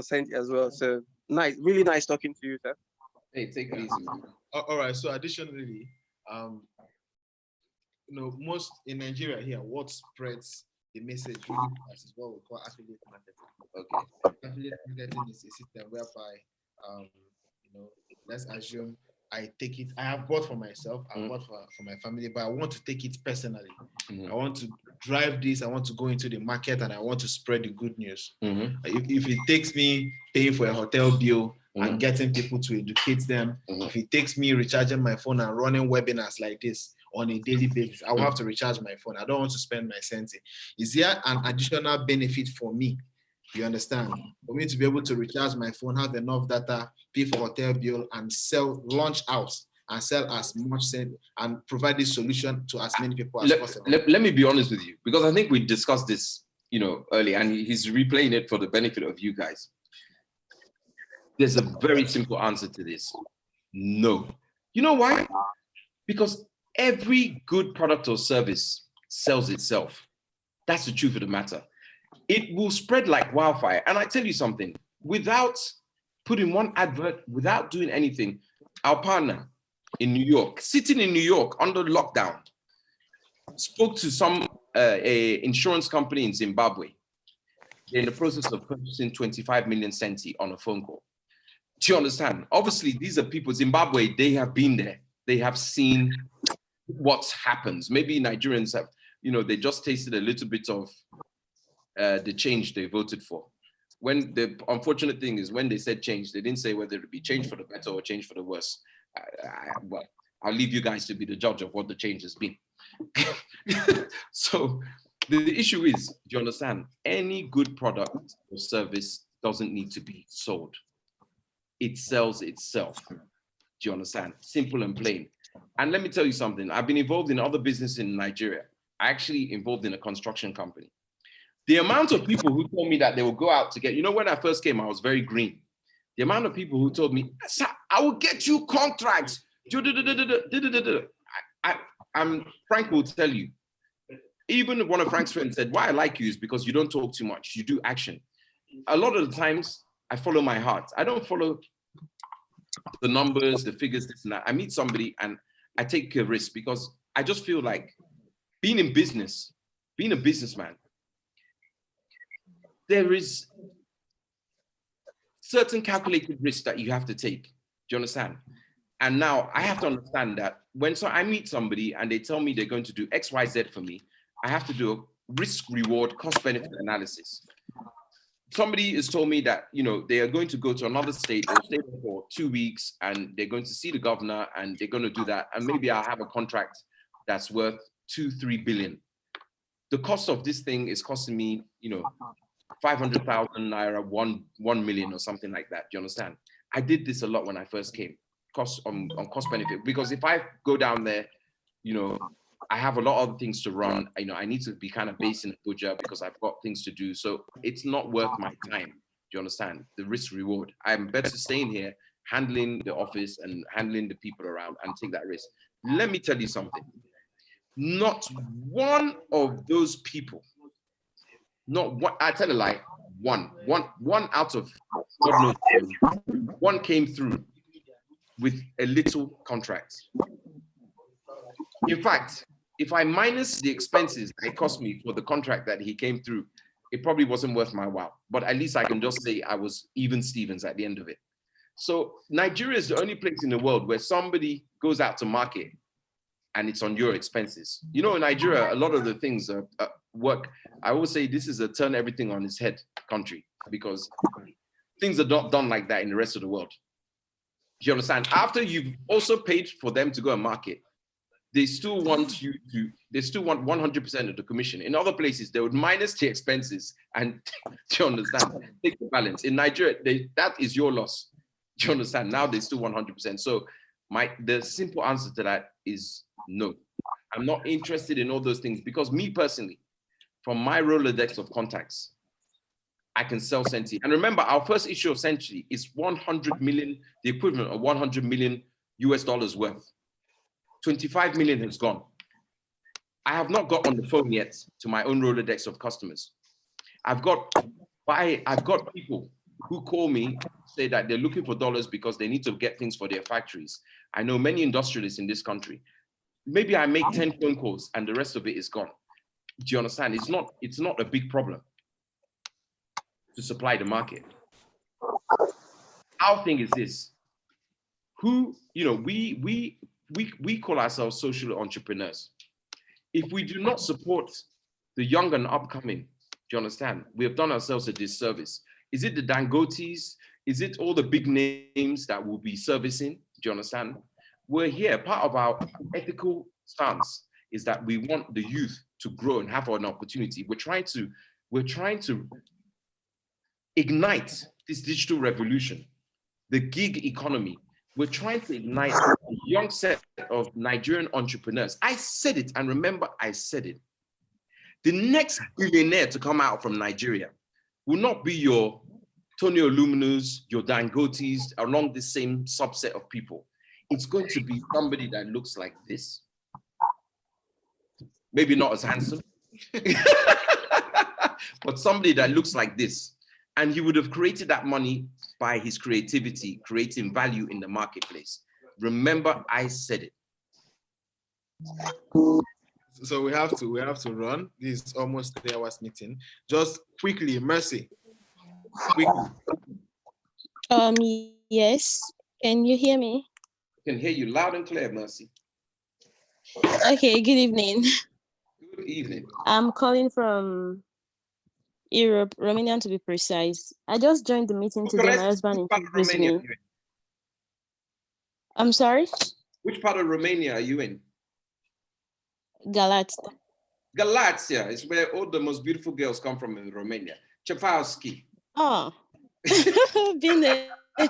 Senti as well. So nice, really nice talking to you, sir. Hey, take it easy. All right. So additionally, most in Nigeria here, what spreads the message really fast is what we call affiliate marketing. Okay, affiliate marketing is a system whereby, let's assume I take it. I have bought for myself. I bought for my family, but I want to take it personally. I want to drive this. I want to go into the market and I want to spread the good news. If it takes me paying for a hotel bill and getting people to educate them, if it takes me recharging my phone and running webinars like this on a daily basis, I will have to recharge my phone. I don't want to spend my Senti. Is there an additional benefit for me? You understand? For me to be able to recharge my phone, have enough data, pay for hotel bill, and launch out and sell as much and provide this solution to as many people as possible. Let me be honest with you, because I think we discussed this, earlier, and he's replaying it for the benefit of you guys. There's a very simple answer to this. No. You know why? Because every good product or service sells itself. That's the truth of the matter. It will spread like wildfire. And I tell you something, without putting one advert, without doing anything, our partner in New York, sitting in New York under lockdown, spoke to some a insurance company in Zimbabwe. They're in the process of purchasing 25 million Senti on a phone call. Do you understand? Obviously, these are people, Zimbabwe, they have been there. They have seen what happens. Maybe Nigerians have, they just tasted a little bit of the change they voted for. When the unfortunate thing is, when they said change, they didn't say whether it would be change for the better or change for the worse. Well, I'll leave you guys to be the judge of what the change has been. So the issue is, do you understand? Any good product or service doesn't need to be sold. It sells itself. Do you understand? Simple and plain. And let me tell you something. I've been involved in other business in Nigeria. I actually involved in a construction company. The amount of people who told me that they will go out to get, when I first came, I was very green. The amount of people who told me, "Sir, I will get you contracts." Frank will tell you, even one of Frank's friends said, "Why I like you is because you don't talk too much, you do action." A lot of the times, I follow my heart. I don't follow the numbers, the figures, this and that. I meet somebody and I take a risk because I just feel like being in business, being a businessman, there is certain calculated risks that you have to take. Do you understand? And now I have to understand that when I meet somebody and they tell me they're going to do X, Y, Z for me, I have to do a risk reward cost benefit analysis. Somebody has told me that, they are going to go to another state or stay there for 2 weeks and they're going to see the governor and they're going to do that. And maybe I'll have a contract that's worth 2-3 billion. The cost of this thing is costing me, 500,000 naira, 1 million or something like that. Do you understand? I did this a lot when I first came, cost on cost benefit, because if I go down there, I have a lot of other things to run. I need to be kind of based in Abuja because I've got things to do. So it's not worth my time. Do you understand? The risk reward. I'm better staying here, handling the office and handling the people around and take that risk. Let me tell you something. Not one of those people, not one, I tell a lie, one out of God knows, one came through with a little contract. In fact, if I minus the expenses it cost me for the contract that he came through, it probably wasn't worth my while. But at least I can just say I was even Stevens at the end of it. So Nigeria is the only place in the world where somebody goes out to market and it's on your expenses. You know, in Nigeria, a lot of the things work. I always say this is a turn everything on its head country, because things are not done like that in the rest of the world. Do you understand? After you've also paid for them to go and market, they still want you to, they still want 100% of the commission. In other places, they would minus the expenses and, do you understand? Take the balance. In Nigeria, that is your loss. Do you understand? Now they still 100%. So the simple answer to that is no. I'm not interested in all those things, because me personally, from my Rolodex of contacts, I can sell Senti. And remember, our first issue of Senti is 100 million, the equivalent of 100 million US dollars worth. 25 million has gone. I have not got on the phone yet to my own Rolodex of customers. I've got people who call me, say that they're looking for dollars because they need to get things for their factories. I know many industrialists in this country. Maybe I make 10 phone calls and the rest of it is gone. Do you understand? It's not a big problem to supply the market. Our thing is this: who, you know, we call ourselves social entrepreneurs. If we do not support the young and upcoming, do you understand? We have done ourselves a disservice. Is it the Dangotes? Is it all the big names that will be servicing? Do you understand? We're here. Part of our ethical stance is that we want the youth to grow and have an opportunity. We're trying to ignite this digital revolution, the gig economy. We're trying to ignite a young set of Nigerian entrepreneurs. I said it, and remember, I said it. The next billionaire to come out from Nigeria will not be your Tony Olumunus, your Dangotes, along the same subset of people. It's going to be somebody that looks like this. Maybe not as handsome, but somebody that looks like this. And he would have created that money by his creativity, creating value in the marketplace. Remember, I said it. So we have to run. This is almost 3 hours meeting. Just quickly, Mercy. Quickly. Yes. Can you hear me? I can hear you loud and clear, Mercy. Okay, good evening. Good evening. I'm calling from Europe, Romania to be precise. I just joined the meeting today. My husband introduced me. I'm sorry? Which part of Romania are you in? Galați. Galația is where all the most beautiful girls come from in Romania. Cefalski. Oh, been there. I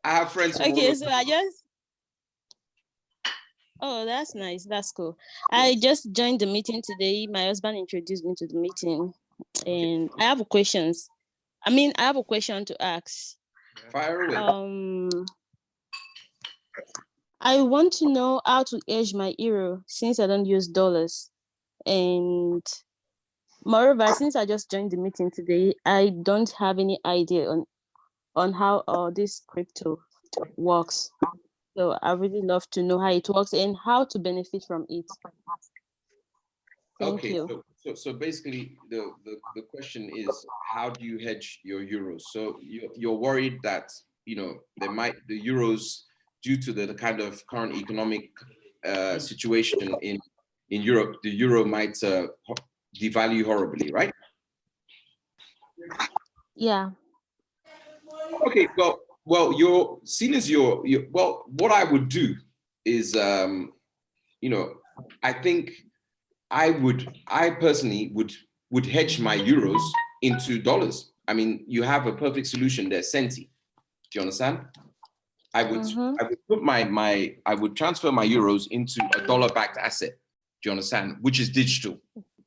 have friends. Okay, so oh, that's nice. That's cool. I just joined the meeting today. My husband introduced me to the meeting, and I have questions. I have a question to ask. Fire away. I want to know how to hedge my euro since I don't use dollars. And moreover, since I just joined the meeting today, I don't have any idea on how this crypto works. So I really love to know how it works and how to benefit from it. Thank you. So basically the question is, how do you hedge your euros? So you're worried that, you know, the euros, due to the kind of current economic situation in Europe, the euro might devalue horribly, right? Yeah. Okay, well, what I would do is, you know, I think I personally would hedge my euros into dollars. I mean, you have a perfect solution there, Senti. Do you understand? I would put I would transfer my euros into a dollar-backed asset. Do you understand? Which is digital,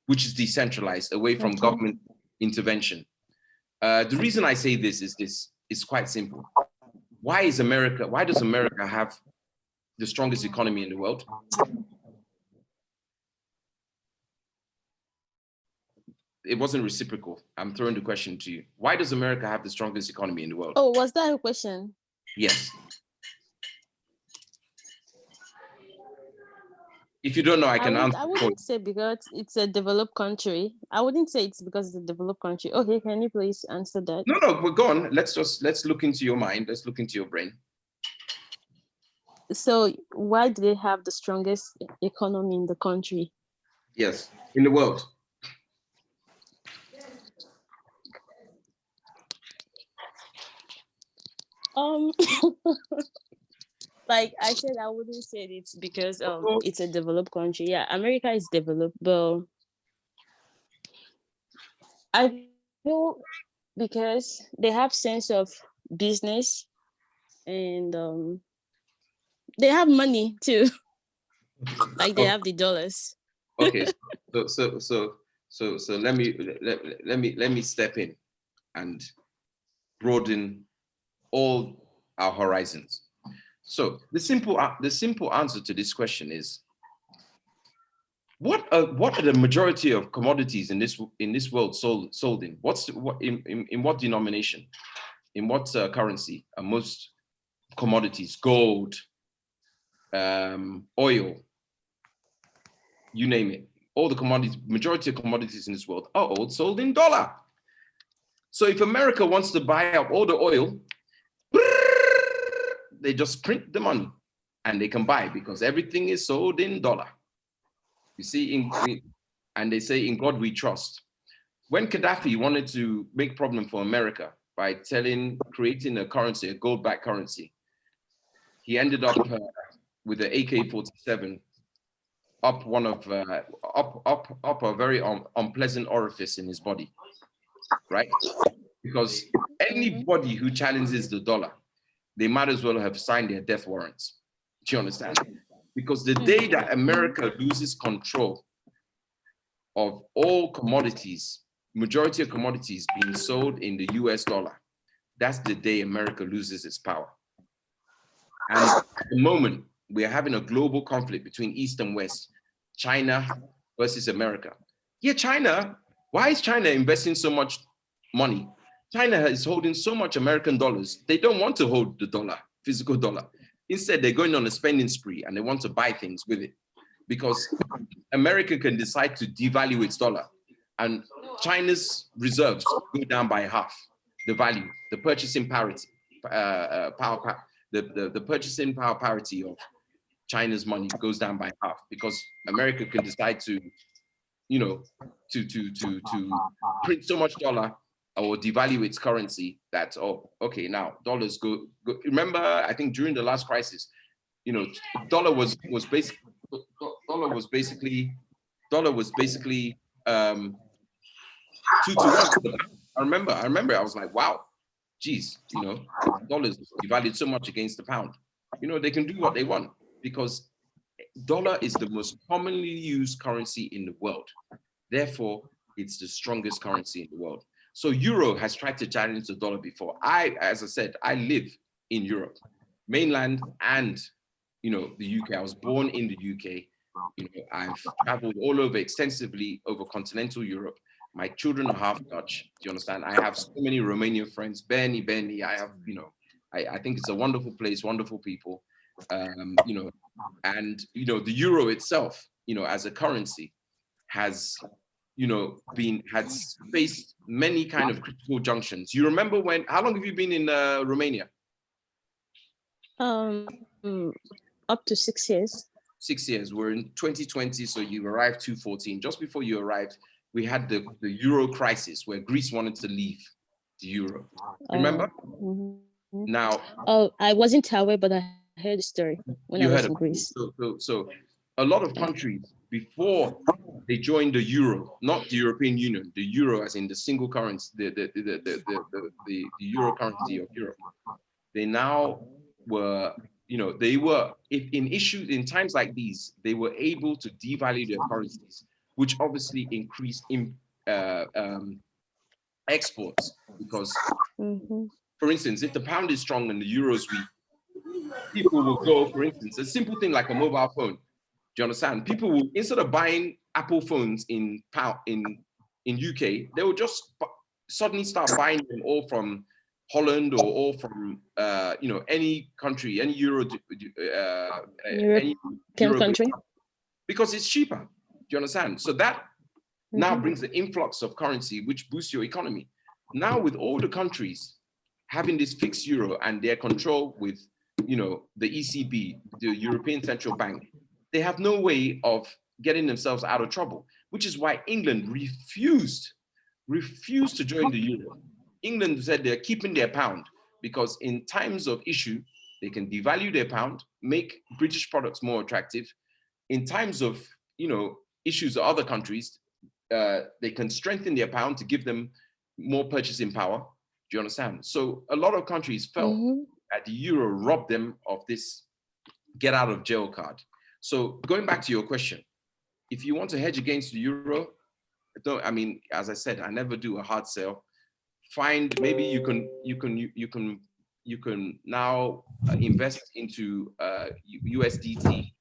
which is decentralized, away from government intervention. The reason I say this is quite simple. Why does America have the strongest economy in the world? It wasn't reciprocal. I'm throwing the question to you. Why does America have the strongest economy in the world? Oh, was that a question? Yes. If you don't know, I can answer. I wouldn't say because it's a developed country. I wouldn't say it's because it's a developed country. Okay, can you please answer that? No, but go on. Let's look into your mind. Let's look into your brain. So why do they have the strongest economy in the country? Yes, in the world. Like I said, I wouldn't say it's because it's a developed country. Yeah, America is developed, but I feel because they have sense of business and they have money too. Like they have the dollars. Okay, so let me step in and broaden all our horizons. So the simple answer to this question is, what are the majority of commodities in this world sold in? In what denomination? In what currency are most commodities? Gold, oil, you name it. All the commodities, majority of commodities in this world are all sold in dollar. So if America wants to buy up all the oil, they just print the money and they can buy because everything is sold in dollar. You see, and they say, in God we trust. When Gaddafi wanted to make problem for America by creating a currency, a gold-backed currency, he ended up with the AK-47 up a very unpleasant orifice in his body, right? Because anybody who challenges the dollar, they might as well have signed their death warrants. Do you understand? Because the day that America loses control of all commodities, majority of commodities being sold in the US dollar, that's the day America loses its power. And at the moment, we are having a global conflict between East and West, China versus America. Yeah, China, why is China investing so much money? China is holding so much American dollars. They don't want to hold the dollar, physical dollar. Instead, they're going on a spending spree and they want to buy things with it because America can decide to devalue its dollar and China's reserves go down by half the value, the purchasing parity, the purchasing power parity of China's money goes down by half because America can decide to, you know, to print so much dollar or devalue its currency that, oh, okay, now dollars go. Remember, I think during the last crisis, you know, dollar was basically 2 to 1. I remember, I was like, wow, geez, you know, dollars devalued so much against the pound. You know, they can do what they want because dollar is the most commonly used currency in the world. Therefore, it's the strongest currency in the world. So euro has tried to challenge the dollar before. As I said, I live in Europe, mainland and, you know, the UK. I was born in the UK. You know, I've traveled all over extensively over continental Europe. My children are half Dutch. Do you understand? I have so many Romanian friends. Benny. I have, you know, I think it's a wonderful place, wonderful people. You know, and, you know, the euro itself, you know, as a currency has, you know, has faced many kind of critical junctions. You remember how long have you been in Romania? Up to 6 years. 6 years. We're in 2020, so you arrived 2014. Just before you arrived, we had the euro crisis where Greece wanted to leave the euro. Remember? Now. Oh, I wasn't aware, but I heard the story when I was in Greece. So a lot of countries before they joined the euro, not the European Union, the euro as in the single currency, the euro currency of Europe. They now were, you know, in times like these, they were able to devalue their currencies, which obviously increased exports because, for instance, if the pound is strong and the euro is weak, people will go, for instance, a simple thing like a mobile phone. Do you understand? People will, instead of buying Apple phones in UK, they will just suddenly start buying them all from Holland or all from you know, any country, any European country. because it's cheaper. Do you understand? So that now brings the influx of currency, which boosts your economy. Now, with all the countries having this fixed euro and their control with, the ECB, the European Central Bank, they have no way of getting themselves out of trouble, which is why England refused to join the euro. England said they're keeping their pound because in times of issue, they can devalue their pound, make British products more attractive. In times of, issues of other countries, they can strengthen their pound to give them more purchasing power. Do you understand? So a lot of countries felt that the euro robbed them of this get out of jail card. So going back to your question, if you want to hedge against the euro, as I said, I never do a hard sell. Maybe you can now invest into USDT,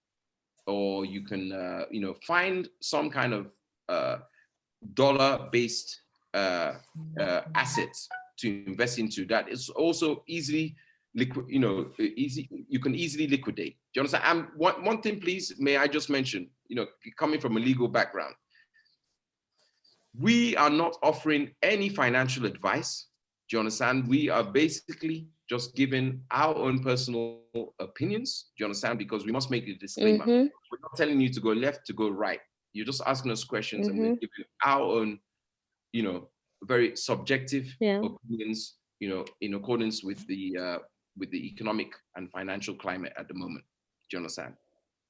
or you can find some kind of dollar-based assets to invest into that is also easily liquid. You can easily liquidate. Do you understand? And one thing, please, may I just mention? Coming from a legal background, we are not offering any financial advice. Do you understand? We are basically just giving our own personal opinions. Do you understand? Because we must make a disclaimer. We're not telling you to go left, to go right. You're just asking us questions and we're giving our own, very subjective opinions, in accordance with the economic and financial climate at the moment. Do you understand?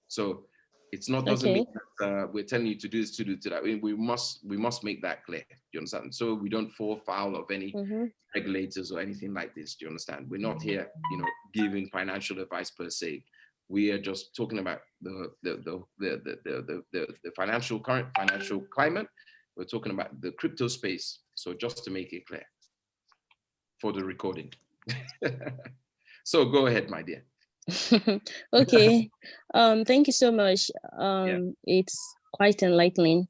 So it's not, doesn't mean that we're telling you to do this, to do that. We must make that clear. Do you understand? So we don't fall foul of any regulators or anything like this. Do you understand? We're not here, giving financial advice per se. We are just talking about the current financial climate. We're talking about the crypto space. So just to make it clear for the recording. So go ahead, my dear. Okay. Thank you so much. It's quite enlightening.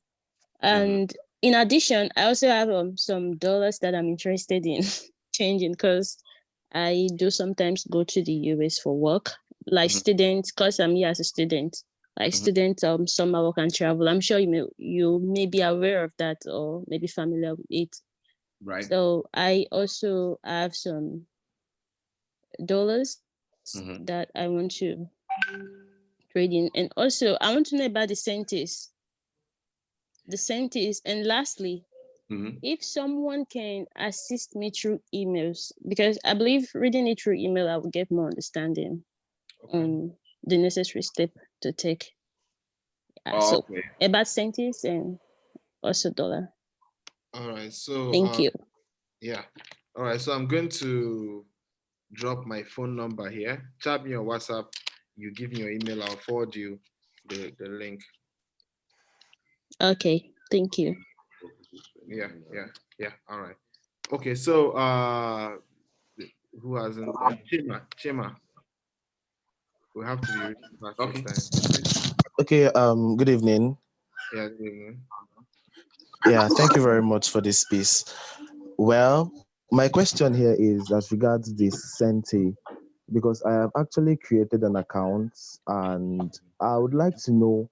And in addition, I also have some dollars that I'm interested in changing, because I do sometimes go to the US for work, like students, because I'm here as a student. Like students, summer work and travel. I'm sure you may be aware of that, or maybe familiar with it. Right. So I also have some dollars that I want to trade in, and also I want to know about the centis. And lastly, if someone can assist me through emails, because I believe reading it through email, I will get more understanding on the necessary step to take. So about centis and also dollar. All right. So thank you. Yeah. All right. So I'm going to drop my phone number here. Tap me on WhatsApp. You give me your email. I'll forward you the link. Okay. Thank you. Yeah. All right. Okay. So who hasn't? Chima. We have to be ready okay. this time. Okay. Good evening. Yeah. Good evening. Yeah. Thank you very much for this piece. Well, my question here is as regards this Senti, because I have actually created an account and I would like to know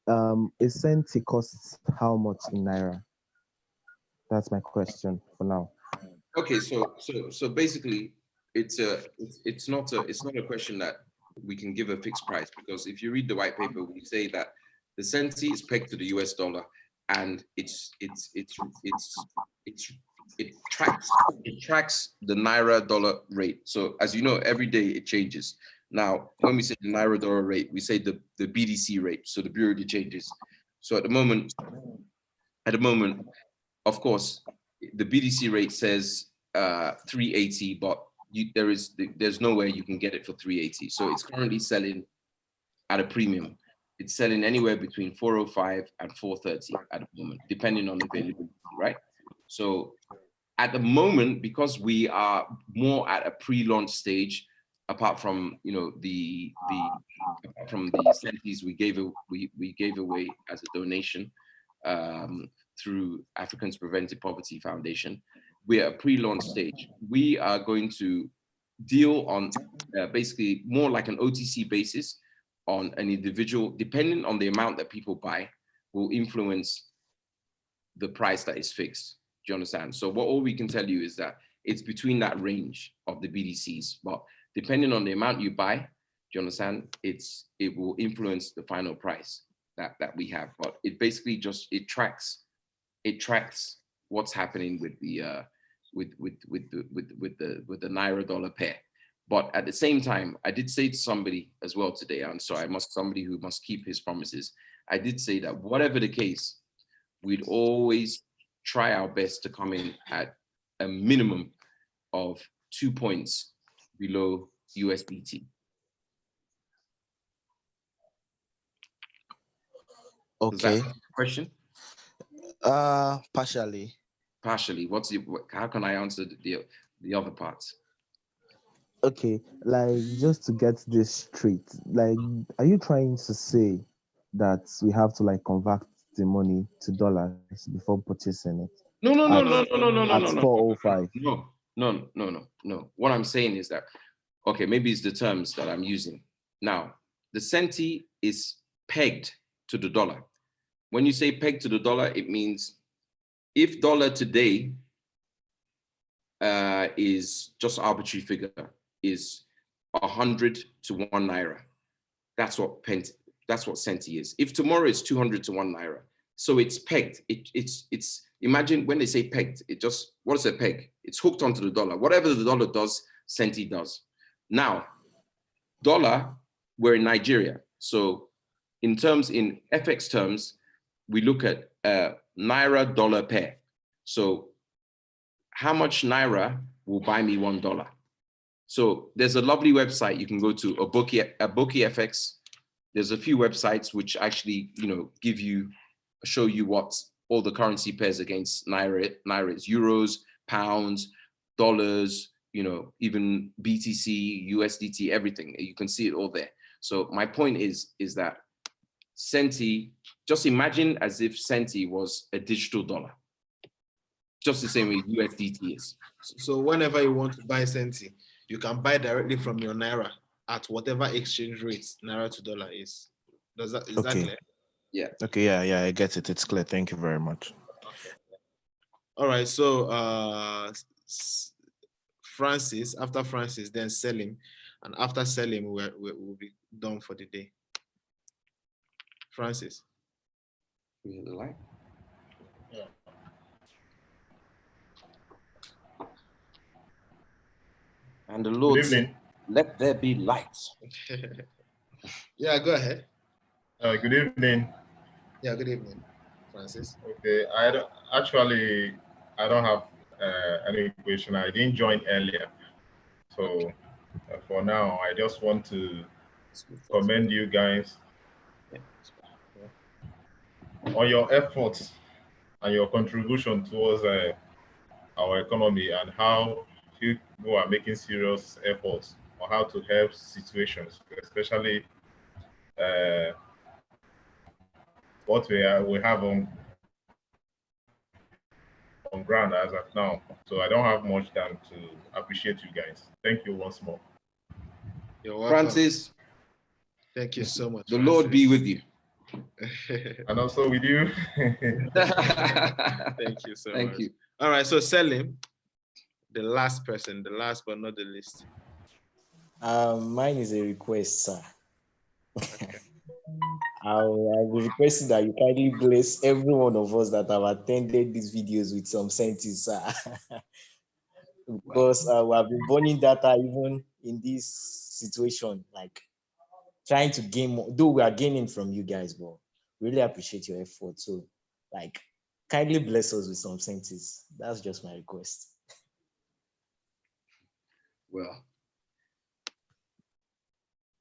a Senti costs how much in Naira? That's my question for now. Okay, so basically, it's not a question that we can give a fixed price, because if you read the white paper, we say that the Senti is pegged to the US dollar, and it tracks the Naira dollar rate. So as you know, every day it changes. Now, when we say the Naira dollar rate, we say the BDC rate, so the Bureau de changes. So at the moment, of course, the BDC rate says 380, but there's nowhere you can get it for 380. So it's currently selling at a premium. It's selling anywhere between 405 and 430 at the moment, depending on availability, right? So at the moment, because we are more at a pre-launch stage, apart from the Sentis we gave away as a donation through Africans Preventing Poverty Foundation, we're at a pre-launch stage. We are going to deal on basically more like an OTC basis on an individual, depending on the amount that people buy, will influence the price that is fixed. Do you understand? So all we can tell you is that it's between that range of the BDCs, but depending on the amount you buy, do you understand? It will influence the final price that we have. But it basically just it tracks what's happening with the Naira dollar pair. But at the same time, I did say to somebody as well today, and so somebody who must keep his promises. I did say that whatever the case, we'd always try our best to come in at a minimum of 2 points below USDT. Okay. Question? Partially. Partially. How can I answer the other parts? Okay, like just to get this straight, like, are you trying to say that we have to like convert the money to dollars before purchasing it? No. At 405. No. What I'm saying is that, okay, maybe it's the terms that I'm using. Now, the centi is pegged to the dollar. When you say pegged to the dollar, it means if dollar today is just arbitrary figure, is 100 to 1 naira. That's what centi is. If tomorrow is 200 to 1 naira, so it's pegged. It's imagine when they say pegged, what is a peg? It's hooked onto the dollar. Whatever the dollar does, centi does. Now, dollar, we're in Nigeria. So in FX terms, we look at naira dollar pair. So how much naira will buy me $1? So there's a lovely website you can go to, Aboki FX. There's a few websites which actually, show you what all the currency pairs against naira is: euros, pounds, dollars, even BTC, USDT, everything. You can see it all there. So my point is that centi, just imagine as if centi was a digital dollar, just the same way USDT is. So whenever you want to buy centi, you can buy directly from your naira at whatever exchange rate naira to dollar is. Is that clear? Yeah. Okay, yeah, I get it. It's clear. Thank you very much. Okay. All right. So Francis, after Francis, then Selim, and after Selim, we'll be done for the day. Francis. We hit the light. Yeah. And the Lord said, "Let there be light." Yeah, go ahead. Good evening. Yeah, good evening, Francis. Okay, I don't have any question. I didn't join earlier, so for now, I just want to commend you guys on your efforts and your contribution towards our economy, and how people are making serious efforts on how to help situations, especially what we have on ground as of now. So I don't have much time to appreciate you guys. Thank you once more. You're welcome. Francis, thank you so much. The Francis. Lord be with you. And also with you. Thank you so much. Thank you. All right, so Selim, the last person, the last but not the least. Mine is a request, sir. Okay. I'll be requesting that you kindly bless every one of us that have attended these videos with some sentences, sir. Because we have been burning data even in this situation, like trying to gain more, though we are gaining from you guys, but really appreciate your effort. So, like, kindly bless us with some sentences. That's just my request.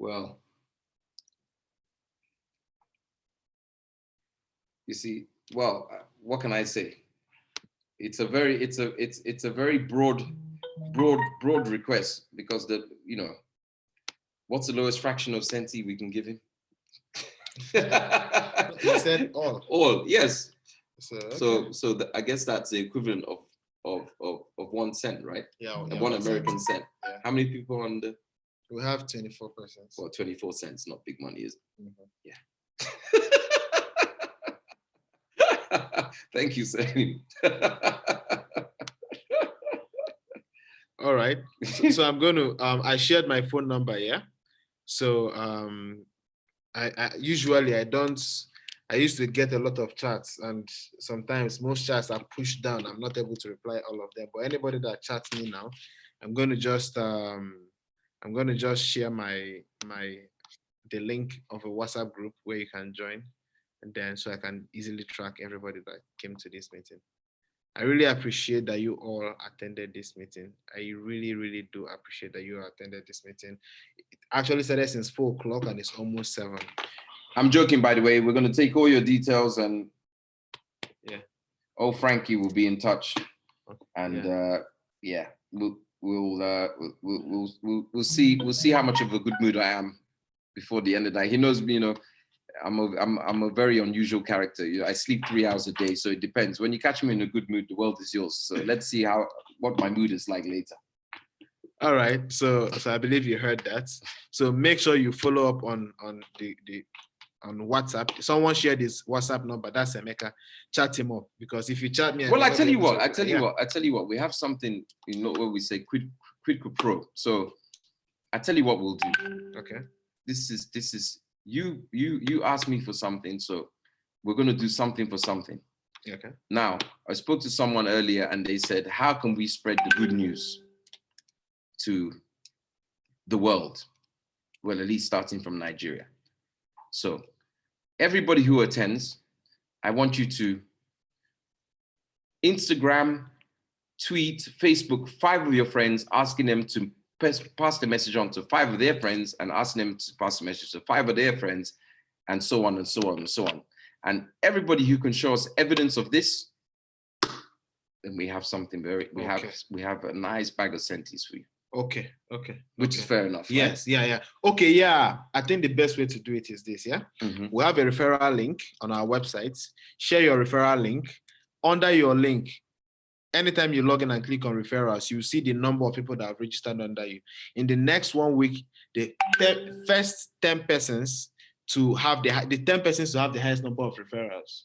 Well, you see, what can I say? It's a very broad request, because what's the lowest fraction of centi we can give him? You said all. All, yes. So I guess that's the equivalent of 1 cent, right? Yeah. And 1 American cent. Yeah. How many people on the We have 24%. Well, 24 cents, not big money, is it? Mhm. Yeah. Thank you, Salim. All right. So I'm going to, I shared my phone number, yeah? So I usually I used to get a lot of chats, and sometimes most chats are pushed down. I'm not able to reply all of them, but anybody that chats me now, I'm going to just share the link of a WhatsApp group where you can join, and then so I can easily track everybody that came to this meeting. I really appreciate that you all attended this meeting. I really, really do appreciate that you attended this meeting. It actually started since 4 o'clock and it's almost 7. I'm joking, by the way. We're going to take all your details, and yeah, old Frankie will be in touch. And we'll see how much of a good mood I am before the end of the night. He knows me, I'm a very unusual character. I sleep 3 hours a day, so it depends. When you catch me in a good mood, the world is yours. So let's see what my mood is like later. All right. So I believe you heard that. So make sure you follow up on WhatsApp. Someone shared this WhatsApp number. That's Emeka. Chat him up, because if you chat me, well, I tell you what. We have something, where we say quid pro quo. So I tell you what we'll do. Okay. This is you asked me for something, so we're gonna do something for something. Okay. Now, I spoke to someone earlier and they said, how can we spread the good news to the world? Well, at least starting from Nigeria. So everybody who attends, I want you to Instagram, tweet, Facebook 5 of your friends, asking them to pass the message on to 5 of their friends, and asking them to pass the message to 5 of their friends, and so on and so on and so on. And everybody who can show us evidence of this, then we have something we have a nice bag of centis for you. Okay. Which is fair enough. Yes, right? Yeah. Okay, yeah. I think the best way to do it is this, yeah? Mm-hmm. We have a referral link on our website. Share your referral link. Under your link, anytime you log in and click on referrals, you see the number of people that have registered under you. In the next 1 week, the first 10 persons to have the 10 persons to have the highest number of referrals.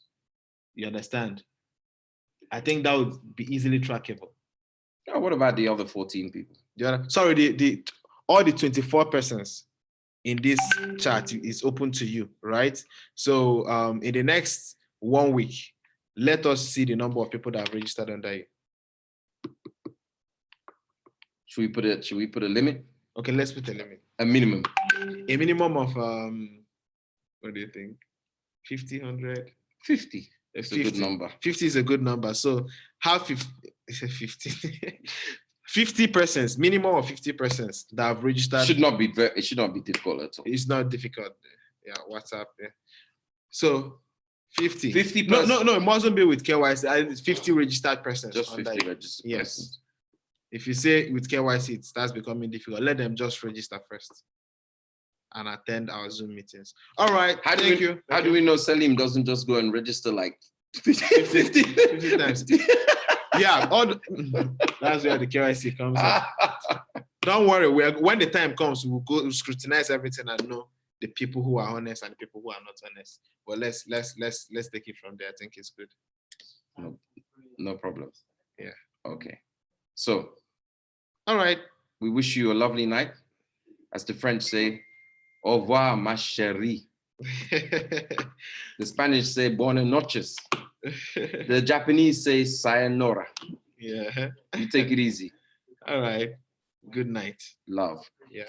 You understand? I think that would be easily trackable. Oh, what about the other 14 people? Sorry, all the 24 persons in this chat is open to you, right? So in the next 1 week, let us see the number of people that have registered under you. Should we put a limit? Okay, let's put a limit. A minimum. A minimum of what do you think? 50, 100? 50. It's 50. A good number. 50 is a good number. So have 50. 50 persons, minimum of 50 persons that have registered. It should not be difficult at all. It's not difficult. Yeah, WhatsApp. Yeah. So 50. 50 no, it mustn't be with KYC. It's 50 registered persons. Just 50 registered. Yes. Persons. If you say with KYC, it starts becoming difficult. Let them just register first and attend our Zoom meetings. All right. How do we know Salim doesn't just go and register like 50 times? Yeah, that's where the KYC comes up. Don't worry, when the time comes, we'll scrutinize everything and know the people who are honest and the people who are not honest. But let's take it from there. I think it's good. No problem. Yeah. Okay. So, all right. We wish you a lovely night. As the French say, au revoir, ma chérie. The Spanish say buenas noches. The Japanese say sayonara. Yeah. You take it easy. All right. Good night. Love. Yeah.